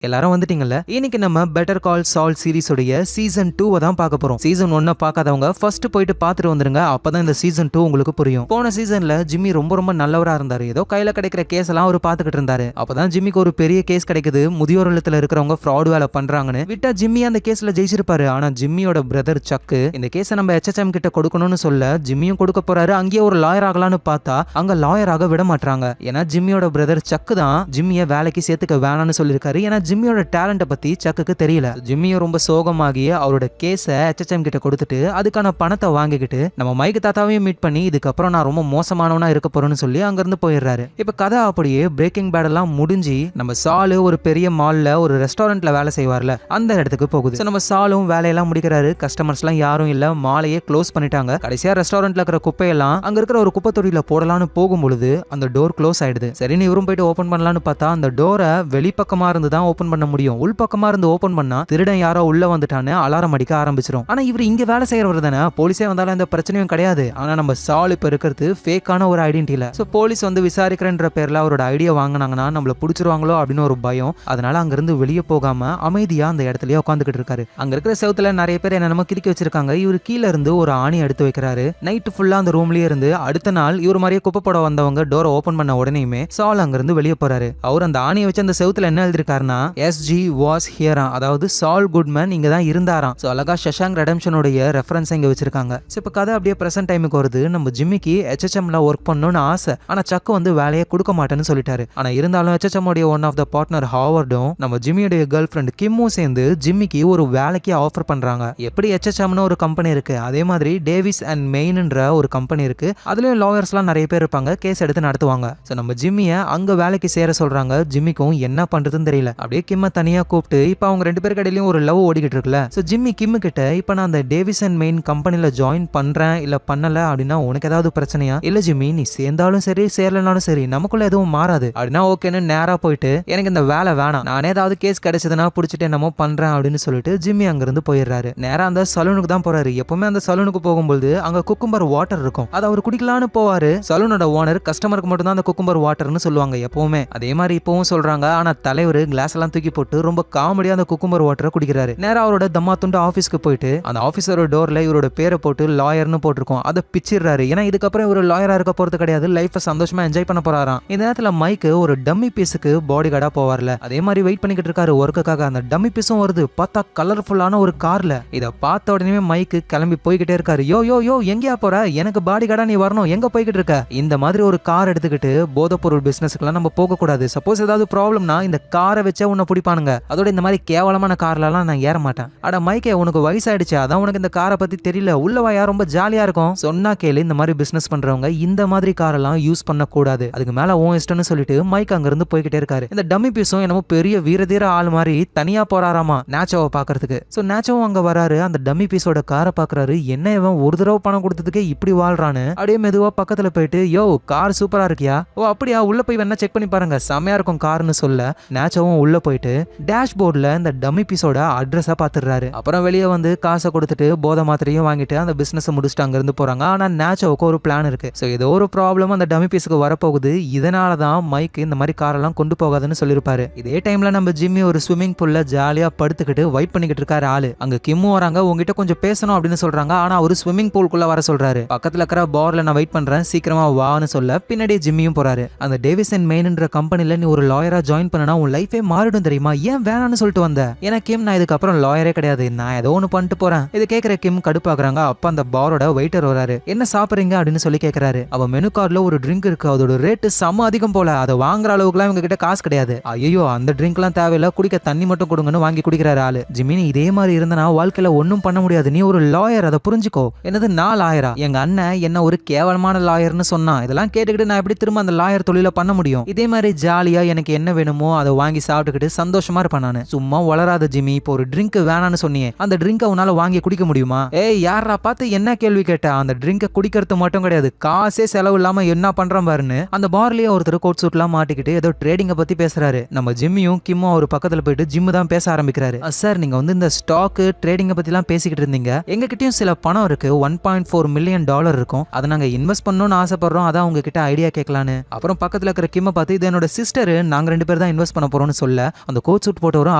எல்லாரும் வந்துட்டீங்கல்ல. இன்னைக்கு நம்ம பெட்டர் கால் சால் சீரிஸ் உடைய சீசன் 2 தான் பார்க்க போறோம். சீசன் 1 பார்க்காதவங்க ஃபர்ஸ்ட் போயிட்டு பார்த்துட்டு வந்துருங்க. அப்பதான் இந்த சீசன் 2 உங்களுக்கு புரியும். போன சீசன்ல ஜிம்மி ரொம்ப நல்லவரா இருந்தாரு. ஏதோ கையில கிடைக்கிற கேஸ் எல்லாம் அவர் பார்த்துக்கிட்டு இருந்தாரு. அப்பதான் ஜிம்மிக்கு ஒரு பெரிய கேஸ் கிடைக்குது. முதியோர் இல்லத்துல இருக்கிறவங்க ஃப்ராட் வேலை பண்றாங்கன்னு. விட்டா ஜிம்மி அந்த கேஸ்ல ஜெயிச்சிருப்பாரு. ஆனா ஜிம்மியோட பிரதர் சக்கு இந்த கேஸை நம்ம HHM கிட்ட கொடுக்கணும்னு சொல்ல ஜிம்மியும் கொடுக்க போறாரு. அங்கேயே ஒரு லாயர் ஆகலான்னு பார்த்தா அங்க லாயராக விட மாட்டாங்க. ஏன்னா ஜிம்மியோட பிரதர் சக்கு தான் ஜிம்மியை வேலைக்கு சேர்த்துக்க வேணாம்னு சொல்லியிருக்காரு. ஏன்னா ஜிம்மியோட டேலண்ட பத்தி சக்குக்கு தெரியல. ஜிம்மியும் ரொம்ப சோகமாகி அவரோட கேஸ HHM கிட்ட கொடுத்துட்டு அதுக்கான பணத்தை வாங்கிக்கிட்டு நம்ம மைக் தாத்தாவையும் மீட் பண்ணி இதுக்கப்புறம் நான் ரொம்ப மோசமானவனா இருக்க போறேன்னு சொல்லி அங்கிருந்து போயிடுறாரு. இப்ப கதை அப்படியே பிரேக்கிங் பேட் எல்லாம் முடிஞ்சு நம்ம சாலு ஒரு பெரிய மால்ல ஒரு ரெஸ்டாரண்ட்ல வேலை செய்வார்ல அந்த இடத்துக்கு போகுது. நம்ம சாலும் வேலையெல்லாம் முடிக்கிறாரு. கஸ்டமர்ஸ் எல்லாம் யாரும் இல்ல. மாலையே க்ளோஸ் பண்ணிட்டாங்க. கடைசியா ரெஸ்டாரண்ட்ல இருக்கிற குப்பையெல்லாம் அங்க இருக்கிற ஒரு குப்பை தொட்டியில போடலான்னு போகும்பொழுது அந்த டோர் க்ளோஸ் ஆயிடுது. சரின்னு இவரும் போயிட்டு ஓபன் பண்ணலான்னு பார்த்தா அந்த டோரை வெளிப்பக்கமா இருந்து தான் ஓபன் பண்ண முடியும். உள்பக்கமா இருந்து ஓபன் பண்ணா திருடன் யாரோ உள்ள வந்துட்டான்னு அலாரம் அடிக்க ஆரம்பிச்சிரும். ஆனா இவர் இங்க வேலை செய்யறவர் தானே. போலீஸே வந்தாலும் எந்த பிரச்சனையும் கிடையாது. ஆனா நம்ம சால் இப்ப இருக்கிறது ஃபேக்கான ஒரு ஐடென்டிட்டி இல்ல. சோ போலீஸ் வந்து விசாரிக்கிறன்ற பேர்ல அவரோட ஐடியா வாங்கினாங்கன்னா நம்மள புடிச்சிருவாங்களோ அப்படின்னு ஒரு பயம். அதனால அங்க இருந்து வெளியே போகாம அமைதியா அந்த இடத்துலயே உட்காந்துக்கிட்டு இருக்காரு. அங்க இருக்கிற செவுத்துல நிறைய பேர் என்னென்னமோ கிறுக்கி வச்சிருக்காங்க. இவர் கீழ இருந்து ஒரு ஆணி எடுத்து வைக்கிறாரு. நைட் ஃபுல்லா அந்த ரூம்லயே இருந்து அடுத்த நாள் இவர் மாதிரியே குப்பை போட வந்தவங்க டோரை ஓபன் பண்ண உடனேயுமே சால் அங்க இருந்து வெளியே போறாரு. அவர் அந்த ஆணியை வச்சு அந்த செவுத்துல என்ன எழுதிருக்காருன்னா SG was here, அதாவது சால் குட்மேன் இங்க தான் இருந்தாராம். சோ அழகா ஷஷாங்க் ரெடெம்ப்ஷனுடைய ரெஃபரன்ஸ் இங்க வச்சிருக்காங்க. சோ இப்ப கதை அப்படியே பிரசன்ட் டைமுக்கு வருது. நம்ம ஜிம்மிக்கு HHMல ஒர்க் பண்ணணும்னு ஆசை. ஆனா சக்கு வந்து வேலையை கொடுக்க மாட்டேன்னு சொல்லிட்டாரு. ஆனா இருந்தாலும் HHM உடைய ஒன் ஆஃப் த பார்ட்னர் ஹாவர்டும் நம்ம ஜிம்மியோட கேர்ள் ஃப்ரெண்ட் கிம்மும் சேர்ந்து ஜிம்மிக்கு ஒரு வேலைக்கு ஆஃபர் பண்றாங்க. எப்படி HHMனு ஒரு கம்பெனி இருக்கு அதே மாதிரி டேவிஸ் அண்ட் மெயின்ன்ற ஒரு கம்பெனி இருக்கு. அதுலயும் லாயர்ஸ் எல்லாம் நிறைய பேர் இருப்பாங்க. கேஸ் எடுத்து நடத்துவாங்க. சோ நம்ம ஜிம்மிய அங்க வேலைக்கு சேர சொல்றாங்க. ஜிம்மிக்கும் என்ன பண்றதுன்னு தெரியல. அப்படியே கிம்ம தனியா கூப்பிட்டு இப்ப அவங்க ரெண்டு பேருக்கு இடையிலயும் ஒரு லவ் ஓடிக்கிட்டு இருக்குல்ல. சோ ஜிம்மி கிம்மு கிட்ட இப்ப நான் அந்த டேவிஸ் அண்ட் மெயின் கம்பெனில ஜாயின் பண்றேன் இல்ல பண்ணல அப்படின்னா உனக்கு ஏதாவது பிரச்சனையா? இல்ல ஜிம்மி நீ சேர்ந்தாலும் சரி சேரலனாலும் சரி நமக்குள்ள எதுவும் மாறாது அப்படின்னா ஓகேன்னு நேரா போயிட்டு எனக்கு இந்த வேலை வேணாம், நானே ஏதாவது கேஸ் கிடைச்சதுன்னா புடிச்சிட்டு என்னமோ பண்றேன் அப்படின்னு சொல்லிட்டு ஜிம்மி அங்க இருந்து போயிடுறாரு. நேரா அந்த சலூனுக்கு தான் போறாரு. எப்பவுமே அந்த சலூனுக்கு போகும்போது அங்க குக்கும்பர் வாட்டர் இருக்கும். அதை அவர் குடிக்கலான்னு போவாரு. சலூனோட ஓனர் கஸ்டமருக்கு மட்டும் தான் அந்த குக்கும்பர் வாட்டர்னு சொல்லுவாங்க எப்பவுமே. அதே மாதிரி இப்பவும் சொல்றாங்க. ஆனா தலைவர் கிளாஸ் எல்லாம் தூக்கி போட்டு ரொம்ப காமெடியா அந்த குக்கும்பர் வாட்டரை குடிக்கிறாரு. நேரா அவரோட தம்மா துண்டு ஆபீஸ்க்கு போயிட்டு அந்த ஆபீஸரோட டோர்ல இவரோட பேரை போட்டு லாயர்னு போட்டிருக்கோம். அதை பிச்சிடுறாரு. ஏன்னா இதுக்கப்புறம் இவர் லாயரா இருக்க போறது கிடையாது. லைஃபை சந்தோஷமா என்ஜாய் பண்ண போறாராம். இந்த நேரத்துல மைக்கு ஒரு டம்மி பீஸுக்கு பாடி கார்டா போவார்ல அதே மாதிரி வெயிட் பண்ணிக்கிட்டு இருக்காரு ஒர்க்குக்காக. அந்த டம்மி பீஸும் வருது. பார்த்தா கலர்ஃபுல்லான ஒரு கார்ல. இதை பார்த்த உடனே மைக்கு கிளம்பி போய்கிட்டே இருக்காரு. யோ யோ யோ எங்கயா போற? எனக்கு பாடி கார்டா நீ வரணும். எங்க போய்கிட்டு இருக்க? இந்த மாதிரி ஒரு கார் எடுத்துக்கிட்டு போதைப்பொருள் பிசினஸ்க்குலாம் நம்ம போக கூடாது. சப்போஸ் ஏதாவது ப்ராப்ளம்னா இந்த காரை வச்சே உன்னை பிடிப்பானுங்க. அதோட இந்த மாதிரி கேவலமான கார்லாம் நான் ஏற மாட்டேன். அட மைக்கே உனக்கு வயசாயிடுச்சு அதான் உனக்கு இந்த காரை பத்தி தெரியல. உள்ள வாயா ரொம்ப ஜாலியா இருக்கும். சொன்னா கேளு. இந்த மாதிரி பிசினஸ் பண்றவங்க இந்த மாதிரி காரெல்லாம் யூஸ் பண்ண கூடாது. அதுக்கு மேல உன் இஷ்டம்னு சொல்லிட்டு மைக் அங்க இருந்து போய்கிட்டே இருக்காரு. இந்த டம்மி பீஸும் என்னமோ பெரிய வீரதீர ஆள் மாதிரி தனியா போறாராமா நேச்சோவை பாக்குறதுக்கு. சோ நேச்சோவும் அங்க வராரு. அந்த டம்மி பீஸோட காரை பாக்குறாரு. என்ன இவன் ஒரு தடவை பணம் கொடுத்ததுக்கே இப்படி வாழ்றான்னு அப்படியே மெதுவா பக்கத்துல போயிட்டு யோ கார் சூப்பரா இருக்கியா? ஓ அப்படியா உள்ள போய் வேணா செக் பண்ணி பாருங்க செமையா இருக்கும் கார்னு சொல்ல நேச்சோவும் உள்ள போயிட்டு டேஷ்போர்ட்ல இந்த டம்மி பீஸோட அட்ரஸா பாத்துறாரு. அப்புறம் வெளியே வந்து காசை கொடுத்துட்டு போதை மாத்திரையும் வாங்கிட்டு அந்த பிசினஸ் முடிச்சுட்டு அங்க இருந்து போறாங்க. ஆனா நேச்சோவுக்கு ஒரு பிளான் இருக்கு. சோ ஏதோ ஒரு ப்ராப்ளம் அந்த டம்மி பீஸுக்கு வரப்போகுது. இதனாலதான் மைக் இந்த மாதிரி காரெல்லாம் கொண்டு போகாதுன்னு சொல்லிருப்பாரு. இதே டைம்ல நம்ம ஜிம்மி ஒரு ஸ்விம்மிங் பூல்ல ஜாலியா படுத்துக்கிட்டு வைப் பண்ணிக்கிட்டு இருக்காரு ஆளு. அங்க கிம்மு வராங்க. உங்ககிட்ட கொஞ்சம் பேசணும் அப்படின்னு சொல்றாங்க. ஆனா ஒரு ஸ்விம்மிங் பூல்குள்ள வர சொல்றாரு. பக்கத்துல இருக்கிற பார்ல நான் வெயிட் பண்றேன் சீக்கிரமா வான்னு சொல்ல பின்னாடி ஜிம்மியும் போறாரு. அந்த டேவிஸ் அண்ட் மெயின்ன்ற கம்பெனில நீ ஒரு லாயரா ஜாயின் பண்ணனா உன் லைஃபே மாறிடும் தெரியுமா? ஏன் வேணான்னு சொல்லிட்டு வந்த? ஏன்னா கிம் நான் இதுக்கப்புறம் லாயரே கிடையாது, நான் ஏதோ ஒன்று பண்ணிட்டு போறேன். இது கேட்கிற கிம் கடுப்பாக்குறாங்க. அப்ப அந்த பாரோட வெயிட்டர் வராரு. என்ன சாப்பிடுறீங்க அப்படின்னு சொல்லி கேட்கிறாரு. அவ மெனு கார்டுல ஒரு ட்ரிங்க் இருக்கு. அதோட ரேட்டு செம்ம அதிகம் போல. அதை வாங்குற அளவுக்குலாம் இவங்க கிட்ட காசு கிடையாது. ஐயோ அந்த ட்ரிங்க் எல்லாம் தேவையில்ல, குடிக்க தண்ணி மட்டும் கொடுங்கன்னு வாங்கி குடிக்கிறாரு ஆளு. ஜிமினி இதே மாதிரி இருந்தனா வாழ்க்கையில ஒன்னும் பண்ண முடியாது. நீ ஒரு லாயர், அதை புரிஞ்சுக்கோ. என்னது நான் லாயரா? எங்க அண்ணன் என்ன ஒரு கேவலமான லாயர்னு சொன்னா. இதெல்லாம் கேட்டுக்கிட்டு நான் எப்படி திரும்ப அந்த லாயர் தொழில பண்ண முடியும்? இதே மாதிரி ஜாலியா எனக்கு என்ன வேணுமோ அதை வாங்கி சாப்பிட்டுக்கிட்டு சந்தோஷமா இருப்பேன் நானு. சும்மா வளராத ஜிம்மி. இப்போ ஒரு ட்ரிங்க் வேணான்னு சொன்னியே, அந்த ட்ரிங்க் உன்னால வாங்கி குடிக்க முடியுமா? ஏய் யாரா பார்த்து என்ன கேள்வி கேட்டா? அந்த ட்ரிங்க குடிக்கிறது மட்டும் கிடையாது, காசே செலவு இல்லாம என்ன பண்றான் பாருன்னு அந்த பார்லயே ஒருத்தர் கோட் சூட்லாம் மாட்டிக்கிட்டு ஏதோ ட்ரேடிங்க பத்தி பேசுறாரு. நம்ம ஜிம்மியும் கிம்மும் ஒரு பக்கத்துல போயிட்டு ஜிம்மு தான் பேச ஆரம்பிக்கிறாரு. சார் நீங்க வந்து இந்த ஸ்டாக் ட்ரேடிங்க பத்தி எல்லாம் பேசிக்கிட்டு இருந்தீங்க. எங்க கிட்டயும் சில பணம் இருக்கு. $1.4 மில்லியன் இருக்கும். அதை நாங்க இன்வெஸ்ட் பண்ணணும்னு ஆசைப்படுறோம். அதான் உங்ககிட்ட ஐடியா கேட்கலான்னு. அப்புறம் பக்கத்துல இருக்கிற கிம்ம பார்த்து இது என்னோட சிஸ்டர், நாங்க ரெண்டு பேர் தான் இன்வெஸ்ட் பண்ண போறோம்னு சொல்ல அந்த கோட் சூட் போட்டவரும்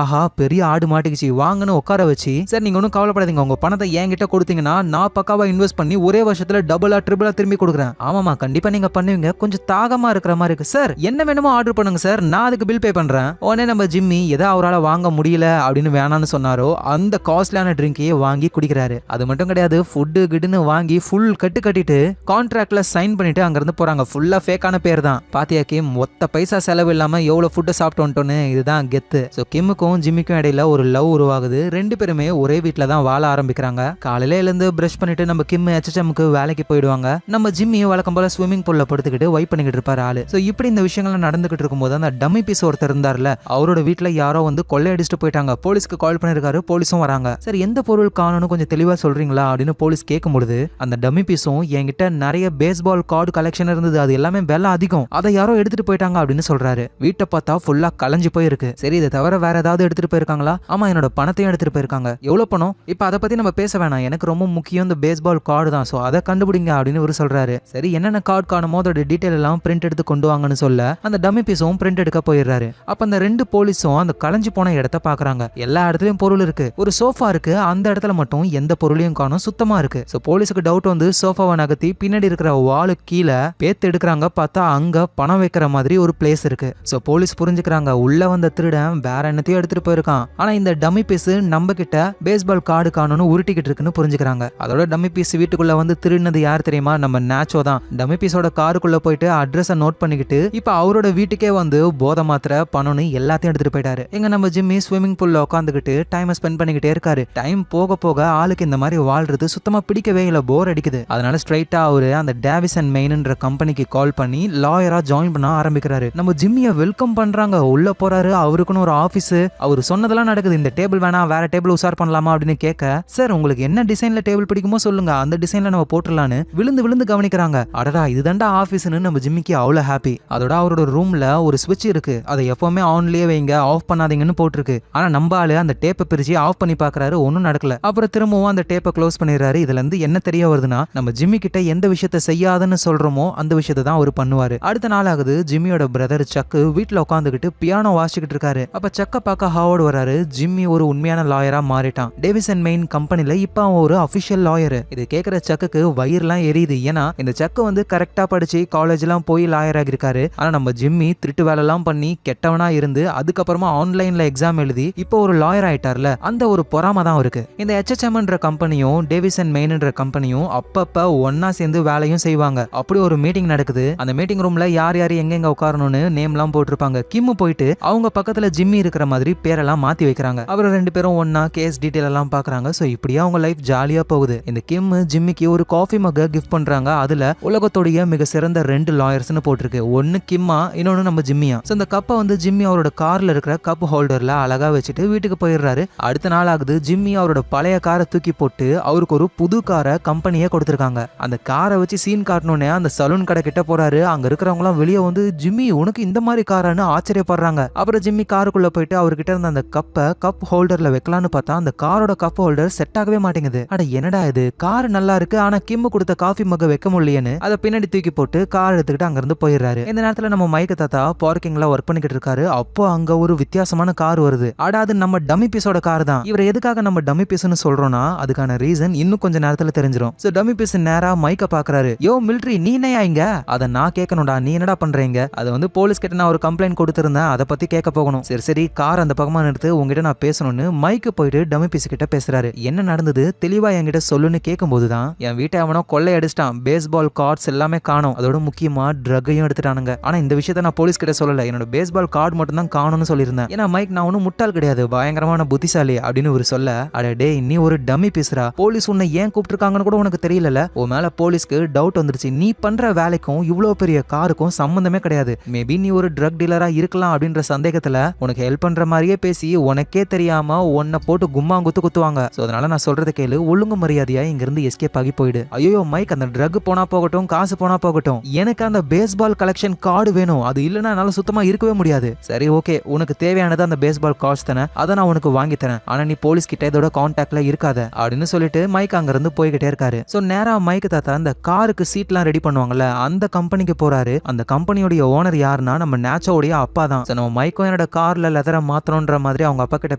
ஆஹா பெரிய ஆடு மாட்டிக்கிச்சு வாங்கன்னு உட்கார வச்சு, சரி நீங்க ஒன்றும் கவலைப்படாதீங்க, உங்க பணத்தை என்கிட்ட கொடுத்தீங்கன்னா நான் பக்காவா இன்வெஸ்ட் பண்ணி ஒரே வருஷத்துல டபுளா ட்ரிபிளா திரும்பி கொடுக்குறேன். ஆமாமா கண்டிப்பா நீங்க பண்ணுவீங்க, கொஞ்சம் தாகமா இருக்கிற மாதிரி இருக்கு சார், என்ன வேணுமோ ஆர்டர் பண்ணுங்க சார், நான் அதுக்கு பில் பே பண்றேன். உடனே நம்ம ஜிம்மி எதை அவரால் வாங்க முடியல அப்படின்னு வேணான்னு சொன்னாரோ அந்த காஸ்ட்லியான ட்ரிங்கையே வாங்கி குடிக்கிறாரு. அது மட்டும் கிடையாது, ஃபுட்டு கிட்டுன்னு வாங்கி ஃபுல் கட்டு கட்டிட்டு கான்ட்ராக்ட்ல சைன் பண்ணிட்டு அங்கிருந்து போறாங்க. ஃபுல்லா ஃபேக்கான பேர் தான். பாத்தியா கிம், மொத்த பைசா செலவு இல்லாம எவ்வளவு ஃபுட்டு சாப்பிட்டு வந்துட்டோன்னு, இதுதான் கெத்து. ஸோ கிம்முக்கும் ஜிம்மிக்கும் இடையில ஒரு லவ் உருவாகுது. ரெண்டு பேருமே ஒரே வீட்டில தான் வாழ ஆரம்பிக்கிறாங்க. காலையில எழுந்து பிரஷ் பண்ணிட்டு நம்ம கிம் HHMக்கு வேலைக்கு போயிடுவாங்க. நம்ம ஜிம்மி வழக்கம் போல ஸ்விமிங் பூல்ல படுத்துக்கிட்டு வைப் பண்ணிக்கிட்டு இருப்பாரு ஆளு. ஸோ இப்படி இந்த விஷயங்கள்லாம் நடந்துகிட்டு இருக்கும்போது அந்த டம்மி பீஸ் ஒருத்தர் இருந்தார்ல, அவரோட வீட்டுல யாரோ வந்து கொள்ளையடிச்சிட்டு போயிட்டாங்க. போலீஸ்க்கு கால் பண்ணிருக்காரு, போலீஸும் வராங்க. சரி எந்த பொருள் காணும்னு கொஞ்சம் தெளிவா சொல்றீங்களா அப்படின்னு போலீஸ் கேட்கும்போது, அந்த டம்மி பீஸும் என்கிட்ட நிறைய பேஸ்பால் கார்டு கலெக்ஷன் இருந்தது, அது எல்லாமே விலை அதிகம், அதை யாரோ எடுத்துட்டு போயிட்டாங்க அப்படின்னு சொல்றாரு. வீட்டை பார்த்தா ஃபுல்லா கலைஞ்சு போயிருக்கு. சரி இதை தவிர வேற ஏதாவது எடுத்துட்டு போயிருக்காங்களா? ஆமா என்னோட பணத்தையும் எடுத்துட்டு போயிருக்காங்க. எவ்வளவு பணம்? இப்ப அதை பத்தி நம்ம பேச வேணாம், எனக்கு ரொம்ப முக்கியம் இந்த பேஸ்பால் கார்டு தான், சோ அதை கண்டுபிடிங்க அப்படின்னு இவர் சொல்றாரு. சரி என்னென்ன கார்டு காணுமோ அதோட டீடைல் எல்லாம் பிரிண்ட் எடுத்து கொண்டு வாங்கன்னு சொல்ல அந்த டம்மி பீஸும் பிரிண்ட் எடுக்க போயிடுறாரு. அப்ப அந்த ரெண்டு போலீஸும் அந்த கலைஞ்சு போன இடத்தை பாக்குறாங்க. எல்லா இடத்துலயும் பொருள் இருக்கு, ஒரு சோஃபா இருக்கு, அந்த இடத்துல மட்டும் எந்த பொருளையும் காணும், சுத்தமா இருக்கு. சோ போலீஸுக்கு டவுட் வந்து சோஃபாவை நகர்த்தி பின்னாடி இருக்கிற வாலு கீழே பேத்து எடுக்கிறாங்க. பார்த்தா அங்க பணம் வைக்கிற மாதிரி ஒரு பிளேஸ் இருக்கு. சோ போலீஸ் புரிஞ்சுக்கிறாங்க உள்ள வந்த திருடன் வேற என்னத்தையும் எடுத்துட்டு போயிருக்கான், ஆனா இந்த டம்மி பீஸ் நம்ம கிட்ட பேஸ்பால் கார்டு காணும்னு உருட்டிக்கிட்டு இருக்குன்னு புரிஞ்சுக்கிறாங்க. அதோட டம்மி பீஸ் வீட்டுக்குள்ள வந்து திருடினது யார் தெரியுமா? நம்ம நேச்சோ தான். டம்மி பீஸோட காருக்குள்ள போயிட்டு அட்ரஸை நோட் பண்ணிக்கிட்டு இப்ப அவரோட வீட்டுக்கே வந்து போதை மாத்திரை பணம்னு எல்லாத்தையும் எடுத்துட்டு போயிட்டாரு. எங்க நம்ம ஜிம்மி ஸ்விமிங் பூல்ல உட்காந்துக்கிட்டு டைம் ஸ்பெண்ட் பண்ணிக்கிட்டே இருக்காரு. டைம் போக போக ஆளுக்கு இந்த மாதிரி வாழ்றது சுத்தமா பிடிக்கவே இல்ல, போர் அடிக்குது. அதனால ஸ்ட்ரைட்டா அவரு அந்த டேவிஸ் அண்ட் மெயின்ன்ற கம்பெனிக்கு கால் பண்ணி லாயரா ஜாயின் பண்ண ஆரம்பிக்கிறாரு. நம்ம ஜிம்மியை வெல்கம் பண்றாங்க, உள்ள போறாரு. அவருக்குன்னு ஒரு ஆபீஸ், அவரு சொன்னதெல்லாம் நடக்குது. இந்த டேபிள் வேணா வேற டேபிள் உசார் பண்ணலாமா அப்படின்னு கேட்க, சார் உங்களுக்கு என்ன டிசைன்ல டேபிள் பிடிக்குமோ சொல்லுங்க, அந்த டிசைன்ல நம்ம போட்டுடலான்னு விழுந்து விழுந்து கவனிக்கிறாங்க. அடடா இதுதான்டா ஆபீஸ்னு நம்ம ஜிம்மிக்கு அவ்வளவு ஹாப்பி. அதோட அவரோட ரூம்ல ஒரு ஸ்விட்ச் இருக்கு, அதை எப்பவுமே ஆன்லயே வைங்க, ஆஃப் பண்ணாதீங்கன்னு போட்டிருக்கு. ஆனா நம்ம ஆளு அந்த டேப்பை பிரிச்சு ஆஃப் பண்ணி பாக்குறாரு, ஒன்னும் நடக்கல. அப்புறம் திரும்பவும் அந்த டேப்பை க்ளோஸ் பண்ணிடுறாரு. இதுல இருந்து என்ன தெரிய வருதுன்னா, நம்ம ஜிம்மி கிட்ட எந்த விஷயத்த செய்யாதுன்னு சொல்றோமோ அந்த விஷயத்தை தான் அவர் பண்ணுவாரு. அடுத்த நாள் ஆகுது, ஜிம்மியோட பிரதர் சக்கு வீட்டுல உட்காந்துக்கிட்டு பியானோ வாசிச்சுக்கிட்டு இருக்காரு. அப்ப சக்க பார்க்க ஹாவர்ட் வராரு. ஜிம்மி ஒரு உண்மையான லாயரா மாறிட்டான். டேவிஸ் அண்ட் மெயின் கம்பெனில இப்ப அவன் ஒரு அபிஷியல் லாயர். இது கேட்கிற சக்குக்கு வயிறுலாம் எரியுது. ஏன்னா இந்த சக்கு வந்து கரெக்டா படிச்சு காலேஜ் எல்லாம் போய் லாயர் ஆகிருக்காரு. ஆனா நம்ம ஜிம்மி திருட்டு வேலை எல்லாம் பண்ணி கெட்டவனா இருந்து அதுக்கப்புறமா ஆன்லைன்ல எக்ஸாம் எழுதி இப்போ ஒரு லாயர் ஆயிட்டார்ல, அந்த ஒரு பொறாம தான் இருக்கு. இந்த HHMன்ற கம்பெனியும் டேவிஸ் அண்ட் மெயின்ன்ற கம்பெனியும் அப்பப்ப ஒன்னா சேர்ந்து வேலையும் செய்வாங்க. அப்படி ஒரு மீட்டிங் நடக்குது. அந்த மீட்டிங் ரூம்ல யார் யார் எங்க உட்காரணும்னு நேம் எல்லாம் போட்டிருப்பாங்க. கிம் போயிட்டு அவங்க பக்கத்துல ஜிம்மி இருக்கிற மாதிரி பேரெல்லாம் மாத்தி வைக்கிறாங்க. அவர் ரெண்டு பேரும் ஒன்னா கேஸ் டீடைல் எல்லாம் பாக்குறாங்க. சோ இப்படியே அவங்க லைஃப் ஜாலியா போகுது. இந்த கிம் ஜிம்மிக்கு ஒரு காஃபி மக்க கிஃப்ட் பண்றாங்க. அதுல உலகத்தோடைய மிக சிறந்த 2 லாயர்ஸ்னு போட்டிருக்கு. ஒன்னு கிம்மா, இன்னொன்னு நம்ம ஜிம்மியா. சோ இந்த கப்பை வந்து ஜிம்மி அவரோட கார்ல இருக்கிற கப் ஹோல்டர்ல அழகா வச்சுட்டு வீட்டுக்கு போயிடுறாரு. அடுத்த நாள் ஆகுது, ஜிம்மி அவரோட பழைய காரை தூக்கி போட்டு அவருக்கு ஒரு புது காரை கம்பெனியே கொடுத்திருக்காங்க. அந்த காரை வச்சு சீன் காட்டணும்னே அந்த சலூன் கடை கிட்ட போறாரு. அங்க இருக்கிறவங்க எல்லாம் வெளியே வந்து ஜிம்மி உனக்கு இந்த மாதிரி காரான்னு ஆச்சரியப்படுறாங்க. அப்புறம் ஜிம்மி காருக்குள்ள போயிட்டு அவர்கிட்ட இருந்த அந்த கப்பை கப் ஹோல்டர்ல வைக்கலான்னு பார்த்தா அந்த காரோட கப் ஹோல்டர் செட் ஆகவே மாட்டேங்குது. அட என்னடா இது, கார் நல்லா இருக்கு ஆனா கிம் கொடுத்த காஃபி மக்க வைக்க முடியலையேன்னு அதை பின்னாடி தூக்கி போட்டு கார் எடுத்துக்கிட்டு அங்க இருந்து போயிடுறாரு. இந்த நேரத்துல நம்ம மைக்க தாத்தா பார்க்கிங்ல ஒர்க் பண்ணிக்கிட்டு இருக்காரு. அப்போ அங்க ஒரு வித்தியாசமான கார் வருது. அடா அது நம்ம டம்மி பீஸோட கார் தான். இவர் எதுக்காக நம்ம டம்மி பீஸ்னு சொல்றோம்னா அதுக்கான ரீசன் இன்னும் கொஞ்ச நேரத்துல தெரிஞ்சிடும். சோ டம்மி பீஸ் நேரா மைக்க பாக்குறாரு. யோ மிலிட்டரி நீ என்னையா இங்க? அதை நான் கேட்கணும்டா, நீ என்னடா பண்றீங்க? அது வந்து போலீஸ் கிட்ட நான் ஒரு கம்ப்ளைண்ட் கொடுத்திருந்தேன், அதை பத்தி கேட்க போகணும். சரி சரி கார் அந்த பக்கமா நிறுத்து, உங்ககிட்ட நான் பேசணும்னு மைக்கு போயிட்டு டம்மி பீஸ் கிட்ட பேசுறாரு. என்ன நடந்தது தெளிவா என்கிட்ட சொல்லுன்னு கேட்கும் போதுதான், என் வீட்டை அவனோ கொள்ளை அடிச்சிட்டான், பேஸ்பால் கார்ட்ஸ் எல்லாமே காணும், அதோட முக்கியமா ட்ரக்கையும் எடுத்துட்டானுங்க. ஆனா இந்த விஷயத்த நான் போலீஸ் கிட்ட சொல்லல, என்னோட பேஸ்பால் கார்டு மட்டும் தான் காணும்னு சொல்லியிருந்தேன். ஏன்னா மைக் நான் ஒன்னும் முட்டாள் கிடையாது, பயங்கரமான புத்திசாலி அப்படின்னு ஒரு சொல்ல, அட டே நீ ஒரு டம்மி பீஸ்ரா, போலீஸ் உன்னை ஏன் கூப்பிட்டுருக்காங்கன்னு கூட உனக்கு தெரியல. உன் மேல போலீஸ்க்கு டவுட் வந்துருச்சு, நீ பண்ற வேலைக்கும் இவ்வளவு பெரிய காருக்கும் சம்பந்தமே கிடையாது, மேபி நீ ஒரு ட்ரக் டீலரா இருக்கலாம் அப்படின்ற சந்தேகத்துல உனக்கு ஹெல்ப் பண்ற மாதிரியே பேசி உனக்கே தெரியாம உன்னை போட்டு கும்மா குத்துவாங்க. சோ அதனால நான் சொல்றதை கேளு, ஒழுங்கு மரியாதையா இங்க இருந்து எஸ்கேப் ஆகி போயிடு. ஐயோ மைக் அந்த ட்ரக் போனா போகட்டும், காசு போனா போகட்டும், எனக்கு அந்த பேஸ்பால் கலெக்ஷன் கார்டு வேணும், அது இல்லைன்னா என்னால சுத்தமா இருக்கவே முடியாது. சரி ஓகே, உனக்கு தேவையானது அந்த பேஸ்பால் கார்ட்ஸ் தானே, அதை நான் உனக்கு வாங்கி தரேன், ஆனா நீ போலீஸ் கிட்ட இதோட கான்டாக்ட்ல இருக்காத அப்படின்னு சொல்லிட்டு மைக் அங்க இருந்து போய்கிட்டே இருக்காரு. சோ நேரா மைக் தாத்தா அந்த காருக்கு சீட்லாம் ரெடி பண்ணுவாங்கல்ல அந்த கம்பெனிக்கு போறாரு. அந்த கம்பெனியோட ஓனர் யாருன்னா நம்ம நேச்சோடைய அப்பா தான். நம்ம மைக்கும் என்னடா என்னோட கார்ல லெதரை மாத்தணும்ன்ற மாதிரி அவங்க அப்பா கிட்ட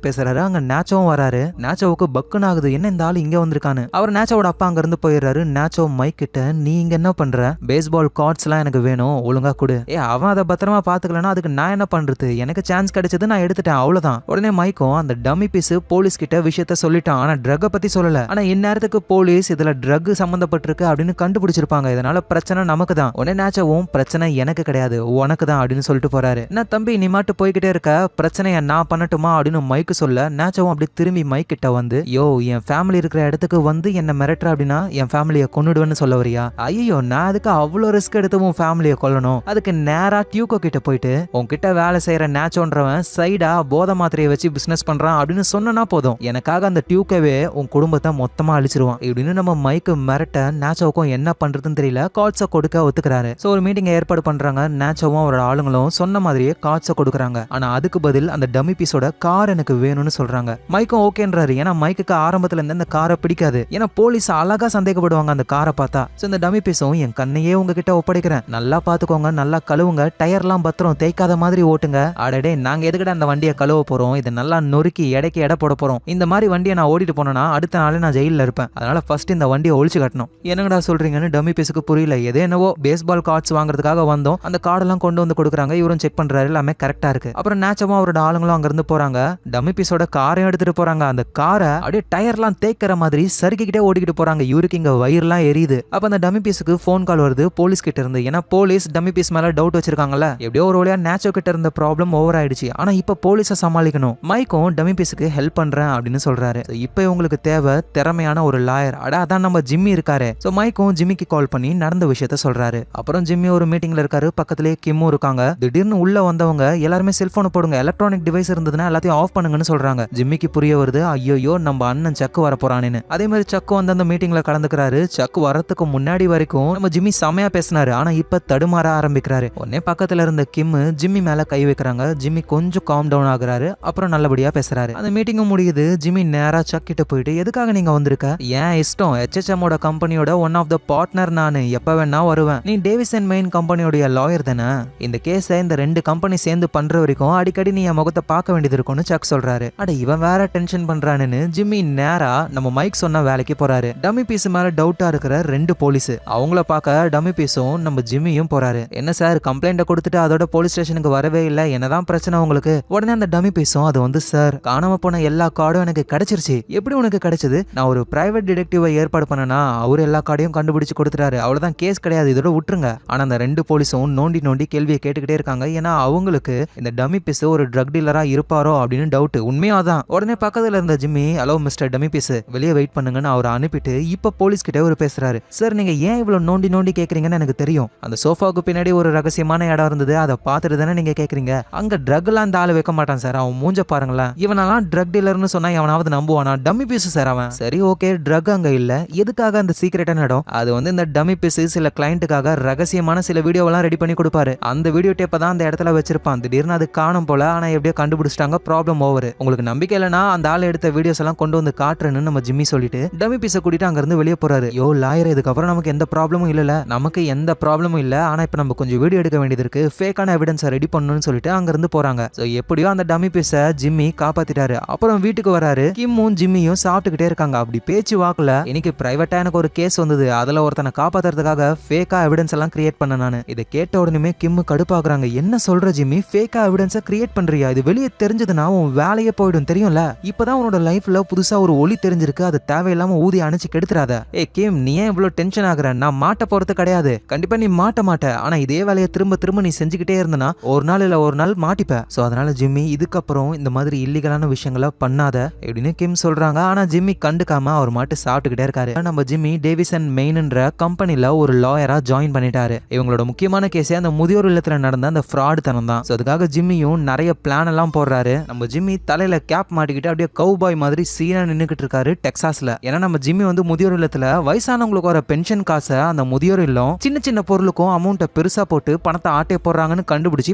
பேசுறாரு. அங்க நேச்சோவும் வராரு. நேச்சோவுக்கு பக்குன்னு ஆகுது, என்ன இந்த ஆளு இங்க வந்திருக்கானு. அவர் நேச்சோவோட அப்பா அங்க இருந்து போயிடுறாரு. நேச்சோ மைக் கிட்ட, நீ இங்க என்ன பண்ற? பேஸ்பால் கார்ட்ஸ் எல்லாம் எனக்கு வேணும், ஒழுங்கா கொடு. அவன் அதை பத்திரமா பாத்துக்கலன்னா அதுக்கு நான் என்ன பண்றது? எனக்கு சான்ஸ் கிடைச்சது, நான் எடுத்துட்டேன், அவ்வளவுதான். உடனே மைக்கும் அந்த டம்மி பீஸ் போலீஸ் கிட்ட விஷயத்த சொல்லிட்டான். ஆனா ட்ரக் பத்தி சொல்லல. ஆனா இந்நேரத்துக்கு போலீஸ் இதுல ட்ரக் சம்பந்தப்பட்டிருக்கு அப்படின்னு கண்டுபிடிச்சிருப்பாங்க. இதனால பிரச்சனை நமக்கு தான். உடனே நேச்சவும், பிரச்சனை எனக்கு கிடையாது, உனக்கு தான் அப்படின்னு சொல்லிட்டு போறாரு. நான் தம்பி நீ மாட்டு போய்கிட்டே இருக்க, பிரச்சனைய நான் பண்ணட்டுமா அப்படின்னு மைக்கு சொல்ல, நேச்சவும் அப்படி திரும்பி மைக் கிட்ட வந்து, யோ என் ஃபேமிலி இருக்கிற இடத்துக்கு வந்து என்ன மிரட்டுற அப்படின்னா என் ஃபேமிலியை கொன்னுடுவேன்னு சொல்ல வரியா? ஐயோ நான் அதுக்கு அவ்வளோ ரிஸ்க் எடுத்து உன் ஃபேமிலியை கொல்லணும்? அதுக்கு நேரா டியூக்கோ கிட்ட போயிட்டு உன்கிட்ட வேலை செய்யற நேச்சோன்றவன் சைடா போதை மாத்திரையை வச்சு பிசினஸ் பண்றான் அப்படின்னு சொன்னா போதும், எனக்காக அந்த டியூக்கவே உன் குடும்பத்தை மொத்தமா அழிச்சிருவான் இப்படின்னு நம்ம மைக்கு மிரட்ட, நேச்சோவுக்கும் என்ன பண்றதுன்னு தெரியல, கார்ட்ஸை கொடுக்க ஒத்துக்கிறாரு. சோ ஒரு மீட்டிங் ஏற்பாடு பண்றாங்க. நேச்சோவும் அவரோட ஆளுங்களும் சொன்ன மாதிரியே கார்ட்ஸை கொடுக்குறாங்க. ஆனா அதுக்கு பதில் அந்த டம்மி பீஸோட கார் எனக்கு வேணும்னு சொல்றாங்க. மைக்கும் ஓகேன்றாரு. ஏன்னா மைக்கு ஆரம்பத்துல இருந்து அந்த காரை பிடிக்காது. ஏன்னா போலீஸ் அழகா சந்தேகப்படுவாங்க அந்த காரை பார்த்தா. சோ இந்த டம்மி பீஸும், என் கண்ணையே உங்ககிட்ட ஒப்படைக்கிறேன், நல்லா பாத்துக்கோங்க, நல்லா கழுவுங்க, டயர்லாம் பத்திரம் தேய்க்காத மாதிரி ஓட்டுங்க. அடடே நாங்க எதுக்கிட்ட அந்த வண்டியை கழுவ போறோம்? இதை நல்லா நொறுக்கி எடைக்கு எடை போட போறோம். இந்த மாதிரி வண்டியை நான் ஓடிட்டு போனேன்னா அடுத்த நாளே நான் ஜெயில இருப்பேன். அதனால ஃபர்ஸ்ட் இந்த வண்டியை ஒழிச்சு கட்டணும். என்னங்கடா சொல்றீங்கன்னு டம்மி பீஸுக்கு புரியல. எதே என்னவோ பேஸ்பால் கார்ட்ஸ் வாங்குறதுக்காக வந்தோம், அந்த கார்டெல்லாம் கொண்டு வந்து கொடுக்குறாங்க. இவரும் செக் பண்றாரு, எல்லாமே கரெக்டா இருக்கு. அப்புறம் நேச்சமா அவரோட ஆளுங்களும் அங்க இருந்து போறாங்க. டம்மி பீஸோட காரையும் எடுத்துட்டு போறாங்க. அந்த காரை அப்படியே டயர்லாம் தேய்க்கிற மாதிரி சறுக்கிக்கிட்டே ஓடிக்கிட்டு போறாங்க. இவருக்கு இங்க வயிறுலாம் எரியுது. அப்ப அந்த டம்மி பீஸுக்கு போன் கால் வருது போலீஸ் கிட்ட இருந்து. ஏன்னா போலீஸ் டம்மி பீஸ் மேல டவுட் வச்சிருக்காங்கல்ல. எப்படியோ ஒரு வழியா நேச்சோ கிட்ட இருந்த ப்ராப்ளம் ஓவர் ஆயிடுச்சு. ஆனா இப்ப போலீஸை சமாளிக்கணும். மைக்கும் டம்மி பீஸுக்கு ஹெல்ப் பண்றேன் அப்படின்னு சொல்றாரு. இப்ப உங்களுக்கு தேவை திறமையான ஒரு லாயர். அதான் நம்ம ஜிம்மி இருக்காரு. சோ மைக்கும் ஜிம்மிக்கு கால் பண்ணி நடந்த விஷயத்த சொல்றாரு. அப்புறம் ஜிம்மி ஒரு மீட்டிங்ல இருக்காரு. பக்கத்திலேயே கிம்மும் இருக்காங்க. திடீர்னு உள்ள வந்தவங்க எல்லாருமே செல்போனை போடுங்க, எலக்ட்ரானிக் டிவைஸ் இருந்ததுன்னா எல்லாத்தையும் ஆஃப் பண்ணுங்கன்னு சொல்றாங்க. ஜிம்மிக்கு புரிய வருது, ஐயோ நம்ம அண்ணன் சக்கு வர போறானேன்னு. அதே மாதிரி சக்கு வந்து அந்த மீட்டிங்ல கலந்துக்கிறாரு. சக்கு வரத்துக்கு முன்னாடி வரைக்கும் நம்ம ஜிம்மி செமையா பேசினாரு. ஆனா இப்ப தடுமாற ஆரம்பிக்கிறாரு. உடனே பக்கத்துல இருந்த கிம் ஜிம்மி மேல கை வைக்கிறாங்க. ஜிம்மி கொஞ்சம் காம் டவுன் ஆகுறாரு. அப்புறம் நல்லபடியா பேசுறாரு. அந்த மீட்டிங்கும் முடியுது. ஜிம்மி நேரா சக் கிட்ட போயிட்டு, எதுக்காக நீங்க வந்திருக்க? ஏன் இஷ்டம், HHMோட கம்பெனியோட ஒன் ஆஃப் த பார்ட்னர் நானு, எப்ப வேணா வருவேன். நீ டேவிஸ் அண்ட் மெயின் கம்பெனியோட லாயர் தானே? இந்த கேஸை இந்த ரெண்டு கம்பெனி சேர்ந்து பண்ற வரைக்கும் அடிக்கடி நீ என் முகத்தை பார்க்க வேண்டியது இருக்கும்னு சக் சொல்றாரு. அட இவன் வேற டென்ஷன் பண்றானுன்னு ஜிம்மி நேரா நம்ம மைக் சொன்ன வேலைக்கு போறாரு. டம்மி பீஸ் மேல டவுட்டா இருக்கிற ரெண்டு போலீஸ், அவங்கள பார்க்க டம்மி பீஸும் நம்ம ஜிம்மியும் போறாரு. என்ன சார் கம்ப்ளைண்ட கொடுத்துட்டு அதோட போலீஸ் ஸ்டேஷனுக்கு வரவே இல்லை, என்னதான் பிரச்சனை உங்களுக்கு? உடனே அந்த டம்மி பீஸும், அது வந்து சார் காணாம போன எல்லா கார்டும் எனக்கு கிடைச்சிருச்சு. எப்படி உனக்கு கிடைச்சது? நான் ஒரு பிரைவேட் டிடெக்டிவை ஏற்பாடு பண்ணனா அவரு எல்லா கார்டையும் கண்டுபிடிச்சு கொடுத்துட்டாரு, அவ்வளவுதான், கேஸ் கிடையாது, இதோட விட்டுருங்க. ஆனா அந்த ரெண்டு போலீஸும் நோண்டி நோண்டி கேள்வியை கேட்டுக்கிட்டே இருக்காங்க. ஏன்னா அவங்களுக்கு இந்த டம்மி பீஸ் ஒரு ட்ரக் டீலரா இருப்பாரோ அப்படின்னு டவுட். உண்மையாதான். உடனே பக்கத்துல இருந்த Jimmy, hello mister dummy piece, வெளியே வெயிட் பண்ணுங்கன்னு அவரை அனுப்பிட்டு இப்ப போலீஸ் கிட்ட ஒரு பேசுறாரு. சார் நீங்க ஏன் இவ்வளவு நோண்டி நோண்டி கேக்குறீங்கன்னு எனக்கு தெரியும். அந்த சோஃபாவுக்கு பின்னாடி ஒரு ரகசியமான இடம் இருந்தது, அதை பார்த்துட்டு தானே நீங்க கேக்குறீங்க. அங்க ட்ரக் எல்லாம் இந்த ஆளு வைக்க மாட்டான் சார், அவன் மூஞ்ச பாருங்களேன். இவனெல்லாம் ட்ரக் டீலர்னு சொன்னா எவனாவது நம்புவானா? டம்மி பீஸ் சார் அவன். சரி ஓகே, ட்ரக் அங்க இல்ல, எதுக்காக அந்த சீக்ரெட்டான இடம்? அது வந்து இந்த டம்மி பீஸ் சில கிளைண்ட்டுக்காக ரகசியமான சில வீடியோவெல்லாம் ரெடி பண்ணி கொடுப்பாரு. அந்த வீடியோ டேப்பை தான் அந்த இடத்துல வச்சிருப்பான். திடீர்னு அது காணும் போல. ஆனா எப்படியோ கண்டுபிடிச்சிட்டாங்க, ப்ராப்ளம் ஓவர். உங்களுக்கு நம்பிக்கை இல்லைன்னா அந்த ஆள் எடுத்த வீடியோஸ் எல்லாம் கொண்டு வந்து காட்டுறேன்னு நம்ம ஜிம்மி சொல்லிட்டு டம்மி பீஸை கூட்டிட்டு அங்க இருந்து வெளியே போறாரு. யோ லாயர், இதுக்கப்புறம் நமக்கு எந்த ப்ராப்ளமும் இல்ல, நமக்கு எந்த ப்ராப்ளமும் இல்ல. ஆனா இப்ப நம்ம கொஞ்சம் வீடியோ எடுக்க வேண்டியது இருக்கு, ஃபேக்கான எவிடன்ஸை ரெடி பண்ணணும்னு சொல்லிட்டு அங்க இருந்து போறாங்க. சோ எப்படியோ அந்த டம்மி பீஸை ஜிம்மி காப்பாத்திட்டாரு. அப்புறம் வீட்டுக்கு வராரு. கிம்மும் ஜிம்மியும் சாப்பிட்டுக்கிட்டே இருக்காங்க. அப்படி பேச்சு வாக்குல, இன்னைக்கு பிரைவேட்டா எனக்கு ஒரு கேஸ் வந்தது, அதுல ஒருத்தனை காப்பாத்துறதுக்காக ஃபேக்கா எவிடன்ஸ் எல்லாம் கிரியேட் பண்ண நானு. இதை கேட்ட உடனே கிம்மு கடுப்பாக்குறாங்க. என்ன சொல்ற ஜிம்மி, ஃபேக்கா எவிடன்ஸை கிரியேட் பண்றியா? இது வெளியே தெரிஞ்சதுன்னா உன் வேலையே போயிடும் தெரியும்ல. இப்பதான் உன்னோட லைஃப்ல புதுசா ஒரு ஒளி தெரிஞ்சிருக்கு, அது தேவையில்லாம ஊதி அணைச்சு கெடுத்துறாத. ஏ கிம், நீ ஏன் இவ்வளவு டென்ஷன் ஆகுற? நான் மாட்ட போறது கிடையாது, கண்டிப்பா நீ மாட்ட மாட்ட. ஆனா இதே வேலையை திரும்ப திரும்ப நீ செஞ்சுக்கிட்டே இருந்தனா ஒரு நாள் இல்ல ஒரு நாள் மாட்டிப்ப. சோ அதனால ஜிம்மி இதுக்கப்புறம் இந்த மாதிரி இல்லீகலான விஷயங்களை பண்ணாத அப்படின்னு கிம் சொல்றாங்க. ஆனா ஜிம்மி கண்டுக்காம அவர் மாட்டு சாப்பிட்டுக்கிட்டே இருக்காரு. நம்ம ஜிம்மி டேவிஸ் அண்ட் மெயின்ன்ற கம்பெனில ஒரு லாயரா ஜாயின் பண்ணிட்டாரு. இவங்களோட முக்கியமான கேஸே அந்த முதியோர் இல்லத்துல நடந்த அந்த ஃப்ராட் தனம் தான். அதுக்காக ஜிம்மியும் நிறைய பிளான் எல்லாம் போடுறாரு. நம்ம ஜிம்மி தலையில கேப் மாட்டிக்கிட்டு அப்படியே கவுபாய் மாதிரி சீனா நின்னுக்கிட்டு இருக்காரு டெக்சாஸ்ல. ஏன்னா நம்ம ஜிம்மி வந்து முதியோர் இல்லத்துல வயசானவங்களுக்கு வர பென்ஷன் காசை அந்த முதியோர் இல்லம் சின்ன சின்ன பொருளுக்கும் அமௌண்ட்டை பெருசா போட்டு பணத்தை ஆட்டே போடுறாங்கன்னு கண்டுபிடிச்சு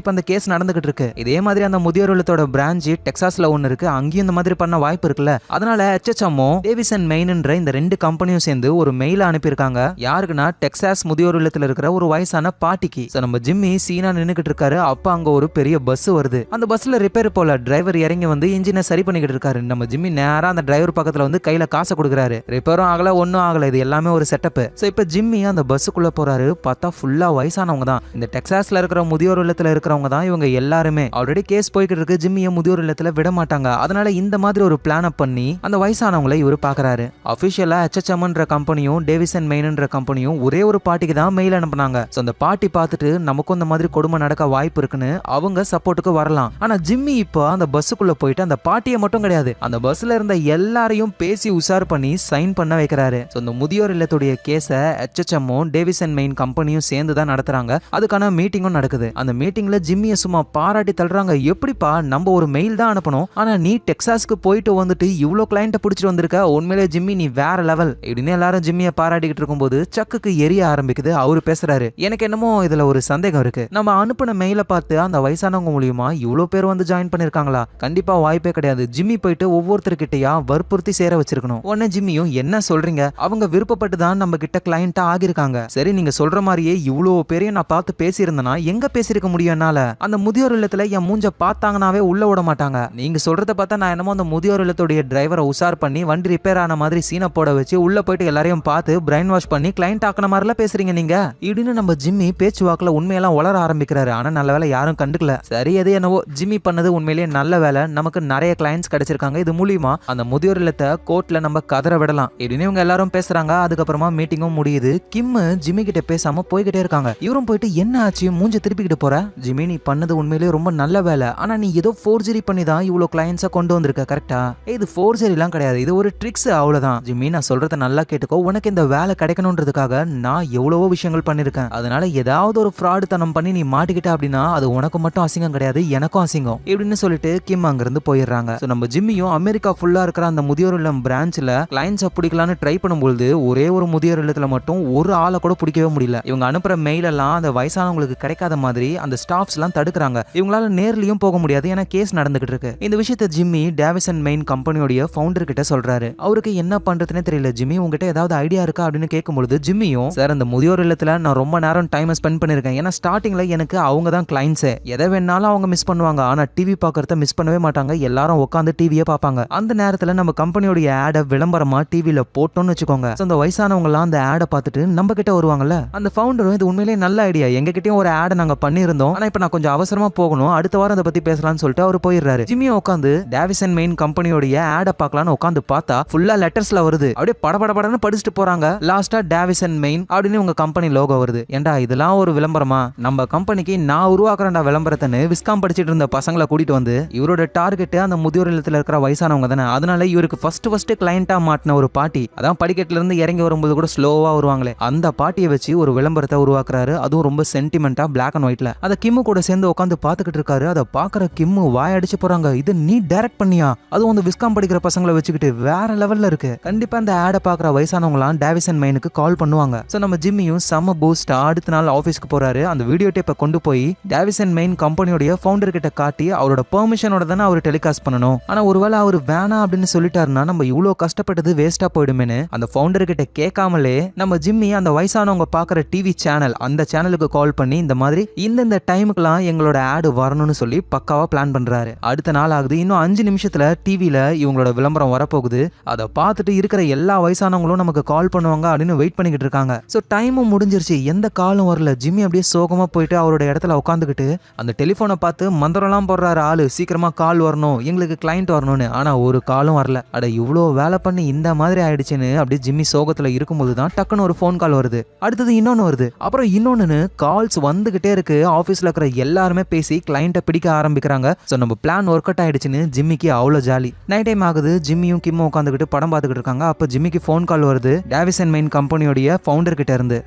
இப்ப அந்த கேஸ் நடந்துகிட்டு இருக்கு. இதே மாதிரி அந்த முதியோர் இல்லத்தோட பிரான்ச் டெக்சாஸ்ல ஒன்னு இருக்கு, அங்கேயும் இந்த மாதிரி பண்ண வாய்ப்பு இருக்குல்ல. அதனால HHMO டேவிஸ் அண்ட் மெயின்ன்ற இந்த ரெண்டு கம்பெனியும் சேர்ந்து ஒரு மெயில் அனுப்பியிருக்காங்க. யாருக்குன்னா டெக்சாஸ் முதியோர் இல்லத்துல இருக்கிற ஒரு வயசான பாட்டிக்கு. நம்ம ஜிம்மி சீனா நின்னுக்கிட்டு இருக்காரு. அப்ப அங்க ஒரு பெரிய பஸ் வருது. அந்த பஸ்ல ரிப்பேர் போல டிரைவர் இறங்கி வந்து இன்ஜினை சரி பண்ணிக்கிட்டு இருக்காரு. நம்ம ஜிம்மி நேரா அந்த டிரைவர் பக்கத்துல வந்து கையில காசை கொடுக்குறாரு. ரிப்பேரும் ஆகல, ஒன்னும் ஆகல, இது எல்லாமே ஒரு செட்டப். சோ இப்ப ஜிம்மி அந்த பஸ்ஸுக்குள்ள போறாரு. பார்த்தா ஃபுல்லா வயசானவங்க தான். இந்த டெக்சாஸ்ல இருக்கிற முதியோர் இல்லத்துல இருக்கிறவங்க தான் இவங்க எல்லாருமே. ஆல்ரெடி கேஸ் போய்கிட்டு இருக்கு, ஜிம்மியை முதியோர் இல்லத்துல விட மாட்டாங்க. அதனால இந்த மாதிரி ஒரு பிளான் பண்ணி அந்த வயசானவங்களை இவரு பாக்குறாரு. அபிஷியலா HHMன்ற கம்பெனியும் டேவிசன் மெயின்ன்ற கம்பெனியும் ஒரே ஒரு பார்ட்டிக்கு தான் மெயில் அனுப்புனாங்க. சோ அந்த பார்ட்டி பார்த்துட்டு நமக்கும் இந்த மாதிரி கொடுமை நடக்க வாய்ப்பு இருக்குன்னு அவங்க சப்போர்ட்டுக்கு வரலாம். ஆனா ஜிம்மி இப்போ அந்த பஸ்ஸுக்குள்ள போயிட்டு அந்த பார்ட்டியை மட்டும் கிடையாது, அந்த பஸ்ல இருந்த எல்லாரையும் பேசி உஷார் பண்ணி சைன் பண்ண வைக்கிறாரு. சோ இந்த முதியோர் இல்லத்துடைய கேஸ HHMம் டேவிசன் மெயின் கம்பெனியும் சேர்ந்து தான் நடத்துறாங்க. அதுக்கான மீட்டிங்கும் நடக்குது. அந்த மீட்டிங்ல ஜிம்மியை சும்மா பாராட்டி தள்ளுறாங்க. எப்படிப்பா, நம்ம ஒரு மெயில் தான் அனுப்பணும், ஆனா நீ டெக்சாஸ்க்கு போயிட்டு வந்துட்டு இவ்வளவு கிளைண்ட்டை பிடிச்சிட்டு வந்திருக்க, உண்மையிலே ஜிம்மி நீ வேற லெவல் இப்படின்னு எல்லாரும் ஜிம்மியை பாராட்டிக்கிட்டு இருக்கும்போது சக்குக்கு எரிய ஆரம்பிக்குது. அவரு பேசுறாரு, எனக்கு என்னமோ இதுல ஒரு சந்தேகம் இருக்கு. நம்ம அனுப்பின மெயில பார்த்து அந்த வயசானவங்க மூலியமா இவ்வளவு பேர் வந்து ஜாயின் பண்ணிருக்காங்களா? கண்டிப்பா வாய்ப்பே கிடையாது. ஜிம்மி போயிட்டு ஒவ்வொருத்தர்கிட்டயா வற்புறுத்தி சேர வச்சிருக்கணும். உடனே ஜிம்மியும், என்ன சொல்றீங்க, அவங்க விருப்பப்பட்டு தான் நம்ம கிட்ட கிளையண்டா ஆகிருக்காங்க. சரி, நீங்க சொல்ற மாதிரியே இவ்வளவு பேரையும் நான் பார்த்து பேசியிருந்தேனா எங்க பேசிருக்க முடியும் என்னால? அந்த முதியோர் இல்லத்துல என் மூஞ்ச பார்த்தாங்கனாவே உள்ள விட மாட்டாங்க. நீங்க சொல்றத பார்த்தா நான் என்னமோ அந்த முதியோர் இல்லத்துடைய டிரைவரை உஷார் பண்ணி வண்டி ரிப்பேர் ஆன மாதிரி சீனை போட வச்சு உள்ள போயிட்டு எல்லாரையும் பார்த்து பிரைன் வாஷ் பண்ணி கிளைண்ட் ஆக்கின மாதிரிலாம் பேசுறீங்க நீங்க இப்படின்னு நம்ம ஜிம்மி பேச்சுவாக்குல உண்மையெல்லாம் வளர ஆரம்பிக்கிறாரு. ஆனா நல்ல வேலை யாரும் கண்டுக்கல. சரி, எது என்னவோ, ஜிம்மி பண்ணது உண்மையிலேயே நல்ல வேலை. நமக்கு நிறைய கிளைண்ட்ஸ் கிடைச்சிருக்காங்க. இது மூலியமா அந்த முதியோர் இல்லத்தை கோர்ட்ல நம்ம கதற விடலாம் இப்படின்னு இவங்க எல்லாரும் பேசுறாங்க. அதுக்கப்புறமா மீட்டிங்கும் முடியுது. கிம் ஜிம்மி கிட்ட பேசாம போய்கிட்டே இருக்காங்க. இவரும் போயிட்டு, என்ன ஆச்சு, மூஞ்ச திருப்பிக்கிட்டு போற? ஜிம்மி, நீ பண்ணது உண்மையிலேயே ரொம்ப நல்ல வேலை. ஆனா நீ ஏதோ ஃபோர்ஜரி பண்ணி தான் இவ்வளவு கிளைண்ட்ஸை கொண்டு வந்திருக்க, கரெக்டா? இது ஃபோர்ஜரிலாம் கிடையாது, இது ஒரு ட்ரிக்ஸ், அவ்வளவுதான். ஜிம்மி, நான் சொல்றத நல்லா கேட்டுக்கோ. உனக்கு இந்த வேலை கிடைக்கணும்ன்றதுக்காக நான் எவ்வளவோ விஷயங்கள் பண்ணிருக்கேன். அதனால ஏதாவது ஒரு ஃப்ராடு தனம் பண்ணி நீ மாட்டிக்கிட்ட அப்படின்னா அது உனக்கு மட்டும் அசிங்கம் கிடையாது, எனக்கும் அசிங்கம் இப்படின்னு சொல்லிட்டு கிம் அங்கிருந்து போயிடுறாங்க. நம்ம ஜிம்மியும் அமெரிக்கா ஃபுல்லா இருக்கிற அந்த முதியோர் இல்லம் பிரான்ச்ல கிளைண்ட்ஸை பிடிக்கலான்னு ட்ரை பண்ணும்போது ஒரே ஒரு முதியோர் இல்லத்துல மட்டும் ஒரு ஆளை கூட பிடிக்கவே முடியல. இவங்க அனுப்புற மெயில் எல்லாம் அந்த வயசானவங்களுக்கு கிடைக்காத மாதிரி அந்த ஸ்டாஃப்ஸ் எல்லாம் தடுக்கிறாங்க. இவங்களால நேர்லயும் போக முடியாது, ஏன்னா கேஸ் நடந்துகிட்டு இருக்கு. இந்த விஷயத்தை ஜிம்மி டேவிசன் மெயின் கம்பெனியோட ஃபவுண்டர் கிட்ட சொல்றாரு. அவருக்கு என்ன பண்றதுன்னே தெரியல. ஜிம்மி, உங்ககிட்ட ஏதாவது ஐடியா இருக்கா அப்படின்னு கேட்கும்போது ஜிம்மியும், சார், அந்த முதியோர் இல்லத்துல நான் ரொம்ப நேரம் டைம் ஸ்பெண்ட் பண்ணிருக்கேன். ஏன்னா ஸ்டார்டிங்ல எனக்கு அவங்க தான் கிளைண்ட்ஸே. எதை வேணாலும் அவங்க மிஸ் பண்ணுவாங்க, ஆனா டிவி பாக்குறத மிஸ் பண்ணவே மாட்டாங்க. எல்லாரும் உட்காந்து டிவியே பார்ப்பாங்க. அந்த நேரத்துல நம்ம கம்பெனியோட ஆட விளம்பரமா டிவில போட்டோம்னு வச்சுக்கோங்க. அந்த வயசானவங்க எல்லாம் அந்த ஆடை பார்த்துட்டு நம்ம கிட்ட வருவாங்கல்ல. அந்த ஃபவுண்டரும், இது உண்மையிலேயே நல்ல ஐடியா, எங்க கிட்டயும் ஒரு ஆடை நாங்க பண்ணிருந்தோம், ஆனா இப்ப நான் கொஞ்சம் அவசரமா போகணும், அடுத்த வாரம் அதை பத்தி பேசலாம்னு சொல்லிட்டு அவர் போயிடுறாரு. ஜிம்மியும் உட்காந்து டேவிசன் மெயின் கம்பெனியோட ஆடை பார்க்கலாம்னு உட்காந்து பார்த்தா ஃபுல்லா லெட்டர்ஸ்ல வருது. அப்படியே படபடன்னு படிச்சுட்டு போறாங்க. லாஸ்டா டேவிசன் மெயின் அப்படின்னு உங்க கம்பெனி லோகோ வருது. ஏண்டா இதெல்லாம் ஒரு விளம்பரமா? நம்ம கம்பெனிக்கு நான் உருவாக்குறேன்டா விளம்பரத்தை விஸ்காம் படிச்சிட்டு இருந்த பசங்களை கூட்டிட்டு வந்து, இவரோட டார்கெட் அந்த முதியோர் இல்லத்துல இருக்கிற வயசானவங்க தானே. அதனால இவருக்கு ஃபர்ஸ்ட் கிளையண்டா மாட்டின ஒரு பார்ட்டி, அதான் படிக்கட்டுல இருந்து இறங்கி வரும்போது கூட ஸ்லோவா வருவாங்களே, அந்த பார்ட்டியை வச்சு ஒரு விளம்பரத்தை உருவாக்குறாரு. அதுவும் ரொம்ப சென்டிமெண்டா பிளாக் அண்ட் ஒயிட்ல. அதை கிம்மு கூட சேர்ந்து உட்காந்து பாத்துக்கிட்டு இருக்காரு. அதை பாக்குற கிம்மு வாய் அடிச்சு போறாங்க. இது நீ டைரக்ட் பண்ணியா? அதுவும் அந்த விஸ்காம் படிக்கிற பசங்களை வச்சுக்கிட்டு வேற லெவல்ல இருக்கு. கண்டிப்பா இந்த ஆடை பாக்குற வயசானவங்களாம் டேவிசன் மெயினுக்கு கால் பண்ணுவாங்க. சோ நம்ம ஜிம்மியும் செம்ம பூஸ்டா அடுத்த நாள் ஆபீஸ்க்கு போறாரு. அந்த வீடியோ டேப்பை கொண்டு போய் டேவிசன் மெயின் கம்பெனியோட ஃபவுண்டர் கிட்ட காட்டி அவரோட பெர்மிஷனோட தானே அவர் டெலிகாஸ்ட் பண்ணணும். ஆனா ஒருவேளை அவர் வேணாம் அப்படின்னு சொல்லிட்டாருன்னா நம்ம இவ்வளவு கஷ்டப்பட்டது வேஸ்டா போயிடுமேனு அந்த ஃபவுண்டர் கிட்ட கேட்காமலே நம்ம ஜிம்மி அந்த வயசானவங்க பாக்குற டிவி சேனல், அந்த சேனலுக்கு கால் பண்ணி இந்த மாதிரி இந்த டைமுக்குலாம் எங்களோட ஆடு வரணும்னு சொல்லி பக்காவா பிளான் பண்றாரு. அடுத்த நாள் ஆகுது. இன்னும் 5 நிமிஷத்துல டிவில இவங்களோட விளம்பரம் வரப்போகுது. அதை பார்த்துட்டு இருக்கிற எல்லா வயசானவங்களும் நமக்கு கால் பண்ணுவாங்க அப்படின்னு வெயிட் பண்ணிக்கிட்டு இருக்காங்க. சோ டைமும் முடிஞ்சிருச்சு, எந்த காலும் வரல. ஜிம்மி அப்படியே சோகமா போயிட்டு அவரோட இடத்துல உட்காந்துக்கிட்டு அந்த டெலிபோனை பார்த்து மந்திரம்லாம் போடுறாரு. ஆளு சீக்கிரமா கால் வரணும், எங்களுக்கு கிளைண்ட் வரணும்னு. ஆனா ஒரு காலும் வரல. அட இவ்வளோ வேலை பண்ணி இந்த மாதிரி ஆயிடுச்சுன்னு அப்படியே ஜிம்மி சோகத்துல இருக்கும்போது தான் டக்குன்னு ஒரு ஃபோன் கால் வருது. அடுத்தது இன்னொன்னு வருது. அப்புறம் இன்னொன்னு கால்ஸ் வந்துகிட்டே இருக்கு. ஆபீஸ்ல இருக்கிற எல்லாருமே பேசி கிளைண்ட்டை பிடிக்க ஆரம்பிக்கிறாங்க. சோ நம்ம பிளான் ஒர்க் அவுட் ஆயிடுச்சுன்னு ஜிம்மிக்கு அவ்வளோ ஜாலி. நைட் டைம் ஆகுது. ஜிம்மியும் கிம்மும் உட்காந்துக்கிட்டு படம் பார்த்துக்கிட்டு இருக்காங்க. அப்ப ஜிம்மிக்கு ஃபோன் கால் வருது டேவிசன் மெயின் கம்பெனியோட ஃபவுண்டர் கிட்ட இருந்து.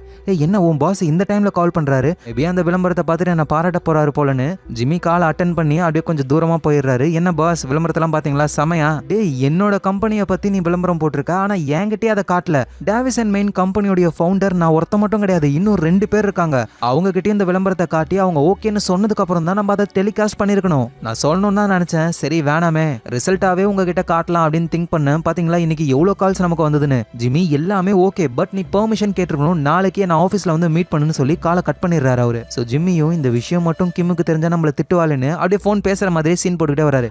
என்ன உன் பாஸ் இந்த டைம்ல கால் பண்றாரு, மேபி அந்த விளம்பரத்தை பார்த்துட்டு என்ன பாராட்ட போறாரு போலன்னு ஜிம்மி கால் அட்டென்ட் பண்ணி அப்படியே கொஞ்சம் தூரமா போயிடுறாரு. என்ன பாஸ், விளம்பரத்தெல்லாம் பாத்தீங்களா, செமையா? டேய், என்னோட கம்பெனியை பத்தி நீ விளம்பரம் போட்டிருக்க, ஆனா என்கிட்டயே அதை காட்டல. டேவிசன் மெயின் கம்பெனியோட ஃபவுண்டர் நான் ஒருத்த மட்டும் கிடையாது, இன்னும் 2 பேர் இருக்காங்க. அவங்க கிட்டே இந்த விளம்பரத்தை காட்டி அவங்க ஓகேன்னு சொன்னதுக்கு அப்புறம் தான் நம்ம அதை டெலிகாஸ்ட் பண்ணிருக்கணும். நான் சொல்லணும்னு தான் நினைச்சேன், சரி வேணாமே, ரிசல்ட்டாவே உங்ககிட்ட காட்டலாம் அப்படின்னு திங்க் பண்ணேன். பாத்தீங்களா இன்னைக்கு எவ்வளவு கால்ஸ் நமக்கு வந்ததுன்னு. ஜிம்மி, எல்லாமே ஓகே, பட் நீ பெர்மிஷன் கேட்டிருக்கணும், நாளைக்கே நான் ஆஃபீஸ்ல வந்து மீட் பண்ணுன்னு சொல்லி காலை கட் பண்ணிடுறாரு அவரு. சோ ஜிம்மியும் இந்த விஷயம் மட்டும் கிம்முக்கு தெரிஞ்சா நம்மள திட்டுவாளுன்னு அப்படியே போன் பேசுற மாதிரி சீன் போட்டுக்கிட்டே வராரு.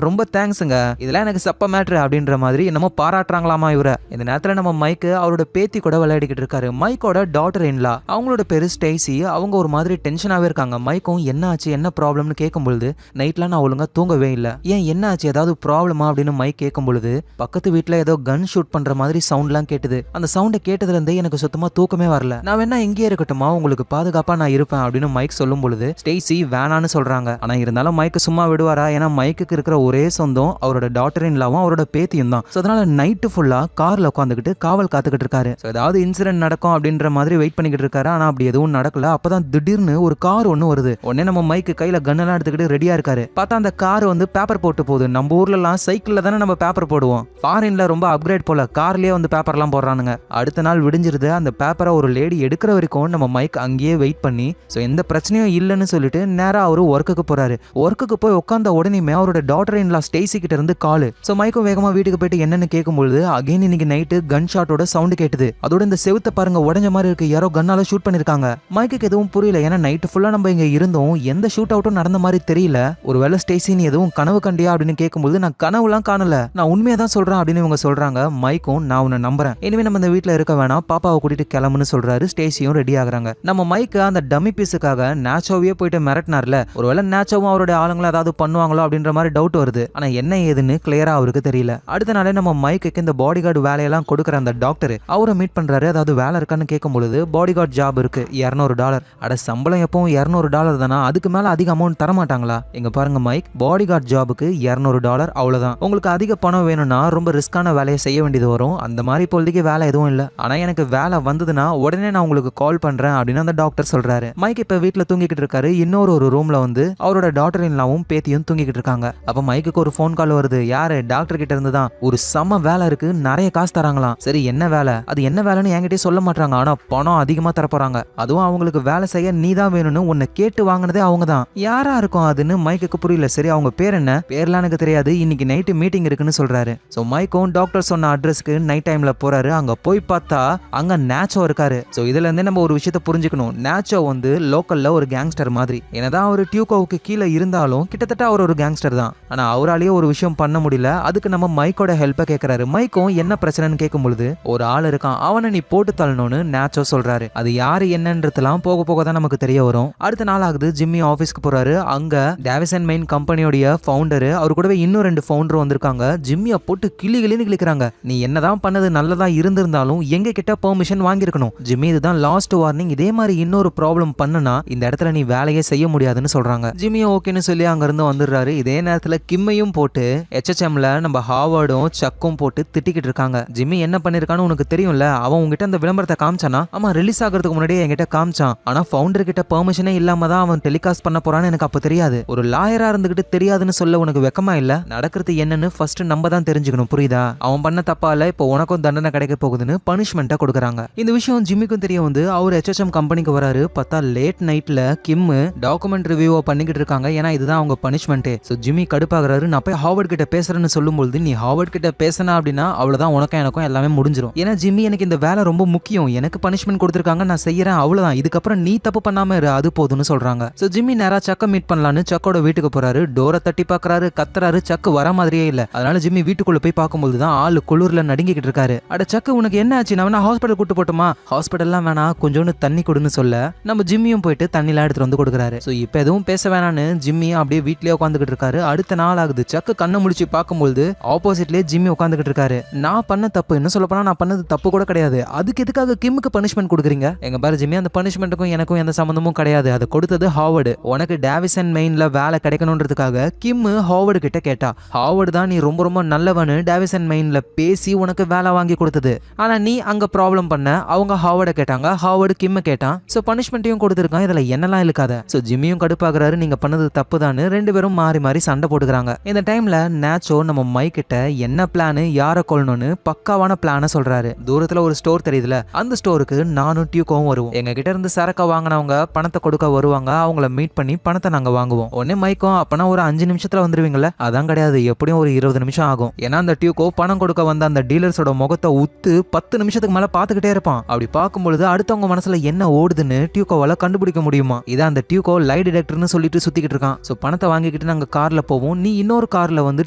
ரொம்ப தேங்க்ஸுங்க, இதெல்லாம் எனக்கு சப்ப மேட்ரு அப்படின்ற மாதிரி என்னமோ பாராட்டுறாங்களாமா இவர. இந்த நேரத்துல நம்ம மைக்கு அவரோட பேத்தி கூட விளையாடிக்கிட்டு இருக்காரு. மைக்கோட டாட்டர் இன்லா, அவங்களோட பேரு ஸ்டேசி. அவங்க ஒரு மாதிரி டென்ஷனாவே இருக்காங்க. மைக்கும் என்ன ஆச்சு என்ன ப்ராப்ளம்னு கேட்கும்பொழுது நைட்ல நான் ஒழுங்கா தூங்கவே இல்லை, ஏன் என்ன ஆச்சு ஏதாவது ப்ராப்ளமா அப்படின்னு மைக் கேட்கும் பொழுது பக்கத்து வீட்டுல ஏதோ கன் ஷூட் பண்ற மாதிரி சவுண்ட்லாம் கேட்டுது. அந்த சவுண்டை கேட்டதுல இருந்தே எனக்கு சுத்தமா தூக்கமே வரல, நான் வேணா இங்கே இருக்கட்டுமா, உங்களுக்கு பாதுகாப்பா நான் இருப்பேன் அப்படின்னு மைக் சொல்லும் பொழுது ஸ்டேசி வேணான்னு சொல்றாங்க. ஆனா இருந்தாலும் மைக்கு சும்மா விடுவாரா? ஏன்னா மைக்கு இருக்கிற ஒரே சொந்தம் அவரோட டாட்டர் இன்லாவும் அவரோட பேத்தியும் தான். அதனால நைட்டு ஃபுல்லா கார்ல உட்காந்துக்கிட்டு காவல் காத்துக்கிட்டு இருக்காரு. ஏதாவது இன்சிடென்ட் நடக்கும் அப்படின்ற மாதிரி வெயிட் பண்ணிக்கிட்டு இருக்காரு. ஆனா அப்படி எதுவும் நடக்கல. அப்பதான் திடீர்னு ஒரு கார் ஒண்ணு வருது. உடனே நம்ம மைக்கு கையில கன்னெல்லாம் எடுத்துக்கிட்டு ரெடியா இருக்காரு. பார்த்தா அந்த கார் வந்து பேப்பர் போட்டு போகுது. நம்ம ஊர்ல எல்லாம் சைக்கிள்ல தானே நம்ம பேப்பர் போடுவோம், ஃபாரின்ல ரொம்ப அப்கிரேட் போல கார்லயே வந்து பேப்பர்லாம் போடுறானுங்க. அடுத்த நாள் விடிஞ்சிருது. அந்த பேப்பரை ஒரு லேடி எடுக்கிற வரைக்கும் நம்ம மைக் அங்கேயே வெயிட் பண்ணி எந்த பிரச்சனையும் இல்லைன்னு சொல்லிட்டு நேரா அவரு ஒர்க்குக்கு போறாரு. ஒர்க்குக்கு போய் உட்கார்ந்த உடனே அவரோட டாட்டர் இன்லா ஸ்டேசி கிட்ட இருந்து கால். மைக்கும் வேகமா வீட்டுக்கு போயிட்டு என்னன்னு கேட்கும்போது அகைன் இன்னைக்கு நைட்டு கன் ஷாட்டோட சவுண்ட் கேட்டுது. அதோட இந்த செவுத்த பாருங்க உடஞ்ச மாதிரி இருக்கு, யாரோ கன்னால ஷூட் பண்ணிருக்காங்க. மைக்கு எதுவும் புரியல, ஏன்னா நைட்டு ஃபுல்லா நம்ம இங்க இருந்தோம், எந்த ஷூட் அவுட்டும் நடந்த மாதிரி தெரியல. ஒருவேளை ஸ்டேசி நீ எதுவும் கனவு கண்டியா அப்படின்னு கேட்கும்போது நான் கனவுலாம் காணல, நான் உண்மையா தான் சொல்றேன் அப்படின்னு இவங்க சொல்றாங்க. மைக்கும் நான் உன்னை நம்புறேன், இனிமே நம்ம இந்த வீட்டுல இருக்க வேணாம், பாப்பாவை கூட்டிட்டு கிளம்புன்னு சொல்றாரு. ஸ்டேசியும் ரெடி ஆகுறாங்க. நம்ம மைக்கு அந்த டம்மி பீஸுக்காக நேச்சோவையே போயிட்டு மிரட்டினார்ல, ஒருவேளை நேச்சோவும் அவருடைய ஆளுங்களை ஏதாவது பண்ணுவாங்களோ அப்படின்ற மாதிரி டவுட் வருது. ஆனா என்ன ஏதுன்னு கிளியரா அவருக்கு தெரியல. அடுத்த நாளே நம்ம மைக்கு இந்த பாடி கார்டு வேலையெல்லாம் கொடுக்குற அந்த டாக்டர் அவரை மீட் பண்றாரு. அதாவது வேலை இருக்கான்னு கேட்கும் பொழுது பாடி கார்டு ஜாப் இருக்கு, $200. அட சம்பளம் எப்பவும் $200 தானா, அதுக்கு மேல அதிக அமௌண்ட் தர மாட்டாங்களா? எங்க பாருங்க மைக், பாடி கார்டு ஜாபுக்கு $200 அவ்வளவுதான். உங்களுக்கு அதிக பணம் வேணும்னா ரொம்ப ரிஸ்கான வேலையை செய்ய வேண்டியது வரும். அந்த மாதிரி இப்போதைக்கு வேலை எதுவும் இல்லை, ஆனா எனக்கு வேலை வந்ததுன்னா உடனே நான் உங்களுக்கு கால் பண்றேன் அப்படின்னு அந்த டாக்டர் சொல்றாரு. மைக் இப்ப வீட்டுல தூங்கிக்கிட்டு இருக்காரு. இன்னொரு ரூம்ல வந்து அவரோட டாக்டர் இன்லாவும் பேத்தியும் தூங்கிக்கிட்டு இருக்காங்க. அப்ப மைக்கு ஒரு போன் கால் வருது. யாரு? டாக்டர் கிட்ட இருந்து தான். ஒரு செம வேலை இருக்கு, நிறைய காசு தராங்களாம். சரி என்ன வேலை? அது என்ன வேலைன்னு என்கிட்டயே சொல்ல மாட்டாங்க, ஆனா பணம் அதிகமா தர போறாங்க. அதுவும் அவங்களுக்கு வேலை செய்ய நீ தான் வேணும்னு உன்னை கேட்டு வாங்கினதே அவங்க தான். யாரா இருக்கும் அதுன்னு மைக்கு புரியல. சரி அவங்க பேர் என்ன? பேர்லாம் எனக்கு தெரியாது, இன்னைக்கு நைட்டு மீட்டிங் இருக்குன்னு சொல்றாரு. மைக்கும் டாக்டர் சொன்ன அட்ரஸ்க்கு நைட் டைம்ல போறாரு. அங்க போய் பார்த்தா அங்க நேச்சோ இருக்காரு. இதுல இருந்தே நம்ம ஒரு விஷயத்த புரிஞ்சுக்கணும். நேச்சோ வந்து லோக்கல்ல ஒரு கேங்ஸ்டர் மாதிரி. என்னதான் ஒரு டியூகோவுக்கு கீழே இருந்தாலும் கிட்டத்தட்ட அவர் ஒரு கேங்ஸ்டர் தான். ஆனா அவராலேயே ஒரு விஷயம் பண்ண முடியல. அதுக்கு நம்ம மைக்கோட ஹெல்ப்பை கேட்கிறாரு. மைக்கும் என்ன பிரச்சனைன்னு கேட்கும் பொழுது ஒரு ஆள் இருக்கான், அவனை நீ போட்டு தள்ளணும்னு நேச்சோ சொல்றாரு. அது யாரு என்னன்றதுலாம் போக போக தான் நமக்கு தெரிய வரும். அடுத்த நாள் ஆகுது. ஜிம்மி ஆபீஸ்க்கு போறாரு. அங்க டேவிசன் மெயின் கம்பெனியோட ஃபவுண்டர், அவர் கூடவே இன்னும் 2 ஃபவுண்டர் வந்திருக்காங்க. ஜிம்மியை போட்டு கிளின்னு கிளிக்கிறாங்க. நீ என்னதான் பண்ணது நல்லதா இருந்திருந்தாலும் எங்க கிட்ட பெர்மிஷன் வாங்கியிருக்கணும். ஜிம்மி இதுதான் லாஸ்ட் வார்னிங், இதே மாதிரி இன்னொரு ப்ராப்ளம் பண்ணனா இந்த இடத்துல நீ வேலையே செய்ய முடியாதுன்னு சொல்றாங்க. ஜிம்மியும் ஓகேன்னு சொல்லி அங்க இருந்து வந்துடுறாரு. இதே நேரத்துல கிம்மையும் போட்டு HHMல நம்ம ஹாவர்டும் சக்கும் போட்டு திட்டிக்கிட்டு இருக்காங்க. ஜிம்மி என்ன பண்ணிருக்கான்னு உனக்கு தெரியும்ல, அவன் உங்ககிட்ட அந்த விளம்பரத்தை காமிச்சானா? ஆமா, ரிலீஸ் ஆகிறதுக்கு முன்னாடியே என்கிட்ட காமிச்சான். ஆனா ஃபவுண்டர் கிட்ட பெர்மிஷனே இல்லாம தான் அவன் டெலிகாஸ்ட் பண்ண போறான்னு எனக்கு அப்ப தெரியாது. ஒரு லாயரா இருந்துகிட்டு தெரியாதுன்னு சொல்ல உனக்கு வெக்கமா இல்ல? நடக்கிறது என்னன்னு ஃபர்ஸ்ட் நம்ம தான் தெரிஞ்சுக்கணும், புரியுதா? அவன் பண்ண தப்பால இப்போ உனக்கும் தண்டனை கிடைக்க போகுதுன்னு பனிஷ்மெண்ட்டா கொடுக்குறாங்க. இந்த விஷயம் ஜிம்மிக்கும் தெரிய வந்து அவர் HHM கம்பெனிக்கு வராரு. பார்த்தா லேட் நைட்ல கிம் டாக்குமெண்ட் ரிவ்யூ பண்ணிக்கிட்டு இருக்காங்க. ஏன்னா இதுதான் அவங்க பனிஷ்மெண்ட். ஜிம்மி கடுப்பாகிறாரு. நான் போய் ஹாவர்ட் கிட்ட பேசுறேன்னு சொல்லும்போது நீ ஹாவர்ட் கிட்ட பேசினா அப்படின்னா அவ்வளவுதான், உனக்கும் எனக்கும் எல்லாமே முடிஞ்சிடும். ஏன்னா ஜிம்மி எனக்கு இந்த வேலை ரொம்ப முக்கியம், எனக்கு பனிஷ்மெண்ட் கொடுத்துருக்காங்க, நான் செய்யறேன், அவ்வளவுதான், இதுக்கப்புறம் நீ தப்பு பண்ணாம இரு, அது போதும்னு சொல்றாங்க. ஜிம்மி நேரா சக்க மீட் பண்ணலான்னு சக்கோட வீட்டுக்கு போறாரு. டோரை தட்டி பாக்குறாரு, கத்துறாரு. சக்கு வர மாதிரியே இல்ல. அதனால ஜிம்மி வீட்டுக்குள்ள போய் பார்க்கும்போது தான் ஆளு குளிர்ல நடுங்கிக்கிட்டு இருக்காரு. அட சக்கு, உனக்கு என்ன ஆச்சு? நான் வேணா ஹாஸ்பிட்டல் கூட்டு போட்டுமா? ஹாஸ்பிட்டல்லாம் வேணா, கொஞ்சோண்டு தண்ணி கொடுன்னு சொல்ல நம்ம ஜிம்மியும் போயிட்டு தண்ணிலாம் எடுத்துட்டு வந்து கொடுக்குறாரு. இப்ப எதுவும் பேச வேணான்னு ஜிம்மி அப்படியே வீட்லயே உட்காந்துக்கிட்டு இருக்காரு. அடுத்த நாள் ஆகுது. சக்கு கண்ணை முடிச்சு பார்க்கும்போது ஆப்போசிட்லயே ஜிம்மி உட்காந்துக்கிட்டு இருக்காரு. நான் பண்ண தப்பு, என்ன சொல்ல போனா நான் பண்ணது தப்பு கூட கிடையாது, அதுக்கு எதுக்காக கிம்முக்கு பனிஷ்மெண்ட் கொடுக்குறீங்க? எங்க பாரு ஜிம்மி, அந்த பனிஷ்மெண்ட்டுக்கும் எனக்கும் எந்த சம்பந்தமும் கிடையாது, அதை கொடுத்தது ஹாவர்டு. உனக்கு டேவிசன் மெயின்ல வேலை கிடைக்கணும்ன்றதுக்காக கிம் ஹாவர்டு கிட்ட கேட்டா. ஹாவர்டு தான் நீ ரொம்ப ரொம்ப நல்லவனு டேவிசன் மெயின்ல பேசி உனக்கு வேலை வாங்கி கொடுத்தது. ஆனா நீ அங்க ப்ராப்ளம் பண்ண, அவங்க ஹாவர்ட கேட்டாங்க, ஹாவர்டு கிம் கேட்டான். பனிஷ்மெண்ட்டையும் கொடுத்துருக்கான், இதுல என்னெல்லாம் இழுக்காத. ஜிம்மியும் கடுப்பாகிறாரு, நீங்க பண்ணது தப்பு தான். 2 பேரும் மாறி மாறி சண்டை போட்டுக்கிறாங்க. இந்த டைம்ல நேச்சோ நம்ம மைக் கிட்ட என்ன பிளான், யாரை கொல்லணும்னு பக்காவான பிளான சொல்றாரு. தூரத்துல ஒரு ஸ்டோர் தெரியுதுல, அந்த ஸ்டோருக்கு நானும் டியூக்கும் வருவோம். எங்க கிட்ட இருந்து சரக்க வாங்கினவங்க பணத்தை கொடுக்க வருவாங்க, அவங்கள மீட் பண்ணி பணத்தை நாங்க வாங்குவோம். உடனே மைக்கும் அப்பனா ஒரு 5 நிமிஷத்துல வந்துருவீங்களா? அதான் கிடையாது, எப்படியும் ஒரு 20 நிமிஷம் ஆகும். ஏன்னா அந்த டியூக்கோ பணம் கொடுக்க வந்த அந்த டீலர்ஸோட முகத்தை உத்து 10 நிமிஷத்துக்கு மேல பாத்துக்கிட்டே இருப்பான். அப்படி பார்க்கும்பொழுது அடுத்தவங்க மனசுல என்ன ஓடுதுன்னு டியூக்கோவால கண்டுபிடிக்க முடியுமா? இதான் அந்த டியூக்கோ லை டிடெக்டர்னு கார்னு சொல்லிட்டு சுத்திக்கிட்டு இருக்கான். சோ பணத்தை வாங்கிக்கிட்டு நாங்க கார்ல போவோம், நீ இன்னொரு கார்ல வந்து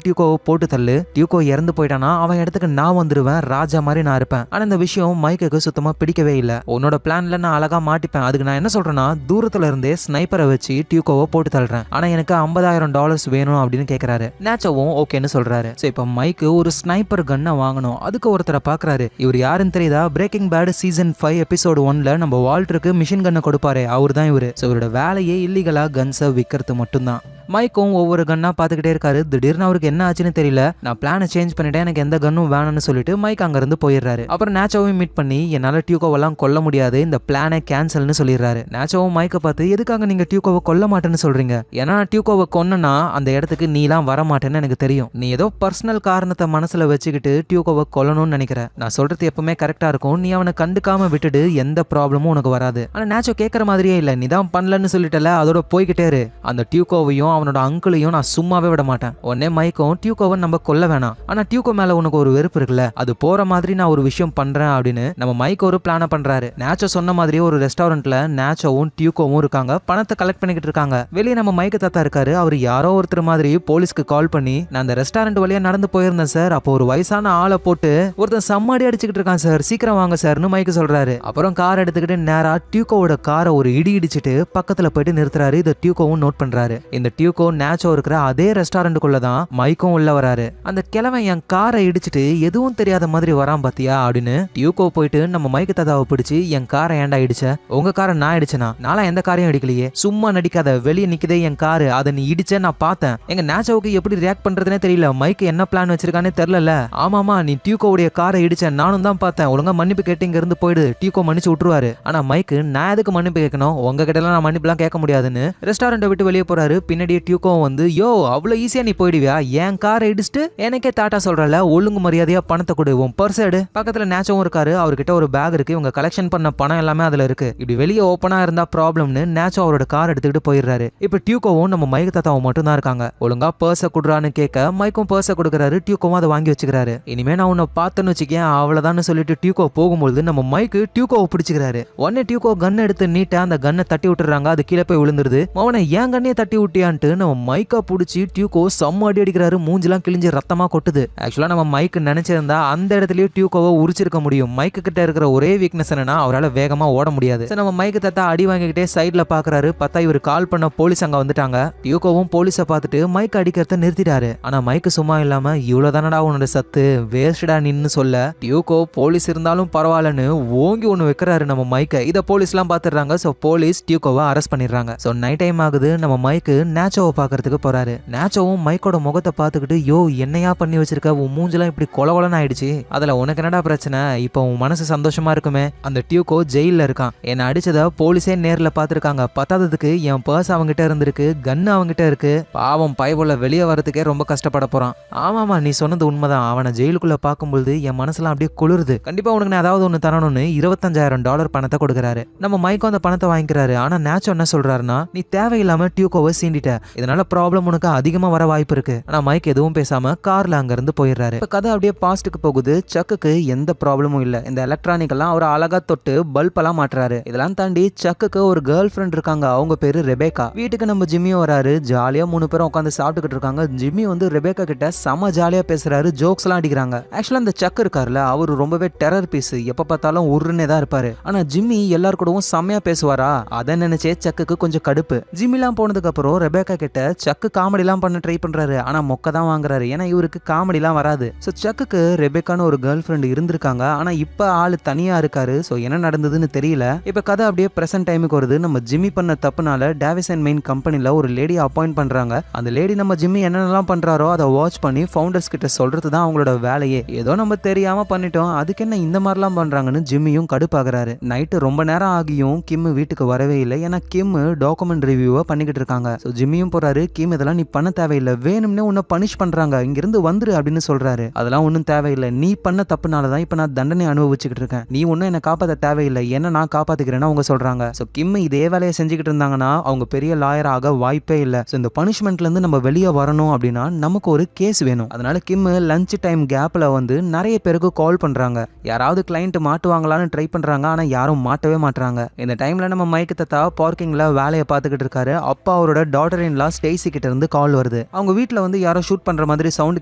டியூகோவை போட்டு தள்ளு, டியூகோ இறந்து போயிட்டானா அவன் இடத்துக்கு நான் வந்துருவேன், ராஜா மாதிரி நான் இருப்பேன். ஆனா இந்த விஷயம் மைக்குக்கு சுத்தமா பிடிக்கவே இல்ல. உன்னோட பிளான்ல நான் அழகா மாட்டிப்பேன், அதுக்கு நான் என்ன சொல்றேன்னா தூரத்துல இருந்தே ஸ்னைப்பரை வச்சு டியூகோவை போட்டு தள்ளுறேன், ஆனா எனக்கு $50,000 வேணும் அப்படின்னு கேக்குறாரு. நேச்சோவும் ஓகேன்னு சொல்றாரு. சோ இப்ப மைக்கு ஒரு ஸ்னைப்பர் கன்னை வாங்கணும், அதுக்கு ஒருத்தரை பாக்குறாரு. இவர் யாருன்னு தெரியுதா? பிரேக்கிங் பேட் சீசன் 5 எபிசோடு 1ல நம்ம வால்டருக்கு மிஷின் கன்னை கொடுப்பாரு, அவர் தான் இவரு. சோ இவரோட வேலையே இல்லீகலா கன்ஸை விற்கிறது மட்டும்தான். மைக்கும் ஒவ்வொரு கன்னா பார்த்துக்கிட்டே இருக்காரு. திடீர்னு அவருக்கு என்ன ஆச்சுன்னு தெரியல, நான் பிளானை சேஞ்ச் பண்ணிட்டேன், எனக்கு எந்த கன்னும் வேணும்னு சொல்லிட்டு மைக் அங்க இருந்து போயிடுறாரு. அப்புறம் நேச்சோவையும் மீட் பண்ணி என்னால டியூகோவெல்லாம் கொல்ல முடியாது, இந்த பிளானை கேன்சல்னு சொல்லிடுறாரு. நேச்சோவும் மைக்கை பார்த்து எதுக்காக நீங்க டியூகோவை கொல்ல மாட்டேன்னு சொல்றீங்க, ஏன்னா டியூகோவை கொன்னா அந்த இடத்துக்கு நீலாம் வர மாட்டேன்னு எனக்கு தெரியும், நீ ஏதோ பர்சனல் காரணத்தை மனசுல வச்சுக்கிட்டு டியூகோவை கொல்லணும்னு நினைக்கிற, நான் சொல்றது எப்பவுமே கரெக்டா இருக்கும், நீ அவனை கண்டுக்காம விட்டுடு, எந்த ப்ராப்ளமும் உனக்கு வராது. ஆனா நேச்சோ கேட்கற மாதிரியே இல்ல, நீ தான் பண்ணலன்னு சொல்லிட்டல, அதோட போய்கிட்டே இரு, அந்த டியூகோவையும் அவனோட அங்கிளையும் நான் சும்மாவே விட மாட்டேன். உடனே மைக்கும் டியூகோவை நம்ம கொல்ல வேணாம், ஆனா டியூகோ மேல உனக்கு ஒரு வெறுப்பு இருக்குல்ல, அது போற மாதிரி நான் ஒரு விஷயம் பண்றேன் அப்படின்னு நம்ம மைக் ஒரு பிளான பண்றாரு. நேச்சோ சொன்ன மாதிரியே ஒரு ரெஸ்டாரண்ட்ல நேச்சோவும் டியூகோவும் இருக்காங்க, பணத்தை கலெக்ட் பண்ணிக்கிட்டு இருக்காங்க. வெளியே நம்ம மைக்கு தாத்தா இருக்காரு, அவர் யாரோ ஒருத்தர் மாதிரி போலீஸ்க்கு கால் பண்ணி நான் அந்த ரெஸ்டாரண்ட் வழியா நடந்து போயிருந்தேன் சார், அப்போ ஒரு வயசான ஆளை போட்டு ஒருத்தன் சம்மாடி அடிச்சுக்கிட்டு இருக்கான் சார், சீக்கிரம் வாங்க சார்னு மைக்கு சொல்றாரு. அப்புறம் கார் எடுத்துக்கிட்டு நேரா டியூகோவோட காரை ஒரு இடி இடிச்சிட்டு பக்கத்துல போயிட்டு நிறுத்துறாரு. இதை டியூகோவும் நோட் பண்றாரு. இந்த டியூகோ நேச்சோ இருக்கிற அதே ரெஸ்டாரண்ட்டுக்குள்ள தான் மைக்கும் உள்ள வராரு. அந்த கிழவன் என் காரை இடிச்சிட்டு எதுவும் தெரியாத மாதிரி வரான் பாத்தியா அப்படின்னு டியூகோ போயிட்டு நம்ம மைக்கு தாத்தாவை பிடிச்சு என் காரை ஏன்டா இடிச்ச, உங்க காரை நான் இடிச்சனா, நாளா எந்த காரையும் இடிக்கலையே, சும்மா நடிக்காத, வெளியே நிக்குதே என் காரு, அதை நீ இடிச்ச நான் பார்த்தேன். எங்க நேச்சோவுக்கு எப்படி ரியாக்ட் பண்றதுனே தெரியல, மைக்கு என்ன பிளான் வச்சிருக்கானே தெரியல. ஆமாமா நீ டியூகோவுடைய காரை இடிச்ச, நானும் தான் பார்த்தேன், ஒழுங்கா மன்னிப்பு கேட்டு இங்க இருந்து போயிடு, டியூகோ மன்னிச்சு விட்டுருவாரு. ஆனா மைக்கு நான் எதுக்கு மன்னிப்பு கேட்கணும், உங்க கிட்ட எல்லாம் நான் மன்னிப்புலாம் கேட்க முடியாதுன்னு ரெஸ்டாரண்ட்டை விட்டு வெளியே போறாரு. பின்னாடியே டியூகோ வந்து யோ அவ்வளவு ஈஸியா நீ போயிடுவியா, என் காரை இடிச்சுட்டு எனக்கே டாட்டா சொல்றல, ஒழுங்கு மரியாதையா பணத்தை கொடு, உன் பர்ஸ் எடு. பக்கத்துல நேச்சோவும் இருக்காரு, அவர்கிட்ட ஒரு பேக் இருக்கு, இவங்க கலெக்ஷன் பண்ண பணம் எல்லாமே அதுல இருக்கு, இப்படி வெளியே ஓப்பனா இருந்தா ப்ராப்ளம்னு நேச்சோ அவரோட கார் எடுத்துக்கிட்டு போயிடுறாரு. இப்ப டியூகோவும் நம்ம மைக் தாத்தாவும் மட்டும் தான் இருக்காங்க. ஒழுங்கா பர்ஸை குடுறான்னு கேட்க மைக்கும் பர்ஸை கொடுக்குறாரு, டியூகோவும் அதை வாங்கி வச்சுக்கிறாரு. இனிமே நான் உன்னை பார்த்தேன்னு வச்சுக்கேன் அவ்வளவுதான் சொல்லிட்டு டியூகோ போகும்போது நம்ம மைக்கு டியூகோவை பிடிச்சிக்கிறாரு. உடனே டியூகோ கன் எடுத்து நீட்ட அந்த கன்னை தட்டி விட்டுறாங்க, அது கீழே போய் விழுந்துருது. அவனை ஏன் கண்ணையை தட்டி விட்டியான்ட்டு நம்ம மைக்கா பிடிச்சி டியூகோ செம்ம அடி அடிக்கிறாரு, மூஞ்சிலாம் கிழிஞ்சு ரத்தமா கொட்டுது. ஆக்சுவலா நம்ம மைக் நினைச்சிருந்தா அந்த இடத்துலயே டியூகோவை உரிச்சிருக்க முடியும். மைக்கு கிட்ட இருக்கிற ஒரே வீக்னஸ் என்னன்னா அவரால் வேகமா ஓட முடியாது. நம்ம மைக்கு தாத்தா அடி வாங்கிக்கிட்டே சைட்ல பாக்குறாரு, பார்த்தா இவர் கால் பண்ண போலீஸ் அங்க வந்துட்டாங்க. டியூகோவும் போலீஸை பார்த்துட்டு மைக் அடிக்கிறத நிறுத்திட்டாரு. ஆனா மைக்கு சும்மா இல்லாம இவ்வளவுதானடா உன்னோட சத்து, வேஸ்டா நின்னு சொல்ல டியூகோ போலீஸ் இருந்தாலும் பரவாயில்லன்னு ஓங்கி ஒண்ணு வைக்கிறாரு நம்ம மைக்கை. இதை போலீஸ் எல்லாம் பாத்துறாங்க. சோ போலீஸ் டியூகோவை அரெஸ்ட் பண்ணிடுறாங்க. சோ நைட் டைம் ஆகுது, நம்ம மைக்கு நேச்சோவை பாக்குறதுக்கு போறாரு. நேச்சோவும் மைக்கோட முகத்தை பார்த்துக்கிட்டு யோ என்னையா பண்ணி வச்சிருக்க, உன் மூஞ்செல்லாம் இப்படி கொலகொலன்னு ஆயிடுச்சு, அதுல உனக்கு என்னடா பிரச்சனை, இப்போ உன் மனசு சந்தோஷமா இருக்குமே, அந்த டியூகோ ஜெயில இருக்கான், என்ன அடிச்சத போலீஸே நேர்ல பாத்துருக்காங்க, பத்தாததுக்கு என் பர்ஸ் அவங்கிட்ட இருந்திருக்கு, கன்னு அவங்கிட்ட இருக்கு, பாவம் பயவுல வெளியே வரதுக்கே ரொம்ப கஷ்டப்பட போறான். ஆமாமா நீ சொன்னது உண்மைதான், அவனை ஜெயிலுக்குள்ள பார்க்கும்போது என் மனசுலாம் அப்படியே குளிருது, கண்டிப்பா உனக்கு நான் ஏதாவது ஒண்ணு தரணும்னு $25,000 பணத்தை கொடுக்குறாரு. நம்ம மைக்கோ அந்த பணத்தை வாங்கிக்கிறாரு. ஆனா நேச்சோ என்ன சொல்றாருன்னா நீ தேவையில்லாம டியூகோவை சீண்டிட்ட, இதனால ப்ராப்ளம் உனக்கு அதிகமா வர வாய்ப்பு இருக்கு. ஆனா மைக் எதுவும் பேசாம கார்ல அங்க இருந்து போயிடுறாரு. இப்ப கதை அப்படியே பாஸ்டுக்கு போகுது. சக்குக்கு எந்த ப்ராப்ளமும் இல்ல, இந்த எலக்ட்ரானிக் எல்லாம் அவர் அழகா தொட்டு பல்ப் எல்லாம் மாட்டுறாரு. இதெல்லாம் தாண்டி சக்குக்கு ஒரு கேர்ள் ஃப்ரெண்ட் இருக்காங்க, அவங்க பேரு ரெபேக்கா. வீட்டுக்கு நம்ம ஜிம்மியும் வராரு, ஜாலியா 3 பேரும் உட்காந்து சாப்பிட்டுக்கிட்டு இருக்காங்க. ஜிம்மி வந்து ரெபேக்கா கிட்ட செம ஜாலியா பேசுறாரு, ஜோக்ஸ் எல்லாம் அடிக்கிறாங்க. ஆக்சுவலா இந்த சக்கு இருக்காருல அவரு ரொம்பவே டெரர் பீஸ், எப்ப பார்த்தாலும் உருன்னே தான் இருப்பாரு. ஆனா ஜிம்மி எல்லார் கூடவும் செம்மையா பேசுவாரா, அதை நினைச்சே சக்குக்கு கொஞ்சம் கடுப்பு. ஜிம்மி எல்லாம் போனதுக்கு அப்புறம் ரெபேக்கா கிட்ட சக்கு காமெடி எல்லாம் பண்ண ட்ரை பண்றாரு. ஆனா மொக்க தான் வாங்குறாரு, ஏன்னா இவருக்கு காமெடி எல்லாம் வராது. சோ சக்குக்கு ரெபேக்கான ஒரு கேர்ள் ஃப்ரெண்ட் இருந்திருக்காங்க, ஆனா இப்ப ஆளு தனியா இருக்காரு. சோ என்ன நடந்ததுன்னு தெரியல. இப்ப கதை அப்படியே பிரசன்ட் டைமுக்கு வருது. நம்ம ஜிம்மி பண்ண தப்புனால டேவிஸ் அண்ட் மெயின் கம்பெனில ஒரு லேடி அப்பாயிண்ட் பண்றாங்க. அந்த லேடி நம்ம ஜிம்மி என்னென்னலாம் பண்றாரோ அதை வாட்ச் பண்ணி ஃபவுண்டர்ஸ் கிட்ட சொல்றது தான் அவங்களோட வேலையே. ஏதோ நம்ம தெரியாம பண்ணிட்டோம், அதுக்கு என்ன இந்த மாதிரிலாம் பண்றாங்கன்னு ஜிம்மியும் கடுப்பாகிறாரு. நைட்டு ரொம்ப நேரம் ஆகியும் கிம் வீட்டுக்கு வரவே இல்லை, ஏன்னா கிம் டாக்குமெண்ட் ரிவ்யூவை பண்ணிக்கிட்டு இருக்காங்க. ஸோ ஜிம்மி சண்டையும் போறாரு. கிம் இதெல்லாம் நீ பண்ண தேவையில்லை, வேணும்னே உன்னை பனிஷ் பண்றாங்க, இங்கிருந்து வந்துரு அப்படின்னு சொல்றாரு. அதெல்லாம் ஒன்றும் தேவையில்லை, நீ பண்ண தப்புனாலதான் இப்ப நான் தண்டனை அனுபவிச்சுக்கிட்டு இருக்கேன், நீ ஒன்னும் என்ன காப்பாற்ற தேவையில்லை, என்ன நான் காப்பாத்துக்கிறேன்னு அவங்க சொல்றாங்க. சோ கிம் இதே வேலையை செஞ்சுக்கிட்டு இருந்தாங்கன்னா அவங்க பெரிய லாயர் ஆக வாய்ப்பே இல்லை. சோ இந்த பனிஷ்மெண்ட்ல இருந்து நம்ம வெளியே வரணும் அப்படின்னா நமக்கு ஒரு கேஸ் வேணும். அதனால கிம் லஞ்ச் டைம் கேப்ல வந்து நிறைய பேருக்கு கால் பண்றாங்க, யாராவது கிளைண்ட் மாட்டுவாங்களான்னு ட்ரை பண்றாங்க. ஆனா யாரும் மாட்டவே மாட்டாங்க. இந்த டைம்ல நம்ம மைக் தத்தா பார்க்கிங்ல வேலையை பார்த்துக்கிட்டு இருக்காரு. அப்பா அவரோட டாட்டர் இன் லா ஸ்டேசி கிட்ட இருந்து கால் வருது. அவங்க வீட்டுல வந்து யாரோ ஷூட் பண்ற மாதிரி சவுண்ட்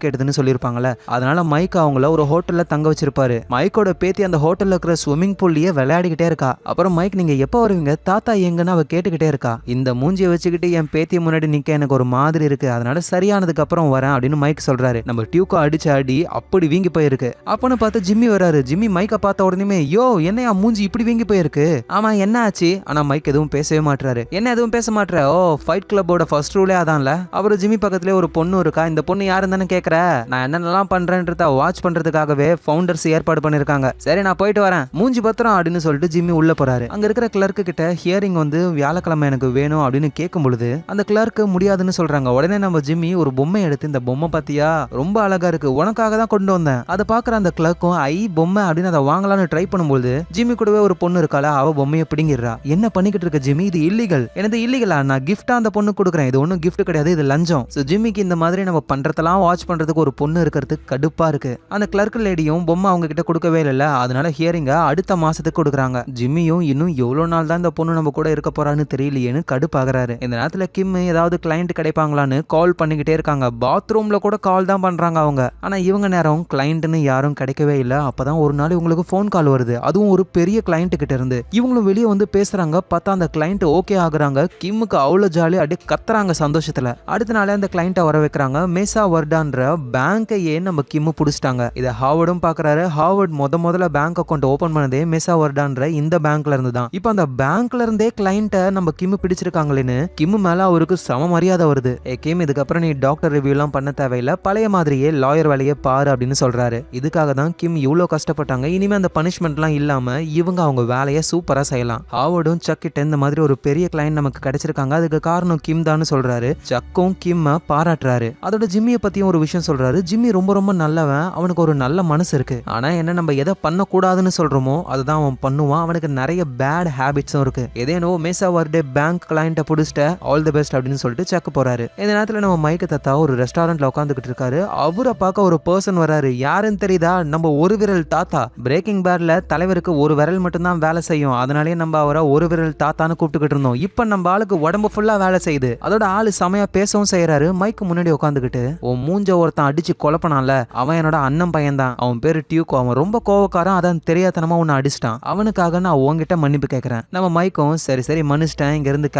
கேட்டதுன்னு சொல்லிருப்பாங்கல்ல. அதனால மைக் அவங்கள ஒரு ஹோட்டல்ல தங்க வச்சிருப்பாரு. மைக்கோட பேத்தி அந்த ஹோட்டல்ல இருக்கிற ஸ்விம்மிங் பூல்லயே விளையாடிக்கிட்டே இருக்கா. அப்புறம் மைக் நீங்க எப்ப வருவீங்க, தாத்தா எங்கன்னு அவ கேட்டுக்கிட்டே இருக்கா. இந்த மூஞ்சியை வச்சுக்கிட்டு என் பேத்திய முன்னாடி நிக்க எனக்கு ஒரு மாதிரி இருக்கு, அதனால சரியானதுக்கு அப்புறம் வரேன் அப்படின்னு மைக் சொல்றாரு. நம்ம டியூக்கோ அடிச்ச அடி அப்படி வீங்கி போயிருக்கு. அப்பன்னு பார்த்து ஜிம்மி வராரு. ஜிம்மி மைக்க பார்த்த உடனே யோ என்னையா மூஞ்சி இப்படி வீங்கி போயிருக்கு. ஆமா என்ன ஆச்சு? ஆனா மைக் எதுவும் பேசவே மாட்டாரு. என்ன எதுவும் பேச மாட்டற? ஓ ஃபைட் கிளப்போட ஃபர்ஸ்ட் ரூலே அதான்ல. அவரு ஜிம்மி பக்கத்துல ஒரு பொண்ணு இருக்கா, இந்த பொண்ணு யாருன்னு தானே கேக்குற. நான் என்னென்னலாம் பண்றேன்றத வாட்ச் பண்றதுக்காகவே ஃபவுண்டர்ஸ் ஏற்பாடு பண்ணிருக்காங்க. சரி நான் போயிட்டு வரேன், மூஞ்சி பத்திரம் அப்படின்னு சொல்லிட்டு ஜிம்மி உள்ள போறாரு. அங்க இருக்கிற கிளர்க்கு கிட்ட ஹியரிங் வந்து வியாழக்கிழமை எனக்கு வேணும் அப்படின்னு கேட்கும் பொழுது அந்த கிளர்க்கு முடியாதுன்னு சொல்றாங்க. உடனே நம்ம ஜிம்மி ஒரு பொம்மை எடுத்து, இந்த பொம்மை பாத்தியா ரொம்ப அழகா இருக்கு, உனக்காக தான் கொண்டு வந்தேன். அதை பாக்குற அந்த கிளர்க்கும் ஐ பொம்மை அப்படின்னு அதை வாங்கலாம்னு ட்ரை பண்ணும்போது ஜிம்மி கூடவே ஒரு பொண்ணு இருக்காளா, அவ பொம்மையை பிடிங்கிடுறா. என்ன பண்ணிக்கிட்டு இருக்க ஜிம்மி, இது இல்லீகல். எனது இல்லீகலா? நான் கிஃப்டா அந்த பொண்ணு கொடுக்குறேன், இது ஒன்னும் கிஃப்ட் கிடையாது, இது லஞ்சம். சோ ஜிம்மிக்கு இந்த மாதிரி நம்ம பண்றதெல்லாம் வாட்ச் பண்றதுக்கு ஒரு பொண்ணு இருக்கிறது கடுப்பா இருக்கு. அந்த கிளர்க் லேடியும் பொம்மை அவங்க கிட்ட கொடுக்கவே இல்ல, அதனால ஹியரிங்க அடுத்த மாசத்துக்கு கொடுக்குறாங்க. ஜிம்மியும் இன்னும் எவ்வளவு நாள் தான் இந்த பொண்ணு நம்ம கூட இருக்க போறான்னு தெரியலையேன்னு கடுப்பாகிறாரு. இந்த நேரத்துல கிம் ஏதாவது கிளைண்ட் கிடைப்பாங்களான்னு கால் பண்ணிக்கிட்டே இருக்காங்க. பாத்ரூம்ல கூட கால் தான் பண்றாங்க அவங்க. ஆனா இவங்க நேரம் கிளைண்ட்னு யாரும் கிடைக்கவே இல்லை. அப்பதான் ஒரு நாள் இவங்களுக்கு போன் கால் வருது, அதுவும் ஒரு பெரிய கிளைண்ட் கிட்ட இருந்து. இவங்களும் வெளியே வந்து பேசுறாங்க. பார்த்தா அந்த கிளைண்ட் ஓகே ஆகுறாங்க. கிம்முக்கு அவ்வளவு ஜாலி, அப்படியே கத்துறாங்க சந்தோஷத்துல. அடுத்த நாளே அந்த கிளைண்ட்டை வர வைக்கிறாங்க. மேசா வர்டான்ற பேங்கையே நம்ம கிம்மு புடிச்சிட்டாங்க. இதை ஹாவர்டும் பாக்குறாரு. ஹாவர்ட் முதல்ல பேங்க் அக்கௌண்ட் ஓபன் பண்ணதே மேசா வர்டான்ற இந்த பேங்க்ல இருந்து தான். இப்போ அந்த பேங்க்ல இருந்தே கிளைண்ட்டை நம்ம கிம்மு பிடிச்சிருக்காங்களேன்னு கிம்மு மேல அவருக்கு சம மரியாதை வருது. கிம் இதுக்கப்புறம் நீ டாக்டர் ரிவ்யூ எல்லாம் பண்ண தேவையில்லை, பழைய மாதிரியே லாயர் வேலையை பாரு அப்படின்னு சொல்றாரு. இதுக்காக தான் கிம் இவ்வளவு கஷ்டப்பட்டாங்க. இனிமே அந்த பனிஷ்மெண்ட்லாம் இல்லாம இவங்க அவங்க வேலையை சூப்பரா செய்யலாம். ஹாவர்டும் சக் கிட்ட இந்த மாதிரி ஒரு பெரிய கிளைண்ட் நமக்கு கிடைச்சிருக்காங்க, அதுக்கு காரணம் கிம் தான் சொல்றாரு. சக்கும் கிம்ம பாராட்டுறாரு. அதோட ஜிம்மியை பத்தியும் ஒரு விஷயம் சொல்றாரு. ஜிம்மி ரொம்ப ரொம்ப நல்லவன், அவனுக்கு ஒரு நல்ல மனசு இருக்கு. ஆனா என்ன நம்ம எதை பண்ணக்கூடாதுன்னு சொல்றோமோ அதுதான் அவன் பண்ணுவான். அவனுக்கு நிறைய பேட் ஹேபிட்ஸும் இருக்கு. ஏதேனோ மேசா வர்டே பேங்க் கிளைண்ட்டை பிடிச்சிட்ட, ஆல் தி பெஸ்ட் அப்படின்னு சொல்லிட்டு செக் போறாரு. இந்த நேரத்துல நம்ம மைக்க தத்தா ஒரு ரெஸ்டாரண்ட்ல உட்காந்துக்கிட்டு இருக்காரு. அவரை பார்க்க ஒரு பர்சன் வராரு. யாருன்னு தெரியுதா? நம்ம ஒரு விரல் தாத்தா. பிரேக்கிங் பேட்ல தலைவருக்கு ஒரு விரல் மட்டும் தான் வேலை செய்யும், அதனாலேயே நம்ம அவரை ஒரு விரல் தாத்தான்னு கூப்பிட்டுக்கிட்டு இருந்தோம். இப்ப நம்ம ஆளுக்கு உடம்பு ஃபுல்லா வேலை செய்யுது. அதோட ஆளு செமையா பேசவும் செய்யறாரு. மைக்கு முன்னாடி உட்காந்துக்கிட்டு உன் மூஞ்ச ஒருத்தன் அடிச்சு கொலப்பனால, அவன் என்னோட அண்ணன் பையன் தான், அவன் பேரு டியூக்கோ, அவன் ரொம்ப கோவக்காரன், அதான் தெரியாதனமா உன்னை அடிச்சிட்டான், அவனுக்காக நான் உங்ககிட்ட மன்னிப்பு கேட்கறேன். நம்ம மைக்கும் சரி மன்னிச்சிட்டேன், இங்க இருந்து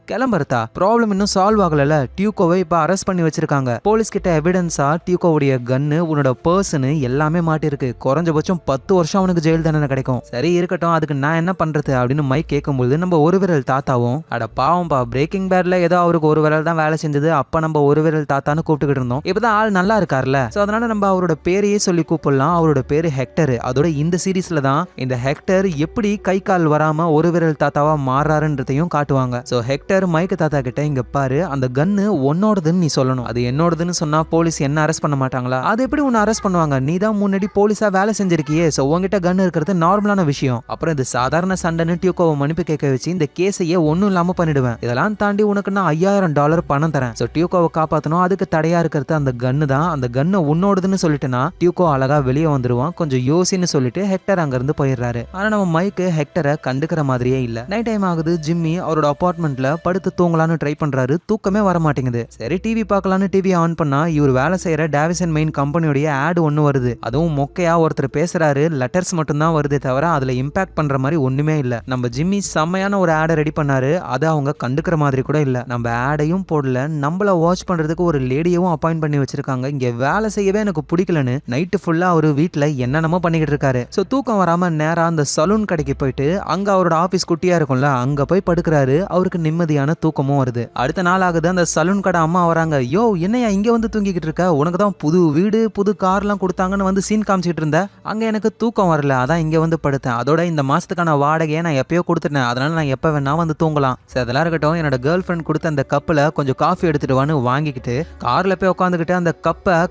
கிளம்புறதா, ப்ராப்ளம் இன்னும் சால்வ் ஆகல. டியூக்கோவை இப்ப அரெஸ்ட் பண்ணி வச்சிருக்காங்க. போலீஸ் கிட்ட எவிடன்ஸா டியூக்கோவுடைய கன்னு, உன்னோட பர்சனு எல்லாமே மாட்டிருக்கு. குறைஞ்சபட்சம் 10 வருஷம் அவனுக்கு ஜெயில் தண்டனை கிடைக்கும். சரி இருக்கட்டும், அதுக்கு நான் என்ன பண்றது அப்படின்னு மைக் கேட்கும்போது நம்ம ஒரு விரல் தாத்தாவும், அட பாவம்பா, பிரேக்கிங் பேட்ல ஏதோ அவருக்கு ஒரு விரல் தான் வேலை செஞ்சது, அப்ப நம்ம ஒரு விரல் தாத்தான்னு கூப்பிட்டுக்கிட்டு இருந்தோம். இப்பதான் ஆள் நல்லா இருக்காருல்ல, சோ அதனால நம்ம அவரோட பேரையே சொல்லி கூப்பிடலாம். அவரோட பேரு ஹெக்டர். அதோட இந்த சீரீஸ்ல தான் இந்த ஹெக்டர் எப்படி கை கால் வராம ஒரு விரல் தாத்தாவா மாறாருன்றதையும் காட்டுவாங்க. சோ ஹெக்டர் மைக் தாத்தா கிட்ட, இங்க பாரு, அந்த கன்னு உன்னோடதுன்னு நீ சொல்லணும், அது என்னோடதுன்னு சொன்னா போலீஸ் என்ன அரெஸ்ட் பண்ண மாட்டாங்களா? அது எப்படி உன்னை அரெஸ்ட் பண்ணுவாங்க? நீ தான் முன்னாடி போலீஸா வேலை செஞ்சிருக்கியே, சோ உங்ககிட்ட கன் இருக்கிறது நார்மலான விஷயம். அப்புறம் இது சாதாரண சண்டைன்னு டியூக்கோவை மன்னிப்பு கேட்க வச்சு இந்த கேஸையே ஒன்னும் இல்லாம பண்ணிடுவேன். இதெல்லாம் தாண்டி உனக்கு நான் $5000 பணம் தரேன். சோ டியூக்கோவை காப்பாத்தணும், அதுக்கு தடையா இருக்கிறது அந்த கன்னு தான். அந்த கன்னு உன்னோடதுன்னு சொல்லிட்டுனா டியூக்கோ அழகா வெளியே வந்துருவான். கொஞ்சம் யோசின்னு சொல்லிட்டு ஹெக்டர் அங்க இருந்து போயிடுறாரு. ஆனா நம்ம மைக்கு ஹெக்டரை கண்டுக்கிற மாதிரியே இல்ல. நைட் டைம் ஆகுது. ஜிம்மி அவரோட அபார்ட்மெண்ட்ல படுத்து தூங்கலான்னு ட்ரை பண்றாரு. தூக்கமே வர மாட்டேங்குது. சரி டிவி பார்க்கலான்னு டிவி ஆன் பண்ணா இவர் வேலை செய்யற டேவிசன் மெயின் கம்பெனியோட ஆட் ஒன்னு வருது. அதுவும் மொக்கையா ஒருத்தர் பேசுறாரு. லெட்டர்ஸ் மட்டும் தான் வருதே தவிர அதுல இம்பாக்ட் பண்ற மாதிரி ஒண்ணுமே இல்ல. நம்ம ஜிம்மி செம்மையான ஒரு ஆடை ரெடி பண்ணாரு. அதை அவங்க கண்டுக்கிற மாதிரி கூட இல்ல. நம்ம ஆடையும் போடல, நம்மள வாட்ச் பண்றதுக்கு ஒரு லேடியவும் அப்பாயிண்ட் பண்ணி வச்சிருக்காங்க. இங்க வேலை செய்யவே எனக்கு பிடிக்கலன்னு நைட்டு ஃபுல்லா அவரு வீட்டுல என்னென்னமோ பண்ணிக்கிட்டு இருக்காரு. சோ தூக்கம் வராம நேரா அந்த சலூன் கடைக்கு போயிட்டு அங்க அவரோட ஆபீஸ் குட்டியா இருக்கும்ல, அங்க போய் படுக்கிறாரு. அவருக்கு நிம்மதியான தூக்கமும் வருது. அடுத்த நாள் ஆகுது. அந்த சலூன் கடை அம்மா வராங்க. யோ என்னையா இங்க வந்து தூங்கிக்கிட்டு இருக்க? உனக்கு தான் புது வீடு புது கார்லாம் கொடுத்தாங்கன்னு வந்து சீன் காமிச்சிட்டு இருந்த. அங்க எனக்கு தூக்கம் வரல, அதான் இங்க வந்து படுத்தேன். அதோட இந்த மாசத்துக்கான வாடகையை நான் எப்பயோ கொடுத்துட்டேன், அதனால நான் எப்ப வேணா வந்து தூங்கலாம். சரி அதெல்லாம் இருக்கட்டும், என்னோட கேர்ள் ஃப்ரெண்ட் கொடுத்த அந்த கப்புல கொஞ்சம் காஃபி எடுத்துட்டு வான்னு வாங்கிக்கிட்டு கார்ல போய் உட்காந்துக்கிட்டு அந்த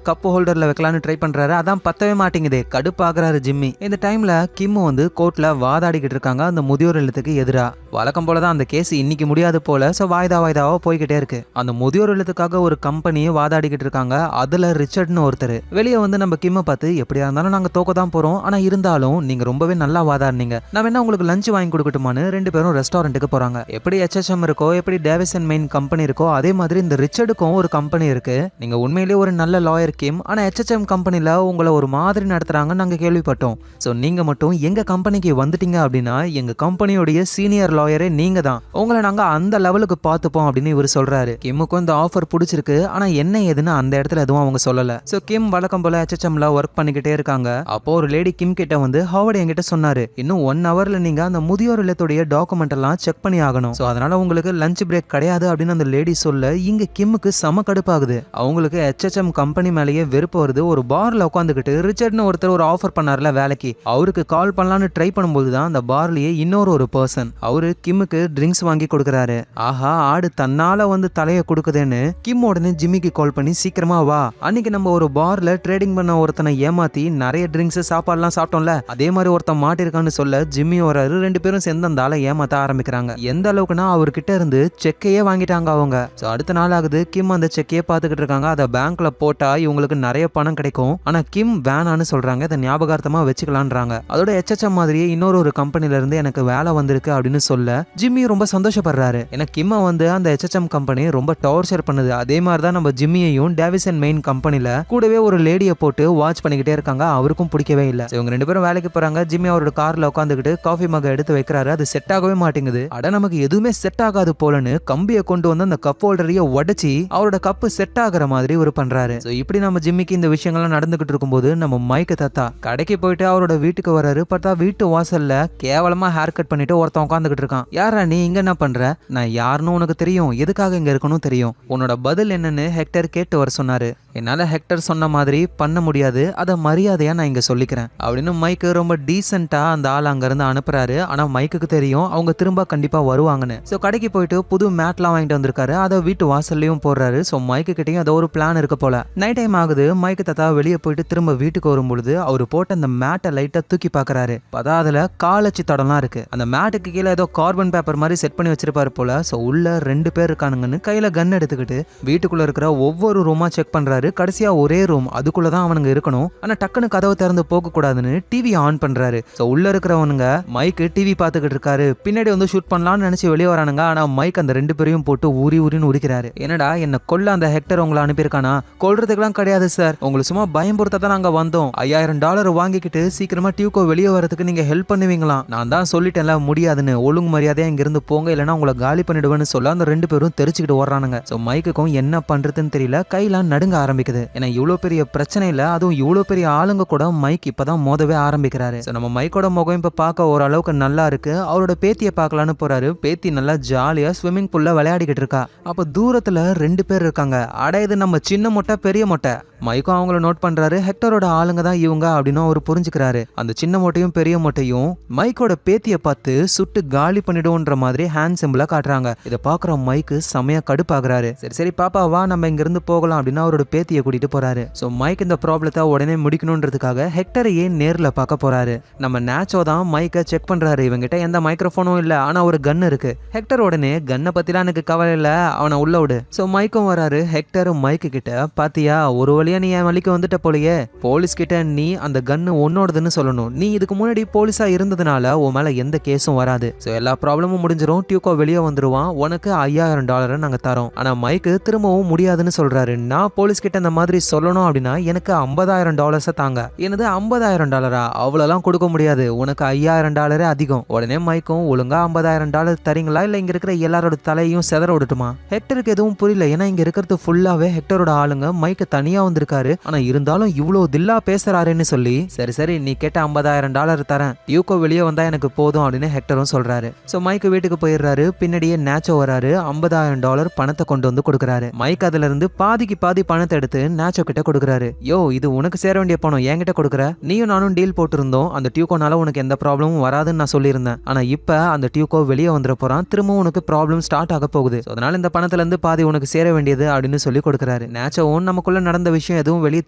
கப்பு ஹோல்டர்ல வைக்கலான்னு ட்ரை பண்றாரு. அதான் பத்தவே மாட்டேங்குது. கடுப்பாக்குறாரு ஜிம்மி. இந்த டைம்ல கிம் வந்து கோர்ட்ல வாதாடிக்கிட்டு இருக்காங்க அந்த முதியோர் இல்லத்துக்கு எதிரா. வழக்கம் போலதான் அந்த கேஸ் இன்னைக்கு முடியாது போல. சோ வாய்தாவா போய்கிட்டே இருக்கு. அந்த முதியோர் இல்லத்துக்காக ஒரு கம்பெனியை வாதாடிக்கிட்டு இருக்காங்க. அதுல ரிச்சர்ட்னு ஒருத்தர் வெளியே வந்து நம்ம கிம்ம பார்த்து எப்படியா இருந்தாலும் நாங்க தோக்க தான் போறோம், ஆனா இருந்தாலும் நீங்க ரொம்பவே நல்லா வாதாடுனீங்க, நான் வேணா உங்களுக்கு லஞ்ச் வாங்கி கொடுக்கட்டுமான்னு 2 பேரும் ரெஸ்டாரண்ட்டுக்கு போறாங்க. எப்படி HHM இருக்கோ, எப்படி டேவிஸ் அண்ட் மெயின் கம்பெனி இருக்கோ, அதே மாதிரி இந்த ரிச்சர்டுக்கும் ஒரு கம்பெனி இருக்கு. நீங்க உண்மையிலேயே ஒரு நல்ல லாயர் கிம், ஆனா HHM கம்பெனில உங்களை ஒரு மாதிரி நடத்துறாங்க நாங்க கேள்விப்பட்டோம். சோ நீங்க மட்டும் எங்க கம்பெனிக்கு வந்துட்டீங்க அப்படின்னா எங்க கம்பெனியோடைய சீனியர் லாயரே நீங்க தான், உங்களை நாங்க அந்த லெவலுக்கு பார்த்துப்போம் அப்படின்னு இவர் சொல்றாரு. கிம்முக்கும் இந்த ஆஃபர் பிடிச்சிருக்கு, ஆனா என்ன ஏதுன்னு அந்த இடத்துல எதுவும் அவங்க சொல்லல. சோ கிம் வழக்கம் போல HHMல ஒர்க் பண்ணிக்கிட்டே இருக்காங்க. அப்போ ஒரு லேடி கிம் கிட்ட வந்து ஹாவர்ட் என்கிட்ட சொன்னாரு, இன்னும் 1 ஹவர்ல நீங்க அந்த முதியோர் இல்லத்துடைய டாக்குமெண்ட் எல்லாம் செக் பண்ணி ஆகணும், சோ அதனால உங்களுக்கு லஞ்ச் பிரேக் கிடையாது அப்படின்னு அந்த லேடி சொல்ல இங்க கிம்முக்கு செம கடுப்பாகுது. அவங்களுக்கு HHM கம்பெனி மேலேயே வெறுப்பு வருது. ஒரு பார்ல உட்காந்துக்கிட்டு ரிச்சர்ட்னு ஒருத்தர் ஒரு ஆஃபர் பண்ணார்ல வேலைக்கு, அவருக்கு கால் பண்ணலான்னு ட்ரை பண்ணும்போது தான் அந்த பார்லயே இன்னொரு பர்சன் அவரு கிம்முக்கு ட்ரிங்க்ஸ் வாங்கி கொடுக்கறாரு. ஆஹா, ஆடு தன்னால வந்து தலைய கொடுக்குதுன்னு கிம் உடனே ஜிம்மிக்கு கால் பண்ணி சீக்கிரமா வா, அன்னைக்கு நம்ம ஒரு பார்ல ட்ரேடிங் பண்ண ஒருத்தனை ஏமாத்தி நிறைய ட்ரிங்க்ஸ் சாப்பாடுலாம் சாப்பிட்டோம்ல, அதே மாதிரி ஒருத்தன் மாட்டிருக்கான்னு சொல்ல ஜிம்மி வராரு. 2 பேரும் சேர்ந்து அந்த ஆளை ஏமாத்த ஆரம்பிக்கிறாங்க. எந்த அளவுக்குன்னா அவர்கிட்ட இருந்து செக்கையே வாங்கிட்டாங்க அவங்க. அடுத்த நாள் ஆகுது. கிம் அந்த செக்கையே பாத்துக்கிட்டு இருக்காங்க. அதை பேங்க்ல போட்டா இவங்களுக்கு நிறைய பணம் கிடைக்கும், ஆனா கிம் வேணான்னு சொல்றாங்க. இதை ஞாபகார்த்தமா வச்சுக்கலான்றாங்க. அதோட HHM மாதிரியே இன்னொரு கம்பெனில இருந்து எனக்கு வேலை வந்திருக்கு அப்படின்னு சொல்ல ஜிம்மி ரொம்ப சந்தோஷப்படுறாரு. ஏன்னா கிம்ம வந்து அந்த HHM கம்பெனி ரொம்ப டார்ச்சர் பண்ணுது. அதே மாதிரிதான் நம்ம ஜிம்மியையும் டேவிஸ் அண்ட் மெயின் கம்பெனில கூடவே ஒரு லேடியை போட்டு வாட்ச் பண்ணிக்கிட்டே இருக்காங்க. அவருக்கும் பிடிக்கவே இல்லை. இவங்க 2 பேரும் வேலைக்கு போறாங்க. ஜிம்மி அவரோட கார்ல உட்காந்துக்கிட்டு காஃபி மக எடுத்து வைக்கிறாரு. அது செட் ஆகவே மாட்டேங்குது. அட நமக்கு எதுவுமே செட் ஆகாது போலன்னு கம்பியை கொண்டு வந்து அந்த கப் ஹோல்டரையே உடைச்சி அவரோட கப்பு செட் ஆகிற மாதிரி ஒரு பண்றாரு. இப்படி நம்ம ஜிம்மிக்கு இந்த விஷயங்கள்லாம் நடந்துகிட்டு இருக்கும்போது நம்ம மைக்கு தாத்தா கடைக்கு போயிட்டு அவரோட வீட்டுக்கு வராரு. பார்த்தா வீட்டு வாசல்ல கேவலமா ஹேர் கட் பண்ணிட்டு ஒருத்தன் உட்காந்துக்கிட்டு இருக்கான். யாரா நீ இங்க என்ன பண்ற? நான் யாருன்னு உனக்கு தெரியும், எதுக்காக இங்க இருக்கணும் தெரியும், உன்னோட பதில் என்னன்னு ஹெக்டர் கேட்டு வர சொன்னாரு. என்னால ஹெக்டர் சொன்ன மாதிரி பண்ண முடியாது, அதை மரியாதையா நான் இங்க சொல்லிக்கிறேன் அப்படின்னு மைக்கு ரொம்ப டீசென்ட்டா அந்த ஆள் அங்க இருந்து அனுப்புறாரு. ஆனா மைக்குக்கு தெரியும் அவங்க திரும்ப கண்டிப்பா வருவாங்கன்னு. சோ கடைக்கு போயிட்டு புது மேட்லாம் வாங்கிட்டு வந்திருக்காரு. அதை வீட்டு வாசல்லையும் போடுறாரு. சோ மைக்கு கிட்டையும் அதை ஒரு பிளான் இருக்கு போல. நைட் டைம் ஆகுது. மைக்கு தாத்தா வெளியே போயிட்டு திரும்ப வீட்டுக்கு வரும்பொழுது அவர் போட்ட அந்த மேட்டை லைட்டா தூக்கி பாக்குறாரு. பார்த்தா அதுல காலச்சி தடம்லாம் இருக்கு. அந்த மேட்டுக்கு கீழே ஏதோ கார்பன் பேப்பர் மாதிரி செட் பண்ணி வச்சிருப்பாரு போல. சோ உள்ள 2 பேர் இருக்கானுங்கன்னு கையில கன் எடுத்துக்கிட்டு வீட்டுக்குள்ள இருக்கிற ஒவ்வொரு ரூமா செக் பண்றாரு. கடைசியா ஒரே ரூம், அதுக்குள்ளதான் அவனுங்க இருக்கணும். ஆனா டக்குன்னு கதவை திறந்து போக கூடாதுன்னு டிவி ஆன் பண்றாரு. சோ உள்ள இருக்கிறவனுங்க மைக்கு டிவி பாத்துக்கிட்டு இருக்காரு. பின்னாடி வந்து ஷூட் பண்ணலாம்னு நினைச்சு வெளியே வரானுங்க. ஆனா மைக் அந்த 2 பேரையும் போட்டு ஊரின்னு உரிக்கிறாரு. என்னடா என்ன கொல்ல அந்த ஹெக்டர் உங்களை அனுப்பியிருக்கானா? கொல்றதுக்கெல்லாம் கிடையாது சார், உங்களுக்கு சும்மா பயம்புறுத்த தான் நாங்க வந்தோம். $5000 வாங்கிக்கிட்டு சீக்கிரமா டியூக்கோ வெளியே வரதுக்கு நீங்க ஹெல்ப் பண்ணுவீங்களாம். நான் தான் சொல்லிட்டேன்ல முடியாதுன்னு, ஒழுங்கு மரியாதையா இங்க இருந்து போங்க, இல்லைன்னா உங்களை காலி பண்ணிடுவேன்னு சொல்ல அந்த 2 பேரும் தெரிச்சுக்கிட்டு ஓடுறானுங்க. சோ மைக்குக்கும் என்ன பண்றதுன்னு தெரியல, கையெல்லாம் நடுங்க ஆரம்பிக்குது. ஏன்னா இவ்வளவு பெரிய பிரச்சனை இல்ல, அதுவும் இவ்வளவு பெரிய ஆளுங்க கூட மைக் இப்பதான் மோதவே ஆரம்பிக்கிறாரு. சோ நம்ம மைக்கோட முகம் இப்ப பார்க்க ஓரளவுக்கு நல்லா இருக்கு. அவரோட பேத்தியை பார்க்கலான்னு போறாரு. பேத்தி நல்லா ஜாலியா ஸ்விம்மிங் பூல்ல விளையாடிக்கிட்டு இருக்கா. அப்ப தூரத்துல 2 பேர் இருக்காங்க. அட இது நம்ம சின்ன மொட்டை பெரிய மொட்டை. மைக்கும் அவங்கள நோட் பண்றாரு. ஹெக்டரோட ஆளுங்க தான் இவங்க அப்படின்னு அவர் புரிஞ்சுக்கிறாரு. அந்த சின்ன மொட்டையும் பெரிய மொட்டையும் மைக்கோட பேத்தியை பார்த்து சுட்டு காலி பண்ணிடுவோன்ற மாதிரி ஹேண்ட் சிம்பிளா காட்டுறாங்க. இதை பாக்குற மைக்கு செமையா கடுப்பாகிறாரு. சரி பாப்பா வா நம்ம இங்க இருந்து போகலாம் அப்படின்னு அவரோட பேத்தியை கூட்டிட்டு போறாரு. சோ மைக் இந்த ப்ராப்ளத்தை உடனே முடிக்கணும்ன்றதுக்காக ஹெக்டரையே நேர்ல பார்க்க போறாரு. நம்ம நேச்சோ தான் மைக்கை செக் பண்றாரு. இவங்கிட்ட எந்த மைக்ரோஃபோனும் இல்ல, ஆனா ஒரு கன் இருக்கு. ஹெக்டர் உடனே கன்னை பத்திலாம் எனக்கு கவலை இல்ல, அவனை உள்ள விடு. சோ மைக்கும் வராரு. ஹெக்டர் மைக்கு கிட்ட பாத்தியா ஒரு வழி நீ என் வழிக்கு வந்துட்ட போலயே, போலீஸ் கிட்ட நீ அந்த கன்னு உன்னோடதுன்னு சொல்லணும். நீ இதுக்கு முன்னாடி போலீஸா இருந்ததுனால உன் மேல எந்த கேஸும் வராது. சோ எல்லா ப்ராப்ளமும் முடிஞ்சிரும். டியூக்கோ வெளியே வந்துருவான். உனக்கு $5000 நாங்க தரோம். ஆனா மைக்கு திரும்பவும் முடியாதுன்னு சொல்றாரு. நான் போலீஸ் கிட்ட இந்த மாதிரி சொல்லணும் அப்படின்னா எனக்கு $50,000 தாங்க. எனது $50,000 அவ்வளவுலாம் கொடுக்க முடியாது, உனக்கு $5000 அதிகம். உடனே மைக்கும் ஒழுங்கா $50,000 தரீங்களா இல்ல இங்க இருக்கிற எல்லாரோட தலையும் செதற விடட்டுமா? ஹெக்டருக்கு எதுவும் புரியல. ஏன்னா இங்க இருக்கிறது ஃபுல்லாவே ஹெக்டரோட ஆளுங்க. மைக்கு தனியா வந்திருக்காரு. ஆனா இருந்தாலும் இவ்வளவு தில்லா பேசுறாருன்னு சொல்லி சரி நீ கேட்ட $50,000 தரேன், டியூக்கோ வெளியே வந்தா எனக்கு போதும் அப்படின்னு ஹெக்டரும் சொல்றாரு. சோ மைக்கு வீட்டுக்கு போயிடுறாரு. பின்னாடியே நேச்சோ வராரு. $50,000 பணத்தை கொண்டு வந்து கொடுக்குறாரு. மைக் அதுல இருந்து பாதிக்கு பாதி பணத்தை எடுத்து நேச்சோ கிட்ட கொடுக்குறாரு. யோ இது உனக்கு சேர வேண்டிய பணம் என்கிட்ட கொடுக்குற, நீயும் நானும் டீல் போட்டிருந்தோம். அந்த டியூக்கோனால உனக்கு எந்த ப்ராப்ளமும் வராதுன்னு நான் சொல்லியிருந்தேன். ஆனா இப்ப அந்த டியூக்கோ வெளியே வந்துட போறான். திரும்பவும் உனக்கு ப்ராப்ளம் ஸ்டார்ட் ஆக போகுது. அதனால இந்த பணத்துல இருந்து பாதி உனக்கு சேர வேண்டியது அப்படின்னு சொல்லி கொடுக்குறாரு. நேச்சவும் நமக்குள்ள நடந்த விஷயம் எதுவும் வெளியே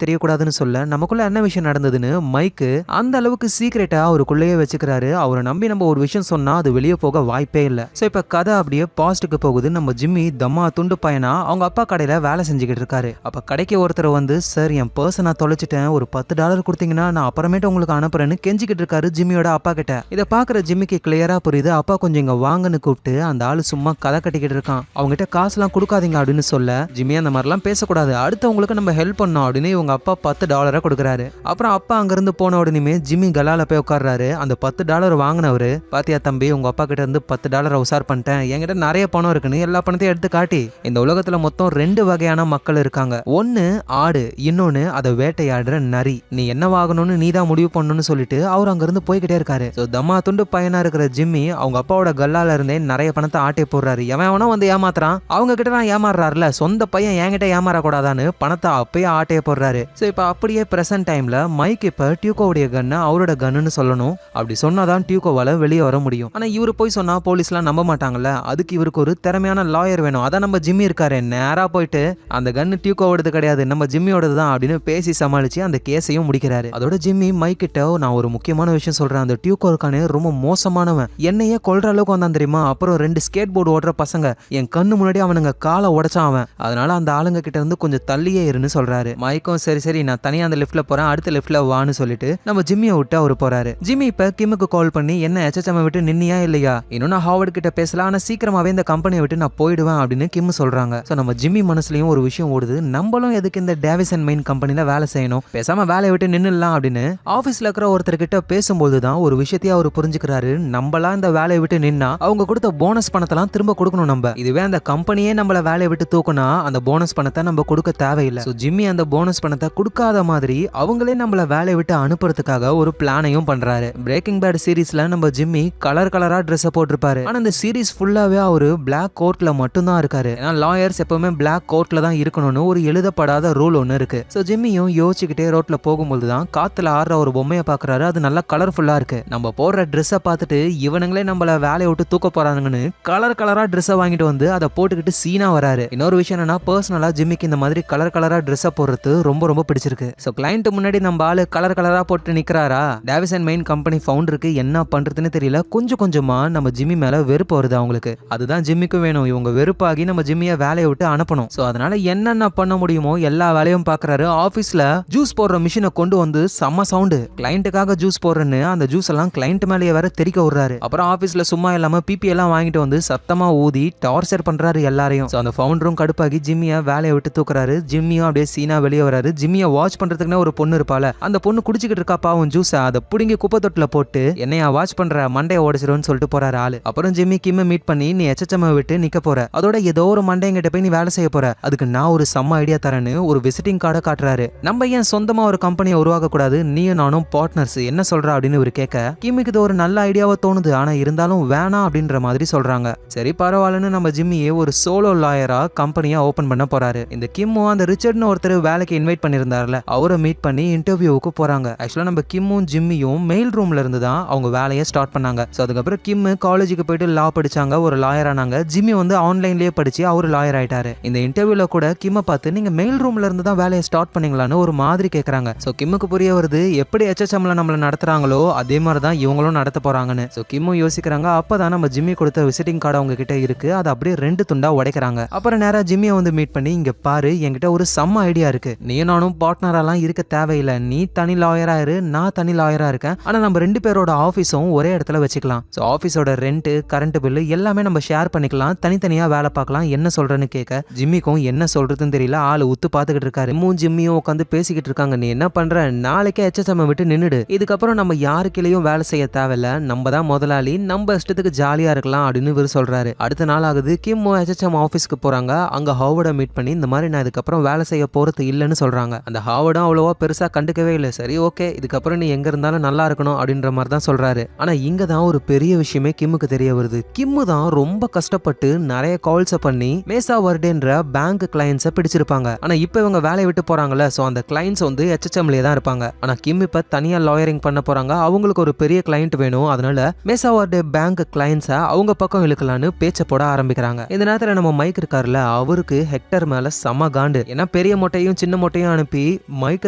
தெரியக்கூடாதுன்னு சொல்ல நமக்குள்ள என்ன விஷயம் நடந்ததுன்னு மைக்கு அந்த அளவுக்கு சீக்கிரட்டா அவருக்குள்ளேயே வச்சுக்கிறாரு. அவரை நம்பி நம்ம ஒரு விஷயம் சொன்னா அது வெளியே போக வாய்ப்பே இல்ல. சோ இப்ப கதை அப்படியே பாஸ்டுக்கு போகுது. நம்ம ஜிம்மி தம்மா துண்டு பையனா அவங்க அப்பா கடையில வேலை செஞ்சுக்கிட்டு இருக்காரு. அப்ப கடைக்கு ஒருத்தர் வந்து, சார் என் பர்ஸ் நான் தொலைச்சிட்டேன், ஒரு $10 கொடுத்தீங்கன்னா நான் அப்புறமேட்டு உங்களுக்கு அனுப்புறேன்னு கெஞ்சிக்கிட்டு இருக்காரு ஜிம்மியோட அப்பா கிட்ட. இதை பாக்குற ஜிம்மிக்கு கிளியரா புரியுது. அப்பா கொஞ்சம் இங்க வாங்கன்னு கூப்பிட்டு அந்த ஆளு சும்மா கதை கட்டிக்கிட்டு இருக்கான். அவங்க கிட்ட காசுலாம் கொடுக்காதீங்க அப்படின்னு சொல்ல, ஜிம்மி அந்த மாதிரிலாம் பேசக்கூடாது, அடுத்தவங்களுக்கு நம்ம ஹெல்ப் பண்ணோம் அப்படின்னு இவங்க அப்பா $10 கொடுக்குறாரு. அப்புறம் அப்பா அங்கிருந்து போன உடனே ஜிம்மி கலால போய் உட்கார்றாரு. அந்த $10 வாங்கினவரு, பாத்தியா தம்பி உங்க அப்பா கிட்ட இருந்து $10 உசார் பண்ணிட்டேன், என்கிட்ட நிறைய பணம் இருக்குன்னு எல்லா பணத்தையும் எடுத்து காட்டி, இந்த உலகத்துல மொத்தம் 2 வகையான மக்கள் இருக்காங்க. ஒன்னு ஆடு, இன்னொன்னு அதை வேட்டையாடுற நரி. நீ என்ன வாங்கணும்னு நீதான் முடிவு பண்ணணும்னு சொல்லிட்டு அவர் அங்கிருந்து போய்கிட்டே இருக்காரு. தம்மா துண்டு பையனா இருக்கிற ஜிம்மி அவங்க அப்பாவோட கல்லால இருந்தே நிறைய பணத்தை ஆட்டே போடுறாரு. எவன் வந்து ஏமாத்துறான், அவங்க கிட்ட தான் ஏமாறுறாருல, சொந்த பையன் என்கிட்ட ஏமாறக்கூடாதான்னு பணத்தை அப்பயே ஆட்டையே போடுறாரு. இப்ப அப்படியே பிரசன்ட் டைம்ல மைக் இப்ப டியூகோவுடைய கன்னு அவரோட கன்னு சொல்லணும். அப்படி சொன்னாதான் டியூகோவால வெளியே வர முடியும். ஆனா இவரு போய் சொன்னா போலீஸ்லாம் நம்ப மாட்டாங்கல்ல, அதுக்கு இவருக்கு ஒரு திறமையான லாயர் வேணும். அதான் நம்ம ஜிம்மி இருக்காரு. நேரா போயிட்டு அந்த கன்னு டியூகோவோடது கிடையாது, நம்ம ஜிம்மியோடது தான் அப்படின்னு பேசி சமாளிச்சு அந்த கேஸையும் முடிக்கிறாரு. அதோட ஜிம்மி மைக் கிட்ட, நான் ஒரு முக்கியமான விஷயம் சொல்றேன், அந்த டியூகோ இருக்கானே ரொம்ப மோசமானவன், என்னையே கொல்ற அளவுக்கு வந்தான் தெரியுமா. அப்புறம் 2 ஸ்கேட் போர்டு ஓடுற பசங்க என் கண்ணு முன்னாடி அவனுங்க காலை உடைச்சான் அவன், அதனால அந்த ஆளுங்க கிட்ட இருந்து கொஞ்சம் தள்ளியே இருன்னு சொல்றாரு. மைக்கும் சரி சரி நான் தனியா அந்த லிஃப்ட்ல போறேன், அடுத்த லிஃப்ட்ல வான்னு சொல்லிட்டு நம்ம ஜிம்மியை விட்டு அவர் போறாரு. ஜிம்மி இப்ப கிம்முக்கு கால் பண்ணி, என்ன HHM விட்டு நின்னியா இல்லையா, இன்னும் நான் ஹாவர்ட் கிட்ட பேசலாம், ஆனா சீக்கிரமாவே இந்த கம்பெனியை விட்டு நான் போயிடுவேன் அப்படின்னு கிம் சொல்றாங்க. சோ நம்ம ஜிம்மி மனசுலயும் ஒரு விஷயம் ஓடுது, நம்மளும் எதுக்கு இந்த டேவிஸ் அண்ட் மெயின் கம்பெனில வேலை செய்யணும், பேசாம வேலையை விட்டு நின்னுலாம் அப்படின்னு ஆபீஸ்ல இருக்கிற ஒருத்தர் கிட்ட பேசும்போதுதான் ஒரு விஷயத்தையே அவர் புரிஞ்சுக்கிறாரு. நம்மளா இந்த வேலையை விட்டு நின்னா அவங்க கொடுத்த போனஸ் பணத்தெல்லாம் திரும்ப கொடுக்கணும் நம்ம. இதுவே அந்த கம்பெனியே நம்மள வேலையை விட்டு தூக்குனா அந்த போனஸ் பணத்தை நம்ம கொடுக்க தேவையில்லை. ஜிம்மி அந்த போனஸ் பணத்தை கொடுக்காத மாதிரி அவங்களே நம்மள வேலையை விட்டு அனுப்புறதுக்காக ஒரு பிளானையும் பண்றாரு. பிரேக்கிங் பேட் சீரீஸ்ல நம்ம ஜிம்மி கலர் கலரா ட்ரெஸ் போட்டிருப்பாரு. ஆனா இந்த சீரீஸ் ஃபுல்லாவே அவரு பிளாக் கோட்ல மட்டும் தான் இருக்காரு. ஏன்னா லாயர்ஸ் எப்பவுமே பிளாக் கோட்ல தான் இருக்கணும்னு ஒரு எழுதப்படாத ரூல் ஒன்னு இருக்கு. சோ ஜிம்மியும் யோசிச்சுக்கிட்டே ரோட்ல போகும்போது தான் காத்துல ஆடுற ஒரு பொம்மையை பாக்குறாரு. அது நல்லா கலர்ஃபுல்லா இருக்கு. நம்ம போடுற ட்ரெஸ்ஸை பார்த்துட்டு இவனுங்களே நம்மள வேலையை விட்டு தூக்க போறாங்கன்னு கலர் கலரா ட்ரெஸ்ஸை வாங்கிட்டு வந்து அதை போட்டுக்கிட்டு சீனா வராரு. இன்னொரு விஷயம் என்னன்னா, பர்சனலா ஜிம்மிக்கு இந்த மாதிரி கலர் கலரா ட்ரெஸ்ஸை போடுறது ரொம்ப ரொம்ப பிடிச்சிருக்கு. சோ கிளைண்ட் முன்னாடி நம்ம ஆளு கலர் கலரா போட்டு நிக்கிறாரா, டேவிஸ் அண்ட் மெயின் கம்பெனி ஃபவுண்டருக்கு என்ன பண்றதுன்னு தெரியல. கொஞ்சம் கொஞ்சமா நம்ம ஜிம்மி மேல வெறுப்பு வருது அவங்களுக்கு. அதுதான் ஜிம்மிக்கும் வேணும். இவங்க வெறுப்பாகி நம்ம ஜிம்மியை வேலையை விட்டு அனுப்பணும். சோ அதனால என்னென்ன பண்ண முடியுமோ எல்லா வேலையும் பாக்குறாரு. ஆபீஸ்ல ஜூஸ் போடுற மிஷினை கொண்டு வந்து செம்ம சவுண்டு, கிளைண்ட்டுக்காக ஜூஸ் போடுறேன்னு அந்த ஜூஸ் எல்லாம் கிளைண்ட் மேலேயே வேற தெரிக்க விடுறாரு. அப்புறம் ஆபீஸ்ல சும்மா இல்லாம பிபி எல்லாம் வாங்கிட்டு வந்து சத்தமா ஊதி டார்ச்சர் பண்றாரு எல்லாரையும். அந்த ஃபவுண்டரும் கடுப்பாகி ஜிம்மியை வேலையை விட்டு தூக்குறாரு. ஜிம்மியும் அப்படியே சீனா வெளியே வராரு. ஜிம்மியை வாட்ச் பண்றதுக்குன்னு ஒரு பொண்ணு இருப்பால, அந்த பொண்ணு குடிச்சிட்டு இருக்கா பாவம் ஜூஸ், அதை புடிங்கி குப்பை தொட்டில போட்டு என்னையா வாட்ச் பண்ற மண்டையை உடைச்சிருன்னு சொல்லிட்டு போறாரு ஆளு. அப்புறம் ஜிம்மி கிம்ம மீட் பண்ணி, நீ HHM விட்டு நிக்க போற, அதோட ஏதோ ஒரு மண்டைங்கிட்ட போய் நீ வேலை செய்ய போற, அதுக்கு நான் ஒரு செம்ம ஐடியா தரேன்னு ஒரு விசிட்டிங் கார்டை காட்டுறாரு. நம்ம ஏன் சொந்தமா ஒரு கம்பெனியை உருவாக்க கூடாது, நீயும் நானும் பார்ட்னர்ஸ், என்ன சொல்ற அப்படின்னு ஒரு கேட்க, கிம்முக்கு இது ஒரு நல்ல ஐடியாவா தோணுது, ஆனா இருந்தாலும் வேணாம் அப்படின்ற மாதிரி சொல்றாங்க. சரி பரவாயில்லன்னு நம்ம ஜிம்மியே ஒரு சோலோ லாயரா கம்பெனியா ஓபன் பண்ண போறாரு. இந்த கிம்மும் அந்த ரிச்சர்ட்னு ஒருத்தர் வேலைக்கு இன்வைட் பண்ணிருந்தாருல, அவரை மீட் பண்ணி இன்டர்வியூவுக்கு போறாங்க. ஆக்சுவலா நம்ம கிம்மும் ஜிம்மியும் மெயில் ரூம்ல இருந்து தான் அவங்க வேலையை ஸ்டார்ட் பண்ணாங்க. சோ அதுக்கப்புறம் கிம் காலேஜுக்கு போயிட்டு லா படிச்சாங்க, ஒரு லாயர் ஆனாங்க. ஜிம்மி வந்து ஆன்லைன்லயே படிச்சு அவர் லாயர் ஆயிட்டாரு. இந்த இன்டர்வியூல கூட கிம்ம பார்த்து, நீங்க மெயில் ரூம்ல இருந்து தான் வேலையை ஸ்டார்ட் பண்ணீங்களான்னு ஒரு மாதிரி கேக்குறாங்க. சோ கிம்முக்கு புரிய வருது, எப்படி HHMல நம்மள நடத்துறாங்களோ அதே மாதிரி தான் இவங்களும் நடத்த போறாங்கன்னு. சோ கிம்மும் யோசிக்கிறாங்க. அப்பதான் நம்ம ஜிம்மி கொடுத்த விசிட்டிங் கார்டு அவங்க கிட்ட இருக்கு, அதை அப்படியே 2 துண்டா உடைக்கிறாங்க. அப்புறம் நேரா ஜிம்மியை வந்து மீட் பண்ணி, இங்க பாரு என்கிட்ட ஒரு செம்ம ஐடியா இருக்கு, நீ நானும் பார்ட்னரெல்லாம் இருக்க தேவையில்லை, நீ தனி லாயரா இரு, நான் தனி லாயரா இருக்கேன், ஆனா நம்ம 2 பேரோட ஆபீஸும் ஒரே இடத்துல வச்சுக்கலாம். சோ ஆபீஸோட ரெண்ட், கரண்ட் பில்லு எல்லாமே நம்ம ஷேர் பண்ணிக்கலாம், தனித்தனியா வேலை பார்க்கலாம், என்ன சொல்றேன்னு கேட்க ஜிம்மிக்கும் என்ன சொல்றதுன்னு தெரியல. ஆளு உத்து பாத்துக்கிட்டு இருக்காரு. ஜிம்மியும் உட்காந்து பேசிக்கிட்டு இருக்காங்க. நீ என்ன பண்ற, நாளைக்கே HHM விட்டு நின்னுடு, இதுக்கப்புறம் நம்ம யாருக்கிலையும் வேலை செய்ய தேவையில்ல, நம்ம தான் முதலாளி, நம்ம இஷ்டத்துக்கு ஜாலியா இருக்கலாம் அப்படின்னு இவர் சொல்றாரு. அடுத்த நாள் ஆகுது. கிம் HHM ஆபீஸ்க்கு போறாங்க. அங்க ஹாவர்டை மீட் பண்ணி, இந்த மாதிரி நான் இதுக்கப்புறம் வேலை செய்ய போறது இல்லைன்னு சொல்றாங்க. அந்த ஹாவர்டும் அவ்வளவா பெருசா கண்டுக்கவே இல்லை. சரி ஓகே, இதுக்கப்புறம் நீ எங்க இருந்தாலும் நல்லா இருக்கணும் அப்படின்ற மாதிரி தான் சொல்றாரு. ஆனா இங்க தான் ஒரு பெரிய விஷயமே கிம்முக்கு தெரிய வருது. கிம்மு தான் ரொம்ப கஷ்டப்பட்டு நிறைய கால்ஸை பண்ணி மேசா வர்டேன்ற பேங்க் கிளைண்ட்ஸை பிடிச்சிருப்பாங்க. ஆனா இப்ப இவங்க வேலையை விட்டு போறாங்கல்ல, சோ அந்த கிளைண்ட்ஸ் வந்து HHMலயே தான் இருப்பாங்க. ஆனா கிம் இப்ப தனியா லாயரிங் பண்ண போறாங்க. அவங்களுக்கு ஒரு பெரிய கிளைண்ட் வேணும், அதனால மேசா வர்டே பேங்க் கிளைண்ட்ஸை அவங்க பக்கம் இழுக்கலான்னு பேச்ச போட ஆரம்பிக்கிறாங்க. ஆரம்பிக்கிறாங்க. இந்த நேரத்துல நம்ம மைக் இருக்காருல, அவருக்கு ஹெக்டர் மேல செம காண்டு. ஏன்னா பெரிய மொட்டையும் சின்ன மொட்டையும் அனுப்பி மைக்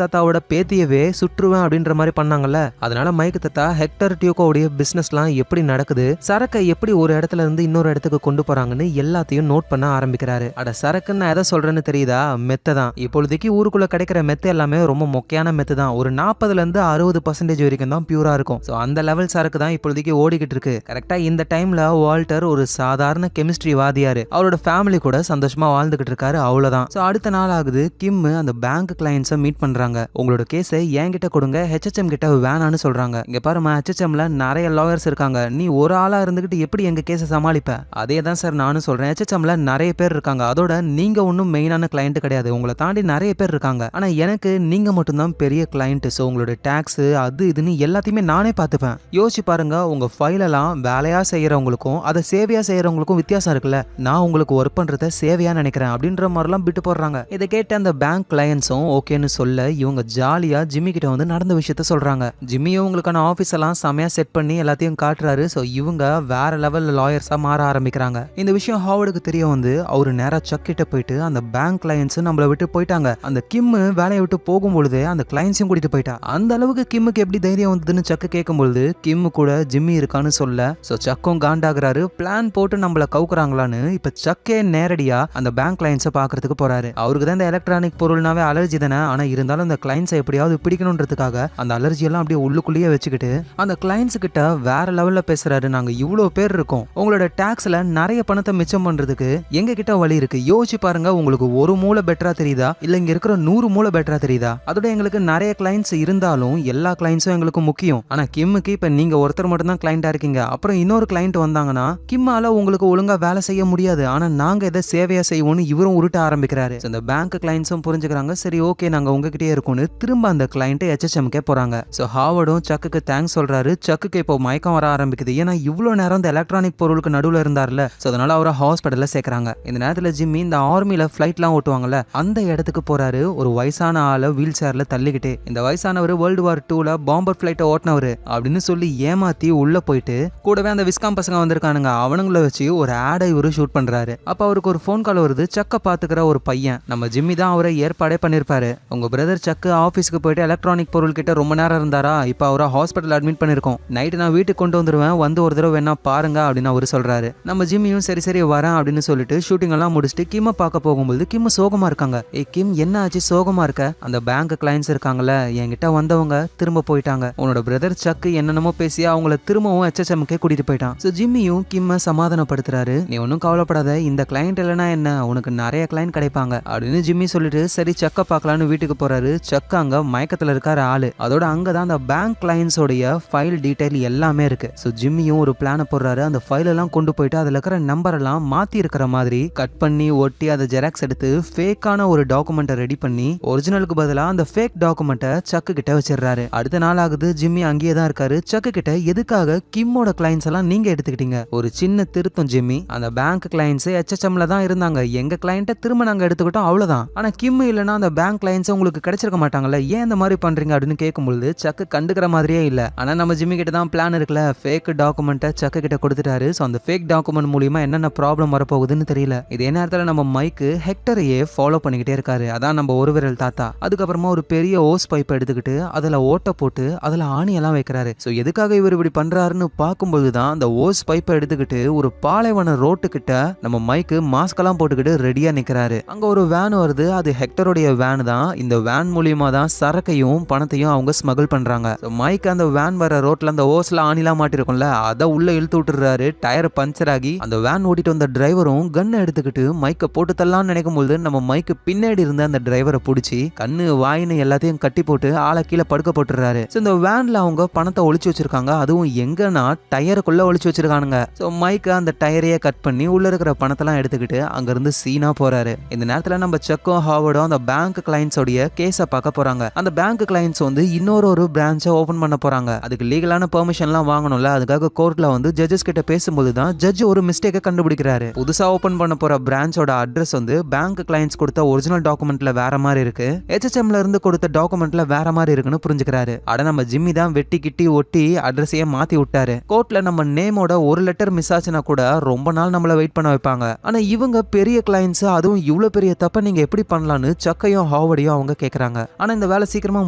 தாத்தாவோட பேத்தியவே சுற்றுவேன் அப்படின்ற மாதிரி பண்ணாங்கல்ல. அதனால மைக் தாத்தா ஹெக்டர் டியூகோவுடைய பிசினஸ்லாம் எப்படி நடக்குது, சரக்கை எப்படி ஒரு இடத்துல இருந்து இன்னொரு இடத்துக்கு கொண்டு போறாங்கன்னு எல்லாத்தையும் நோட் பண்ண ஆரம்பிக்கிறாரு. அட சரக்குன்னு நான் எதை சொல்றேன்னு தெரியுதா? மெத்தை தான். இப்பொழுதைக்கு ஊருக்குள்ள கிடைக்கிற மெத்தை எல்லாமே ரொம்ப மொக்கையான மெத்து தான். ஒரு 40ல இருந்து 60% வரைக்கும் தான் பியூரா இருக்கும். சோ அந்த லெவல் சரக்கு தான் இப்பொழுதைக்கு ஓடிக்கிட்டு இருக்கு. கரெக்டா இந்த டைம்ல வால்டர் ஒரு சாதாரண கெமிஸ்ட்ரி வாதியாரு அவரோட ஃபேமிலி கூட சந்தோஷமா வாழ்ந்துகிட்டு இருக்காரு. அவ்வளவுதான். சோ அடுத்த நாள் ஆகுது. கிம் அந்த பேங்க் கிளையன்ட்ஸை மீட் பண்றாங்க. உங்களோட கேஸை என்கிட்ட கொடுங்க, ஹெச்எச்எம் கிட்ட வேணான்னு சொல்றாங்க. இங்க பாருமா, ஹெச்எச்எம்ல நிறைய லாயர்ஸ் இருக்காங்க, நீ ஒரு ஆளா இருந்துகிட்டு எப்படி எங்க கேஸை சமாளிப்ப? அதே தான் சார் நானும் சொல்றேன். ஹெச்எச்எம்ல நிறைய பேர் இருக்காங்க, அதோட நீங்க ஒன்னும் மெயினான கிளையண்ட் கிடையாது, உங்களை தாண்டி நிறைய பேர் இருக்காங்க. ஆனா எனக்கு நீங்க மட்டும் தான் பெரிய கிளையண்ட். சோ உங்களோட டாக்ஸ் அது இதுன்னு எல்லாத்தையுமே நானே பார்த்துப்பேன். யோசிச்சு பாருங்க, உங்க ஃபைல் எல்லாம் வேலையா செய்யறவங்களுக்கும் அதை சேவையா செய்யறவங்களுக்கும் வித்தியாசம் இருக்குல்ல. நான் உங்களுக்கு ஒர்க் பண்றத சேவையா நினைக்கிறேன் அப்படின்ற மாதிரிலாம் பிட்டு போடுறாங்க. இதை கேட்ட அந்த பேங்க் கிளையன்ஸும் ஓகேன்னு சொல்ல இவங்க ஜாலியா ஜிம்மி கிட்ட வந்து நடந்த விஷயத்த சொல்றாங்க. ஜிம்மியும் உங்களுக்கான ஆபீஸ் எல்லாம் செமையா செட் பண்ணி எல்லாத்தையும் காட்டுறாரு. சோ இவங்க வேற லெவல் லாயர்ஸா மாற ஆரம்பிக்கிறாங்க. இந்த விஷயம் ஹாவர்டுக்கு தெரிய வந்து அவரு நேரா சக் கிட்ட போயிட்டு அந்த பேங்க் கிளையன்ஸ் நம்மள விட்டு போயிட்டாங்க, அந்த கிம் வேலையை விட்டு போகும்பொழுது அந்த கிளையன்ஸையும் கூட்டிட்டு போயிட்டா. அந்த அளவுக்கு கிம்முக்கு எப்படி தைரியம் வந்ததுன்னு சக்கு கேட்கும்பொழுது கிம் கூட ஜிம்மி இருக்கான்னு சொல்ல சோ சக்கும் காண்டாகிறாரு. பிளான் போட்டு நம்மள கவுக்குறாங்களான்னு இப்ப சக்கே நேரடியா அந்த பேங்க் கிளையன்ஸை பாக்குறதுக்கு போறாரு. அவருக்கு தான் இந்த எலக்ட்ரானிக் பொருள்னாவே அலர்ஜி தானே. ஆனா இருந்தாலும் அந்த கிளையன்ஸை எப்படியாவது பிடிக்கணும்ன்றதுக்காக அந்த அலர்ஜி எல்லாம் அப்படியே உள்ளுக்குள்ளேயே வச்சுக்கிட்டு அந்த கிளையன்ஸ் கிட்ட வேற லெவல்ல பேசுறாரு. நாங்க இவ்வளவு பேர் இருக்கோம், உங்களோட டாக்ஸ்ல நிறைய பணத்தை மிச்சம் பண்றதுக்கு எங்க கிட்ட வழி இருக்கு. யோசிச்சு பாருங்க, உங்களுக்கு ஒரு மூளை பெட்டரா தெரியுதா இல்ல இங்க இருக்கிற 100 மூளை பெட்டரா தெரியுதா? அதோட எங்களுக்கு நிறைய கிளையன்ஸ் இருந்தாலும் எல்லா கிளையன்ஸும் எங்களுக்கு முக்கியம். ஆனா கிம்முக்கு இப்ப நீங்க ஒருத்தர் மட்டும் தான் கிளையண்டா இருக்கீங்க. அப்புறம் இன்னொரு கிளையண்ட் வந்தாங்கன்னா கிம்மால உங்களுக்கு ஒழுங்கா வேலை செய்ய முடியாது. ஆனா நாங்க இதை சேவையா செய்வோம்னு இவரும் உருட்ட ஆரம்பிக்கிறாரு. இந்த பேங்க் கிளையன்ஸும் புரிஞ்சுக்கிறாங்க. சரி ஓகே, நாங்க உங்ககிட்டயே இருக்கோம்னு திரும்ப அந்த கிளையண்ட் HHMக்கே போறாங்க. சோ ஹாவர்டும் சக்குக்கு தேங்க்ஸ் சொல்றாரு. சக்குக்கு இப்போ மயக்கம் வர ஆரம்பிக்குது. ஏன்னா இவ்வளவு நேரம் இந்த எலக்ட்ரானிக் பொருளுக்கு நடுவுல இருந்தார்ல. சோ அதனால அவரை ஹாஸ்பிட்டல்ல சேர்க்கறாங்க. இந்த நேரத்துல ஜிம்மி இந்த ஆர்மில ஃபிளைட்லாம் ஓட்டுவாங்கல்ல, அந்த இடத்துக்கு போறாரு. ஒரு வயசான ஆளை வீல் சேர்ல தள்ளிக்கிட்டு, இந்த வயசானவர் வேர்ல்டு வார் 2ல பாம்பர் ஃபிளைட்டை ஓட்டினவர் அப்படின்னு சொல்லி ஏமாத்தி உள்ள போயிட்டு கூடவே அந்த விஸ்காம் பசங்க வந்திருக்கானுங்க, அவனுங்கள வச்சு ஒரு ஆடை இவரு ஷூட் பண்றாரு. அப்ப அவருக்கு ஒரு ஃபோன் கால் வருது. சக்க பாத்துக்கிற ஒரு பையன், நம்ம ஜிம்மி தான் அவரை ஏற்பாடே பண்ணிருப்பாரு. உங்க பிரதர் சக்கு ஆபீஸ்க்கு போயிட்டு எலக்ட்ரானிக் பொருள் கிட்ட ரொம்ப நேரம் இருந்தாரா, இப்ப அவரை ஹாஸ்பிட்டல் அட்மிட் பண்ணிருக்கோம், நைட்டு நான் வீட்டுக்கு கொண்டு வந்துருவேன், வந்து ஒரு தடவை வேணா பாருங்க அப்படின்னு அவரு சொல்றாரு. நம்ம ஜிம்மியும் சரி சரி வரேன் அப்படின்னு சொல்லிட்டு ஷூட்டிங் எல்லாம் முடிச்சுட்டு கிம்ம பார்க்க போகும்போது கிம் சோகமா இருக்காங்க. ஏ கிம், என்ன ஆச்சு சோகமா இருக்க? அந்த பேங்க் கிளையன்ஸ் இருக்காங்கல்ல, என்கிட்ட வந்தவங்க திரும்ப போயிட்டாங்க. உன்னோட பிரதர் சக்கு என்னென்னமோ பேசி அவங்கள திரும்பவும் HHMக்கே கூட்டிட்டு போயிட்டான். சோ ஜிம்மியும் கிம்ம சமாதானப்படுத்துறாரு. நீ ஒன்னும் கவலைப்படாத, இந்த கிளையண்ட் இல்லைன்னா என்ன, உனக்கு நிறைய கிளையண்ட் கிடைப்பாங்க அப்படின்னு ஜிம்மி சொல்லிட்டு சரி சக்க பார்க்கலான்னு வீட்டுக்கு போறாரு. சக்க அங்க மயக்கத்துல இருக்காரு ஆளு. அதோட அங்கதான் அந்த பேங்க் கிளையன்ஸோடைய ஃபைல் டீடைல் எல்லாமே இருக்கு. சோ ஜிம்மியும் ஒரு பிளான போடுறாரு. அந்த ஃபைல் எல்லாம் கொண்டு போயிட்டு அதுல இருக்கிற நம்பர் எல்லாம் மாத்தி இருக்கிற மாதிரி கட் பண்ணி ஒட்டி அதை ஜெராக்ஸ் எடுத்து ஃபேக்கான ஒரு டாக்குமெண்ட்டை ரெடி பண்ணி ஒரிஜினலுக்கு பதிலா அந்த ஃபேக் டாக்குமெண்ட்டை சக்கு கிட்ட வச்சிடுறாரு. அடுத்த நாள் ஆகுது. ஜிம்மி அங்கேயே தான் இருக்காரு. சக்கு கிட்ட எதுக்காக கிம்மோட கிளையன்ஸ் எல்லாம் நீங்க எடுத்துக்கிட்டீங்க? ஒரு சின்ன திருத்தம் ஜிம்மி, அந்த பேங்க் கிளையன்ஸ் HHMல தான் இருந்தாங்க, எங்க கிளையண்ட்டை திரும்ப நாங்க எடுத்துக்கிட்டோம், அவ்வளவுதான். ஆனா கிம் இல்லைன்னா அந்த பேங்க் கிளையன்ஸ் உங்களுக்கு கிடைச்சிருக்க மாட்டாங்கல்ல, ஏன் இந்த மாதிரி பண்றீங்க அப்படின்னு கேட்கும்போது சக்கு கண்டுக்கிற மாதிரியே இல்ல. ஆனா நம்ம ஜிம்மி கிட்ட தான் பிளான் இருக்குல்ல, ஃபேக் டாக்குமெண்ட்டை சக்கு கிட்ட கொடுத்துட்டாரு. சோ அந்த ஃபேக் டாக்குமெண்ட் மூலியமா என்னென்ன ப்ராப்ளம் வரப்போகுதுன்னு தெரியல. இதே நேரத்துல நம்ம மைக்கு ஹெக்டரையே ஃபாலோ பண்ணிக்கிட்டே இருக்காரு. அதான் நம்ம ஒரு விரல் தாத்தா. அதுக்கப்புறமா ஒரு பெரிய ஓஸ் பைப் எடுத்துக்கிட்டு அதுல ஓட்ட போட்டு அதுல ஆணி எல்லாம் வைக்கிறாரு. சோ எதுக்காக இவர் இப்படி பண்றாருன்னு பார்க்கும்போதுதான் அந்த ஓஸ் பைப்பை எடுத்துக்கிட்டு ஒரு பாலைவன ரோட்டு கிட்ட நம்ம மைக்கு மாஸ்க் எல்லாம் போட்டுக்கிட்டு ரெடியா நிக்கிறாரு. அங்க ஒரு வேன் வருது. அது ஹெக்டருடைய வேன் தான். இந்த வேன் மூலியமா தான் சரக்கையும் பணத்தையும் அவங்க ஸ்மகிள் பண்றாங்க. மைக் அந்த வேன் வர ரோட்ல அந்த ஓஸ்ல ஆணிலாம் மாட்டிருக்கும்ல, அதை உள்ள இழுத்து விட்டுறாரு. டயர் பஞ்சர் ஆகி அந்த வேன் ஓட்டிட்டு வந்த டிரைவரும் கன் எடுத்துக்கிட்டு மைக்க போட்டு தள்ளலாம்னு நினைக்கும் போது நம்ம மைக்கு பின்னாடி இருந்த அந்த டிரைவரை பிடிச்சி கண்ணு வாயின்னு எல்லாத்தையும் கட்டி போட்டு ஆளை கீழே படுக்க போட்டுறாரு. இந்த வேன்ல அவங்க பணத்தை ஒளிச்சு வச்சிருக்காங்க. அதுவும் எங்கன்னா டயருக்குள்ள ஒளிச்சு வச்சிருக்கானுங்க. சோ மைக்கு அந்த டயரையே கட் பண்ணி உள்ள இருக்கிற பணத்தெல்லாம் எடுத்துக்கிட்டு அங்க இருந்து சீனா போறாரு. இந்த நேரத்துல நம்ம சக்கும் ஹாவர்டும் அந்த பேங்க் கிளையன்ஸோடைய கேஸ பார்க்க போறாங்க. அந்த பேங்க் கிளையன்ஸ் வந்து இன்னொரு பிரான்ச்சை ஓபன் பண்ண போறாங்க. அதுக்கு லீகலான பெர்மிஷன் எல்லாம் வாங்கணும்ல, அதுக்காக கோர்ட்ல வந்து ஜட்ஜஸ் கிட்ட பேசும்போது தான் ஜட்ஜ் ஒரு மிஸ்டேக்கை கண்டுபிடிக்கிறாரு. புதுசா ஓபன் பண்ண போற பிரான்ச்சோட அட்ரஸ் வந்து பேங்க் கிளையன்ஸ் கொடுத்த ஒரிஜினல் டாக்குமெண்ட்ல வேற மாதிரி இருக்கு, HHMல இருந்து கொடுத்த டாக்குமெண்ட்ல வேற மாதிரி இருக்குன்னு புரிஞ்சுக்கிறாரு. அட நம்ம ஜிம்மி தான் வெட்டி கிட்டி ஒட்டி அட்ரஸையே மாத்தி விட்டாரு. கோர்ட்ல நம்ம நேமோட ஒரு லெட்டர் மிஸ் ஆச்சுன்னா கூட ரொம்ப நாள் நம்மள வெயிட் பண்ண வைப்பாங்க. ஆனா இவங்க பெரிய கிளைண்ட்ஸ், அதுவும் இவ்வளவு பெரிய தப்ப நீங்க எப்படி பண்ணலாம்னு சக்கையும் ஹாவர்டையும் அவங்க கேக்குறாங்க. ஆனா இந்த வேலை சீக்கிரமா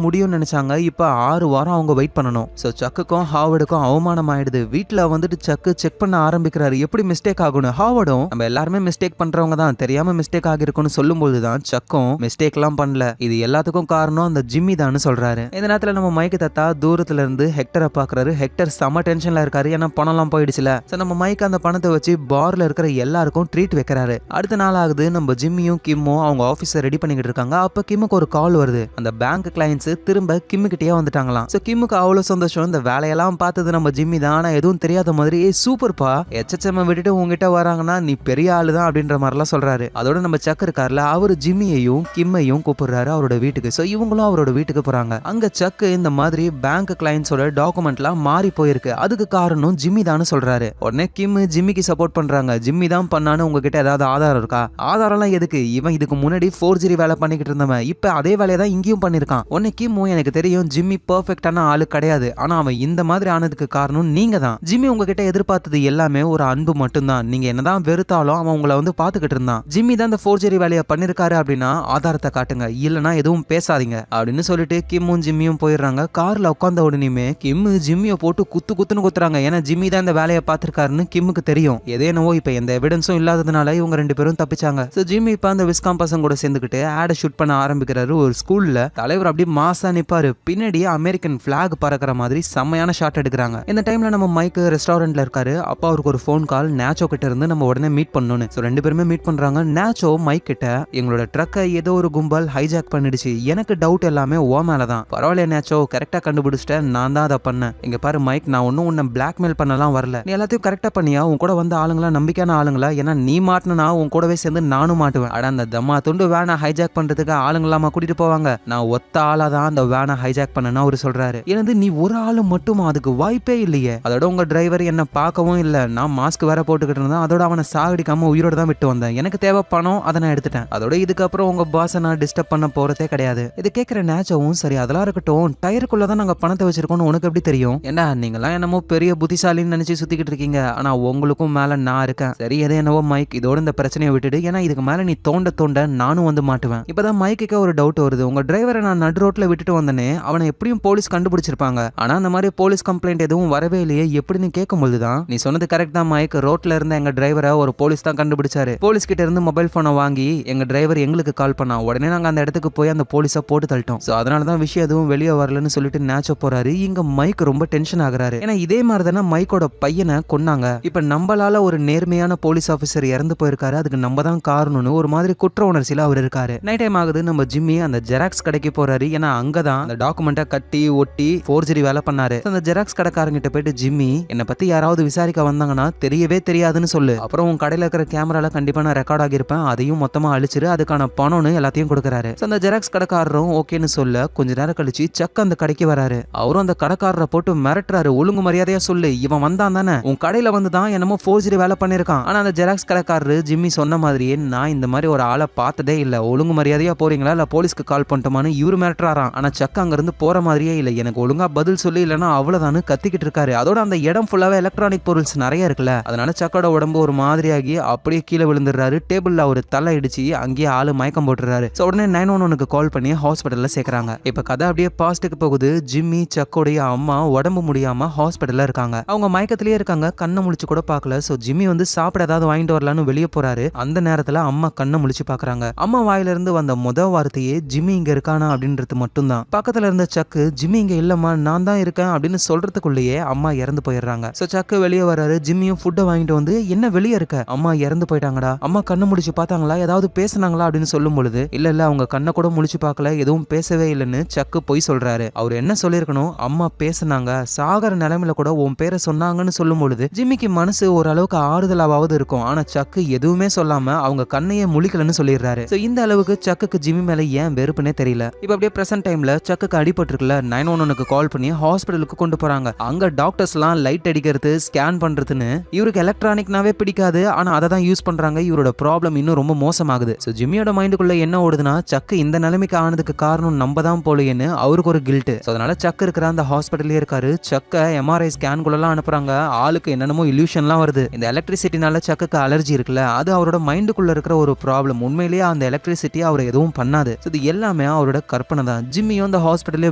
முடியும்னு நினைச்சாங்க. இப்ப 6 வாரம் அவங்க வெயிட் பண்ணணும். சோ சக்குக்கும் ஹாவர்டுக்கும் அவமானம் ஆயிடுது. வீட்டுல வந்துட்டு சக்கு செக் பண்ண ஆரம்பிக்கிறாரு, எப்படி மிஸ்டேக் ஆகும்னு. ஹாவர்டும் நம்ம எல்லாருமே மிஸ்டேக் பண்றவங்க தான், தெரியாம மிஸ்டேக் ஆகிருக்கும்னு சொல்லும்போது தான் சக்கும் மிஸ்டேக் எல்லாம் பண்ணல, இது எல்லாத்துக்கும் காரணம் அந்த ஜிம்மி தான் சொல்றாரு. இந்த நேரத்துல நம்ம மைக்கு தத்தா தூரத்துல இருந்து ஹெக்டரை பாக்குறாரு. ஹெக்டர் செம டென்ஷன்ல இருக்காரு, ஏன்னா பணம் எல்லாம் போயிடுச்சுல. நம்ம மைக் அந்த பணத்தை வச்சு பார்ல இருக்கிற எல்லாருக்கும் ட்ரீட் வைக்கிறாரு. அடுத்த நாள் ஆகுது, நம்ம ஜிம்மியும் கிம்மும் அவங்க ஆபீஸை ரெடி பண்ணிக்கிட்டு இருக்காங்க. அப்ப கிம்முக்கு ஒரு கால் வருது. அந்த பேங்க் கிளைண்ட்ஸ் திரும்ப கிம்மு கிட்டே வந்துட்டாங்களாம். சோ கிம்முக்கு அவ்வளவு சந்தோஷம். இந்த வேலையெல்லாம் பார்த்தது நம்ம ஜிம்மி தான், ஆனா எதுவும் தெரியாத மாதிரி சூப்பர்ப்பா, எச்எச்எம் விட்டுட்டு உங்ககிட்ட வராங்கன்னா நீ பெரிய ஆளு தான் அப்படின்ற மாதிரிலாம் சொல்றாரு. அதோட நம்ம சக் இருக்கார்ல, அவரு ஜிம்மியையும் கிம்மையும் கூப்பிடுறாரு அவரோட வீட்டுக்கு. சோ இவங்களும் அவரோட வீட்டுக்கு போறாங்க. அங்க சக்கு இந்த மாதிரி பேங்க் கிளைண்ட்ஸோட டாக்குமெண்ட்லாம் மாறி போயிருக்கு, அதுக்கு காரணம் ஜிம்மி தான் சொல்றாரு. உடனே கிம் ஜிம்மிக்கு சப்போர்ட் பண்றாங்க. ஜிம்மி தான் பண்ணான்னு உங்ககிட்ட ஏதாவது ஆதாரம் இருக்கா? ஆதாரம்லாம் எதுக்கு? இவன் இதுக்கு முன்னாடி ஃபோர்ஜரி வேலை பண்ணிக்கிட்டு இருந்தவன், இப்ப அதே வேலையை தான் இங்கேயும் பண்ணிருக்கான். உடனே கிம், எனக்கு தெரியும் ஜிம்மி பெர்ஃபெக்டான ஆளு கிடையாது, ஆனா அவன் இந்த மாதிரி ஆனதுக்கு காரணம் நீங்க தான். ஜிம்மி உங்ககிட்ட எதிர்பார்த்தது எல்லாமே ஒரு அன்பு மட்டும்தான். நீங்க என்னதான் வெறுத்தாலும் அவன் உங்களை வந்து பாத்துக்கிட்டு இருந்தான். ஜிம்மி தான் இந்த ஃபோர்ஜரி வேலையை பண்ணிருக்காரு அப்படின்னா ஆதாரத்தை காட்டுங்க, இல்லனா எதுவும் பேசாதீங்க அப்படின்னு சொல்லிட்டு கிம்மும் ஜிம்மியும் போயிடுறாங்க. கார்ல உட்கார்ந்த உடனே கிம் ஜிம்மியை போட்டு குத்துன்னு குத்துறாங்க. ஏன்னா ஜிம்மி தான் இந்த வேலையை பார்த்திருக்காருன்னு கிம்முக்கு தெரியும். எதேனவோ இப்ப எந்த எவிடன்ஸும் இல்லாததுனால இவங்க 2 பேரும் தப்பிச்சாங்க. சோ ஜிம்மி இப்ப அந்த விஸ்காம் பசங்க கூட சேர்ந்துக்கிட்டு ஆட ஷூட் பண்ண ஆரம்பிக்கிறாரு. ஒரு ஸ்கூல்ல தலைவர் அப்படியே மாசா நிப்பாரு, பின்னாடியே அமெரிக்கன் பிளாக் பறக்கிற மாதிரி செம்மையான ஷாட் எடுக்கிறாங்க. இந்த டைம்ல நம்ம மைக் ரெஸ்டாரண்ட்ல இருக்காரு. அப்ப அவருக்கு ஒரு போன் கால், நேச்சோ கிட்ட இருந்து நம்ம உடனே மீட் பண்ணணும்னு. சோ 2 பேருமே மீட் பண்றாங்க. நேச்சோ மைக் கிட்ட, எங்களோட ட்ரக்கை ஏதோ ஒரு கும்பல் ஹைஜாக் பண்ணிடுச்சு, எனக்கு டவுட் எல்லாமே ஓ மேலதான். பரவாயில்ல நேச்சோ, கரெக்டா கண்டுபிடிச்சிட்டேன், நான் தான் அதை பண்ணேன். இங்க பாரு மைக், நான் ஒன்னும் உன்னை பிளாக்மெயில் பண்ணலாம் வரல, நீ எல்லாத்தையும் கரெக்டா பண்ணியா? உன் கூட வந்த ஆளுங்களா நம்பிக்கையான ஆளுங்களா? ஏன்னா நீ மாட்டினா உன் கூடவே சேர்ந்து நானும் மாட்டுவேன். அட அந்த தம்மா துண்டு வேனை ஹைஜாக் பண்றதுக்கு ஆளுங்களாமா கூட்டிட்டு போவாங்க, நான் ஒத்த ஆளா தான் அந்த வேனை ஹைஜாக் பண்ணனா அவரு சொல்றாரு. எனது நீ ஒரு ஆளு மட்டுமா? அதுக்கு வாய்ப்பே இல்லையே. அதோட உங்க டிரைவர் என்ன பார்க்கவும் இல்ல, நான் மாஸ்க் வேற போட்டுக்கிட்டு இருந்தேன். அதோட அவனை சாகடிக்காம உயிரோட தான் விட்டு வந்தேன். எனக்கு தேவை பணம், அதை நான் எடுத்துட்டேன். அதோட இதுக்கப்புறம் உங்க பாஸை நான் டிஸ்டர்ப் பண்ண போறதே கிடையாது. இது கேட்கிற நேச்சவும், சரி அதெல்லாம் இருக்கட்டும், டயருக்குள்ளதான் நாங்க பணத்தை வச்சிருக்கோம்னு உனக்கு எப்படி தெரியும்? ஏண்டா நீங்களாம் என்னமோ பெரிய புத்திசாலின்னு நினைச்சு சுத்திக்கிட்டு இருக்கீங்க, ஆனா உங்களுக்கும் மேல நான் இருக்கேன். சரி எதே என்னவோ மைக், இதோட இந்த பிரச்சனையை விட்டுடு, ஏன்னா இதுக்கு மேல நீ தோண்ட நானும் வந்து மாட்டுவேன். இப்பதான் மைக்கு ஒரு டவுட் வருது, உங்க டிரைவரை நான் நடு ரோட்ல விட்டுட்டு வந்தனே, அவனை எப்படியும் போலீஸ் கண்டுபிடிச்சிருப்பாங்க, ஆனா அந்த மாதிரி போலீஸ் கம்ப்ளைண்ட் எதுவும் வரவே இல்லையே, எப்படின்னு கேட்கும்போதுதான், நீ சொன்னது கரெக்ட் தான் மைக், ரோட்ல இருந்த எங்க டிரைவரை ஒரு போலீஸ் தான் கண்டுபிடிச்சாரு. போலீஸ் கிட்ட இருந்து மொபைல் போனை வாங்கி எங்க டிரைவர் எங்களுக்கு கால் பண்ணா. உடனே நாங்க அந்த இடத்துக்கு போய் அந்த போலீஸை போட்டு தள்ளிட்டோம். சோ அதனாலதான் விஷயம் எதுவும் வெளியே வரலன்னு சொல்லிட்டு நேச்சோ போறாரு. இங்க மைக் ரொம்ப டென்ஷன் ஆகுறாரு. ஏன்னா இதே மாதிரி தானே மைக்கோட பையனை கொன்னாங்க. இப்ப நம்மளால ஒரு நேர்மையான போலீஸ் ஆபீசர் இறந்து போயிருக்காரு, அதுக்கு நம்ம தான் காரணம்னு ஒரு மாதிரி குற்ற உணர்ச்சியில அவர் இருக்காரு. நைட் டைம் ஆகுது, நம்ம ஜிம்மி அந்த ஜெராக்ஸ் கடைக்கு போறாரு. ஏன்னா அங்கதான் அந்த டாக்குமெண்ட்டை கட்டி ஒட்டி ஃபோர்ஜரி வேலை பண்ணாரு. அந்த ஜெராக்ஸ் கடைக்காரங்கிட்ட போயிட்டு, ஜிம்மி என்னை பத்தி யாராவது விசாரிக்க வந்தாங்கன்னா தெரியவே தெரியாதுன்னு சொல்லு, அப்புறம் உன் கடையில இருக்கிற கேமரால கண்டிப்பா நான் ரெக்கார்ட் ஆகியிருப்பேன், அதையும் மொத்தமா அழிச்சிரு, அதுக்கான பணம்னு எல்லாத்தையும் கொடுக்கறாரு. அந்த ஜெராக்ஸ் கடைக்காரரும் ஓகேன்னு சொல்ல கொஞ்ச நேரம் கழிச்சு சக் அந்த கடைக்கு வராரு. அவரும் அந்த கடைக்காரரை போட்டு மிரட்டுறாரு, ஒழுங்கு மரியாதையா சொல்லு, இவன் வந்தான் தானே உன் கடையில வந்து தான் என்னமோ ஃபோர்ஜரி வேலை பண்ணிருக்கான். ஆனா அந்த ஜெராக்ஸ் கடைக்காரரு ஜிம்மி சொன்ன மாதிரியே, நான் இந்த மாதிரி ஒரு ஆளை பார்த்ததே இல்ல, ஒழுங்கு மரியாதையா போறீங்களா இல்ல போலீஸ்க்கு கால் பண்ணட்டுமான்னு இவரு மிரட்டுறாராம். ஆனா சக் அங்க இருந்து போற மாதிரியே இல்ல, எனக்கு ஒழுங்கா பதில் சொல்லி, இல்லன்னா அவ்வளவுதான்னு கத்திக்கிட்டு இருக்காரு. அதோட அந்த இடம் ஃபுல்லாவே எலக்ட்ரானிக் பொருள்ஸ் நிறைய இருக்குல்ல, அதனால சக்கோட உடம்பு ஒரு மாதிரியாகி அப்படியே கீழே விழுந்துடுறாரு. டேபிள்ல ஒரு தலை இடிச்சு அங்கேயே ஆளு மயக்கம் போட்டுறாரு. உடனே 911க்கு கால் பண்ணி ஹாஸ்பிட்டல்ல சேர்க்கறாங்க. இப்ப கதை அப்படியே பாஸ்ட்டுக்கு போகுது. ஜிம்மி சக்கோடைய அம்மா உடம்பு முடியாம ஹாஸ்பிட்டல்ல இருக்காங்க. அவங்க மயக்கத்திலேயே இருக்காங்க, கண்ணை முழிச்சு கூட பார்க்கல. சோ ஜிம்மி வந்து சாப்பிட ஏதாவது வாங்கிட்டு வரலான்னு வெளியே போறாரு. அந்த நேரத்துல அம்மா கண்ணை முழிச்சு பாக்குறாங்க. அம்மா வாயில இருந்து வந்த வார்த்தையே ஜிம்மி இங்க இருக்கானா அப்படின்றது மட்டும்தான். பக்கத்துல இருந்த சக்கு, ஜிம்மி இங்க இல்லம்மா நான் தான் இருக்கேன் அப்படின்னு சொல்றதுக்குள்ளேயே அம்மா இறந்து போயிடுறாங்க. சோ சக்கு வெளியே வராரு. ஜிம்மியும் ஃபுட்டை வாங்கிட்டு வந்து, என்ன வெளியே இருக்க, அம்மா இறந்து போயிட்டாங்கடா, அம்மா கண்ணை முடிச்சு பார்த்தாங்களா, ஏதாவது பேசினாங்களா அப்படின்னு சொல்லும் பொழுது, இல்ல அவங்க கண்ணை கூட முழிச்சு பார்க்கல, எதுவும் பேசவே இல்லைன்னு சக்கு போய் சொல்றாரு. அவர் என்ன சொல்லிருக்கணும், அம்மா பேசினாங்க, சாகர நிலைமையில கூட உன் பேரை சொன்னாங்கன்னு சொல்லும் பொழுது ஜிம்மிக்கு மனசு ஓரளவுக்கு ஆறுதலாவது இருக்கும். ஆனா சக்கு எதுவுமே சொல்லாம அவங்க கண்ணையே முழிக்கலன்னு சொல்லிடுறாரு. சோ இந்த அளவுக்கு சக்குக்கு ஜிம்மி மேல ஏன் வெறுப்புனே தெரியல. இப்ப அப்படியே பிரசன்ட் டைம்ல சக்குக்கு அடிபட்டிருக்குல, 911க்கு கால் பண்ணி ஹாஸ்பிட்டலுக்கு கொண்டு போறாங்க. அங்க டாக்டர்ஸ் எல்லாம் லைட் அடிக்கிறது, ஸ்கேன் பண்றதுன்னு, இவருக்கு எலக்ட்ரானிக்னாவே பிடிக்காது, ஆனா அதை தான் யூஸ் பண்றாங்க. இவரோட ப்ராப்ளம் இன்னும் ரொம்ப மோசமாகுது. சோ ஜிம்மியோட மைண்டுக்குள்ள என்ன ஓடுதுன்னா, சக்கு இந்த நிலைமைக்கு ஆனதுக்கு காரணம் நம்ம தான் போலன்னு அவருக்கு ஒரு கில்ட். அதனால சக்கு இருக்கிற அந்த ஹாஸ்பிட்டல்லே இருக்காரு. சக்க எம்ஆர்ஐ ஸ்கேன் குள்ளலாம் அனுப்புறாங்க. ஆளுக்கு என்னென்னமோ இல்யூஷன்லாம் வருது. இந்த எலக்ட்ரிசிட்டி எலக்ட்ரிசிட்டினால சக்குக்கு அலர்ஜி இருக்குல்ல, அது அவரோட மைண்டுக்குள்ள இருக்கிற ஒரு ப்ராப்ளம். உண்மையிலேயே அந்த எலக்ட்ரிசிட்டி அவரை எதுவும் பண்ணாது. இது எல்லாமே அவரோட கற்பனை தான். ஜிம்மியும் அந்த ஹாஸ்பிட்டல்லே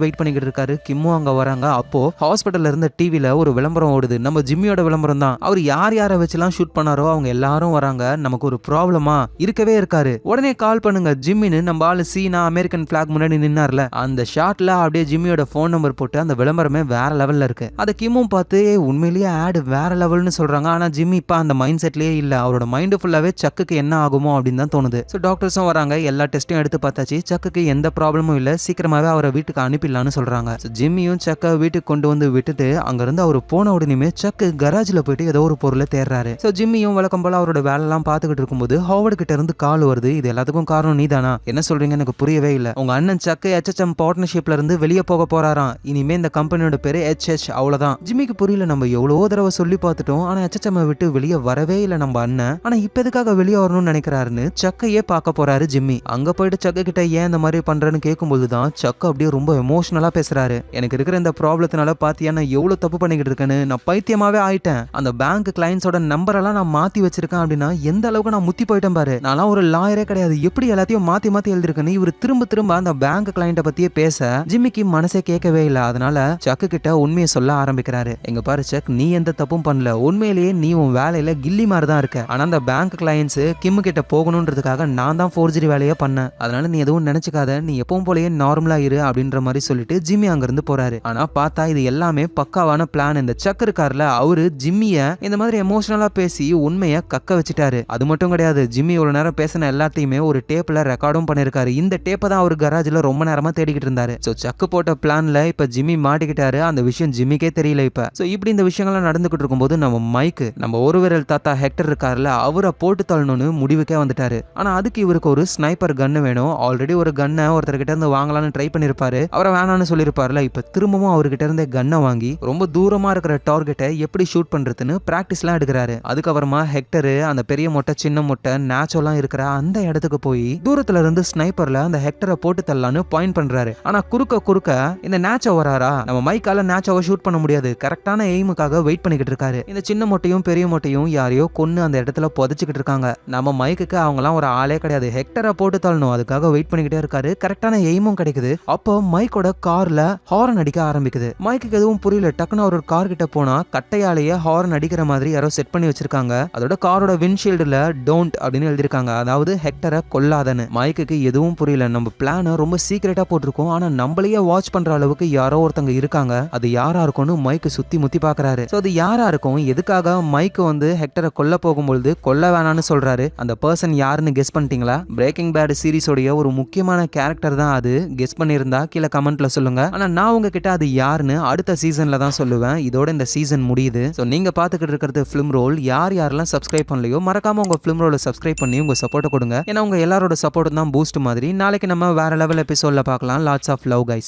வெயிட் பண்ணிக்கிட்டு இருக்காரு. கிம்மும் அங்க வராங்க. அப்போ ஹாஸ்பிட்டல்ல இருந்த டிவில ஒரு விளம்பரம் ஓடுது. நம்ம ஜிம்மியோட விளம்பரம் தான். அவர் யார் யாரை வச்சுலாம் ஷூட் பண்ணாரோ அவங்க எல்லாரும் வராங்க. நமக்கு ஒரு ப்ராப்ளமா இருக்கவே இருக்காரு. உடனே கால் பண்ணுங்க ஜிம்மின்னு நம்ம ஆளு சீனா அமெரிக்கன் பிளாக் முன்னாடி நின்னார்ல, அந்த ஷாட்ல அப்படியே ஜிம்மியோட போன் நம்பர் போட்டு அந்த விளம்பரமே வேற லெவல்ல இருக்கு. அதை கிம்மும் பார்த்து உண்மையிலேயே ஆட் வேற லெவல்னு சொல்றாங்க. ஆனா ஜிம்மி இப்ப அந்த மைண்ட் செட்லயே இல்ல. அவரோட மைண்ட் ஃபுல்லாவே சக்குக்கு என்ன ஆகுமோ அப்படின்னு தான் தோணுது. ஸோ டாக்டர்ஸும் வராங்க. எல்லா டெஸ்ட்டும் எடுத்து பார்த்தாச்சு. சக்குக்கு எந்த ப்ராப்ளமும் இல்ல, சீக்கிரமாவே அவரை வீட்டுக்கு அனுப்பிடலாம்னு சொல்றாங்க. ஜிம்மியும் சக்கை வீட்டுக்கு கொண்டு வந்து விட்டுட்டு அங்க இருந்து அவர் போன உடனே சக்கு கராஜ்ல போயிட்டு ஏதோ ஒரு பொருளை தேடுறாரு. ஸோ ஜிம்மியும் வழக்கம் போல அவரோட வேலை எல்லாம் பார்த்துக்கிட்டு இருக்கும்போது ஹாவர்ட் கிட்ட இருந்து கால் வருது. இது எல்லாத்துக்கும் காரணம் நீதானா? என்ன சொல்றீங்க? எனக்கு புரியவே இல்ல. உங்க அண்ணன் சக்கு HHM பார்ட்னர்ஷிப்ல இருந்து வெளியே போக போறாராம். இனிமே இந்த கம்பெனியோட பேரு HH, அவ்வளவுதான். ஜிம்மிக்கு புரியல. நம்ம எவ்வளவோ தடவை சொல்லி பார்த்துட்டோம், ஆனா HHM விட்டு வெளியே வரவே இல்லை நம்ம அண்ணன். ஆனா இப்ப எதுக்காக வெளியே வரணும்னு நினைக்கிறாருன்னு சக்கையே பார்க்க போறாரு ஜிம்மி. அங்க போயிட்டு சக்கு கிட்ட ஏன் இந்த மாதிரி பண்றேன்னு கேட்கும்போது தான் சக்கு அப்படியே ரொம்ப எமோஷனலா பேசுறாரு. எனக்கு இருக்கிற இந்த ப்ராப்ளத்தினால பாத்தியா நான் எவ்வளவு தப்பு பண்ணிக்கிட்டு இருக்கேன்னு, நான் பைத்தியமாவே ஆயிட்டேன். அந்த பேங்க் கிளைண்ட்ஸோட நம்பர் எல்லாம் நான் மாத்தி வச்சிருக்கேன் அப்படின்னா எந்த அளவுக்கு நான் முத்தி போயிட்டேன் பாரு. நான் ஒரு லாயரே கிடையாது, எப்படி எல்லாத்தையும் மாத்தி மாத்தி எழுதிருக்கேன்னு இவர் திரும்ப திரும்ப அந்த பேங்க் கிளைண்ட பத்தியே பேச ஜிம்மிக்கு மனசே கேட்கவே இல்லை. அதனால சக்கு கிட்ட உண்மையை சொல்ல ஆரம்பிக்கிறாரு. எங்க பாரு சக், நீ எந்த தப்பும் பண்ணல. உண்மையிலேயே நீ உன் வேலையில கில்லி மாதிரி தான் இருக்க. ஆனா அந்த பேங்க் கிளைண்ட்ஸ் கிம் கிட்ட போகணும்ன்றதுக்காக நான் தான் ஃபோர்ஜரி வேலையை பண்ணேன். அதனால நீ எதுவும் நினைச்சுக்காத, நீ எப்பவும் போலயே நார்மலா இரு அப்படின்ற மாதிரி சொல்லிட்டு ஜிம்மி அங்க இருந்து போறாரு. ஆனா பார்த்தா இது எல்லாமே பக்காவான பிளான். இந்த சக் இருக்கார்ல, அவரு ஜிம்மிய இந்த மாதிரி எமோஷனலா பேசி உண்மையை கக்க வச்சுட்டாரு. அது மட்டும் கிடையாது, ஜிம்மி ஒரு நேரம் பேசின எல்லாத்தையுமே ஒரு டேப்ல ரெக்கார்டும் பண்ணிருக்காரு. இந்த டேப்பை தான் அவர் கராஜ்ல ரொம்ப நேரமா தேடிக்கிட்டு இருந்தாரு. சோ சக்கு போட்ட பிளான்ல இப்ப ஜிம்மி மாட்டிக்கிட்டாரு. அந்த விஷயம் ஜிம்மிக்கே தெரியல இப்ப. சோ இப்படி இந்த விஷயங்கள்லாம் நடந்துகிட்டு இருக்கும்போது நம்ம ஒரு விரல் தாத்தா ஹெக்டர் இருக்காருல, அவரை போட்டு தள்ளணும்னு முடிவுக்கே வந்துட்டாரு. ஆனா அதுக்கு இவருக்கு ஒரு ஸ்னைப்பர் கன்னு வேணும். ஆல்ரெடி ஒரு கன்னை ஒருத்தர்கிட்ட இருந்து வாங்கலாம்னு ட்ரை பண்ணிருப்பாரு. அவரை வேணான்னு சொல்லிருப்பாருல. இப்ப திரும்பவும் அவர்கிட்ட இருந்தே கன்னை வாங்கி ரொம்ப தூரமா இருக்கிற டார்கெட்டை எப்படி ஷூட் பண்றதுன்னு பிராக்டிஸ்லாம் எடுக்கிறாரு. அதுக்கப்புறமா ஹெக்டர் அந்த பெரிய மொட்டை சின்ன மொட்டை நேச்சோலாம் இருக்கிற அந்த இடத்துக்கு போய் தூரத்துல இருந்து ஸ்னைப்பர்ல அந்த ஹெக்டரை போட்டு தள்ளலான்னு பாயிண்ட் பண்றாரு. ஆனா குறுக்க இந்த நேச்சோ வராரா, நம்ம மைக்கால நேச்சோவை ஷூட் பண்ண முடியாது. கரெக்டான எய்முக்காக வெயிட் பண்ணிக்கிட்டு இருக்காரு. இந்த சின்ன மொட்டையும் பெரிய மொட்டையும் யாரையோ கொன்னு அந்த இடத்துல புதைச்சிக்கிட்டு இருக்காங்க. நம்ம மைக்குக்கு அவங்கலாம் ஒரு ஆளே கிடையாது. ஹெக்டரை போட்டு தள்ளணும், அதுக்காக வெயிட் பண்ணிக்கிட்டே இருக்காரு. கரெக்டான எய்மும் கிடைக்குது. அப்போ மைக்கோட கார்ல ஹாரன் அடிக்க ஆரம்பிக்குது. மைக்கு எதுவும் புரியல. டக்குன்னு ஒரு கார் கிட்ட போனா கட்டையாலேயே ஹாரன் அடிக்கிற மாதிரி யாரோ செட் பண்ணி வச்சிருக்காங்க. அதோட காரோட விண்ட்ஷீல்டுல டோன்ட் அப்படின்னு எழுதிருக்காங்க, அதாவது ஹெக்டரை கொல்லாதன்னு. மைக்கு எதுவும் புரியல. நம்ம பிளான ரொம்ப சீக்கிரட்டா போட்டிருக்கோம், ஆனா நம்மளையே வாட்ச் பண்ற அளவுக்கு யாரோ ஒருத்தங்க இருக்காங்க. அது யாரா இருக்கும்னு மைக்கு சுத்தி முத்தி பாக்குறாரு. சோ அது யாரா இருக்கும், எதுக்காக மைக்கு ஹெக்டரை கொல்ல போகும்போது கொல்ல வேணான்னு சொல்றாரு? அந்த பர்சன் யாருன்னு கெஸ் பண்ணிட்டீங்களா? பிரேக்கிங் பேட் சீரிஸோடைய ஒரு முக்கியமான கேரக்டர் தான் அது. கெஸ் பண்ணியிருந்தா கீழே கமெண்ட்ல சொல்லுங்க. ஆனா நான் உங்ககிட்ட அது யாருன்னு அடுத்த சீசன்ல தான் சொல்லுவேன். இதோட இந்த சீசன் முடியுது. சோ நீங்க பாத்துக்கிட்டு இருக்கிறது ஃபிலிம் ரோல். யாரெல்லாம் சப்ஸ்கிரைப் பண்ணலையோ மறக்காம உங்க ஃபிலிம் ரோலை சப்ஸ்கிரைப் பண்ணி உங்க சப்போர்ட் கொடுங்க. ஏன்னா உங்க எல்லாரோட சப்போர்ட் தான் பூஸ்ட் மாதிரி. நாளைக்கு நம்ம வேற லெவல் எபிசோட்ல பார்க்கலாம். Lots of love guys.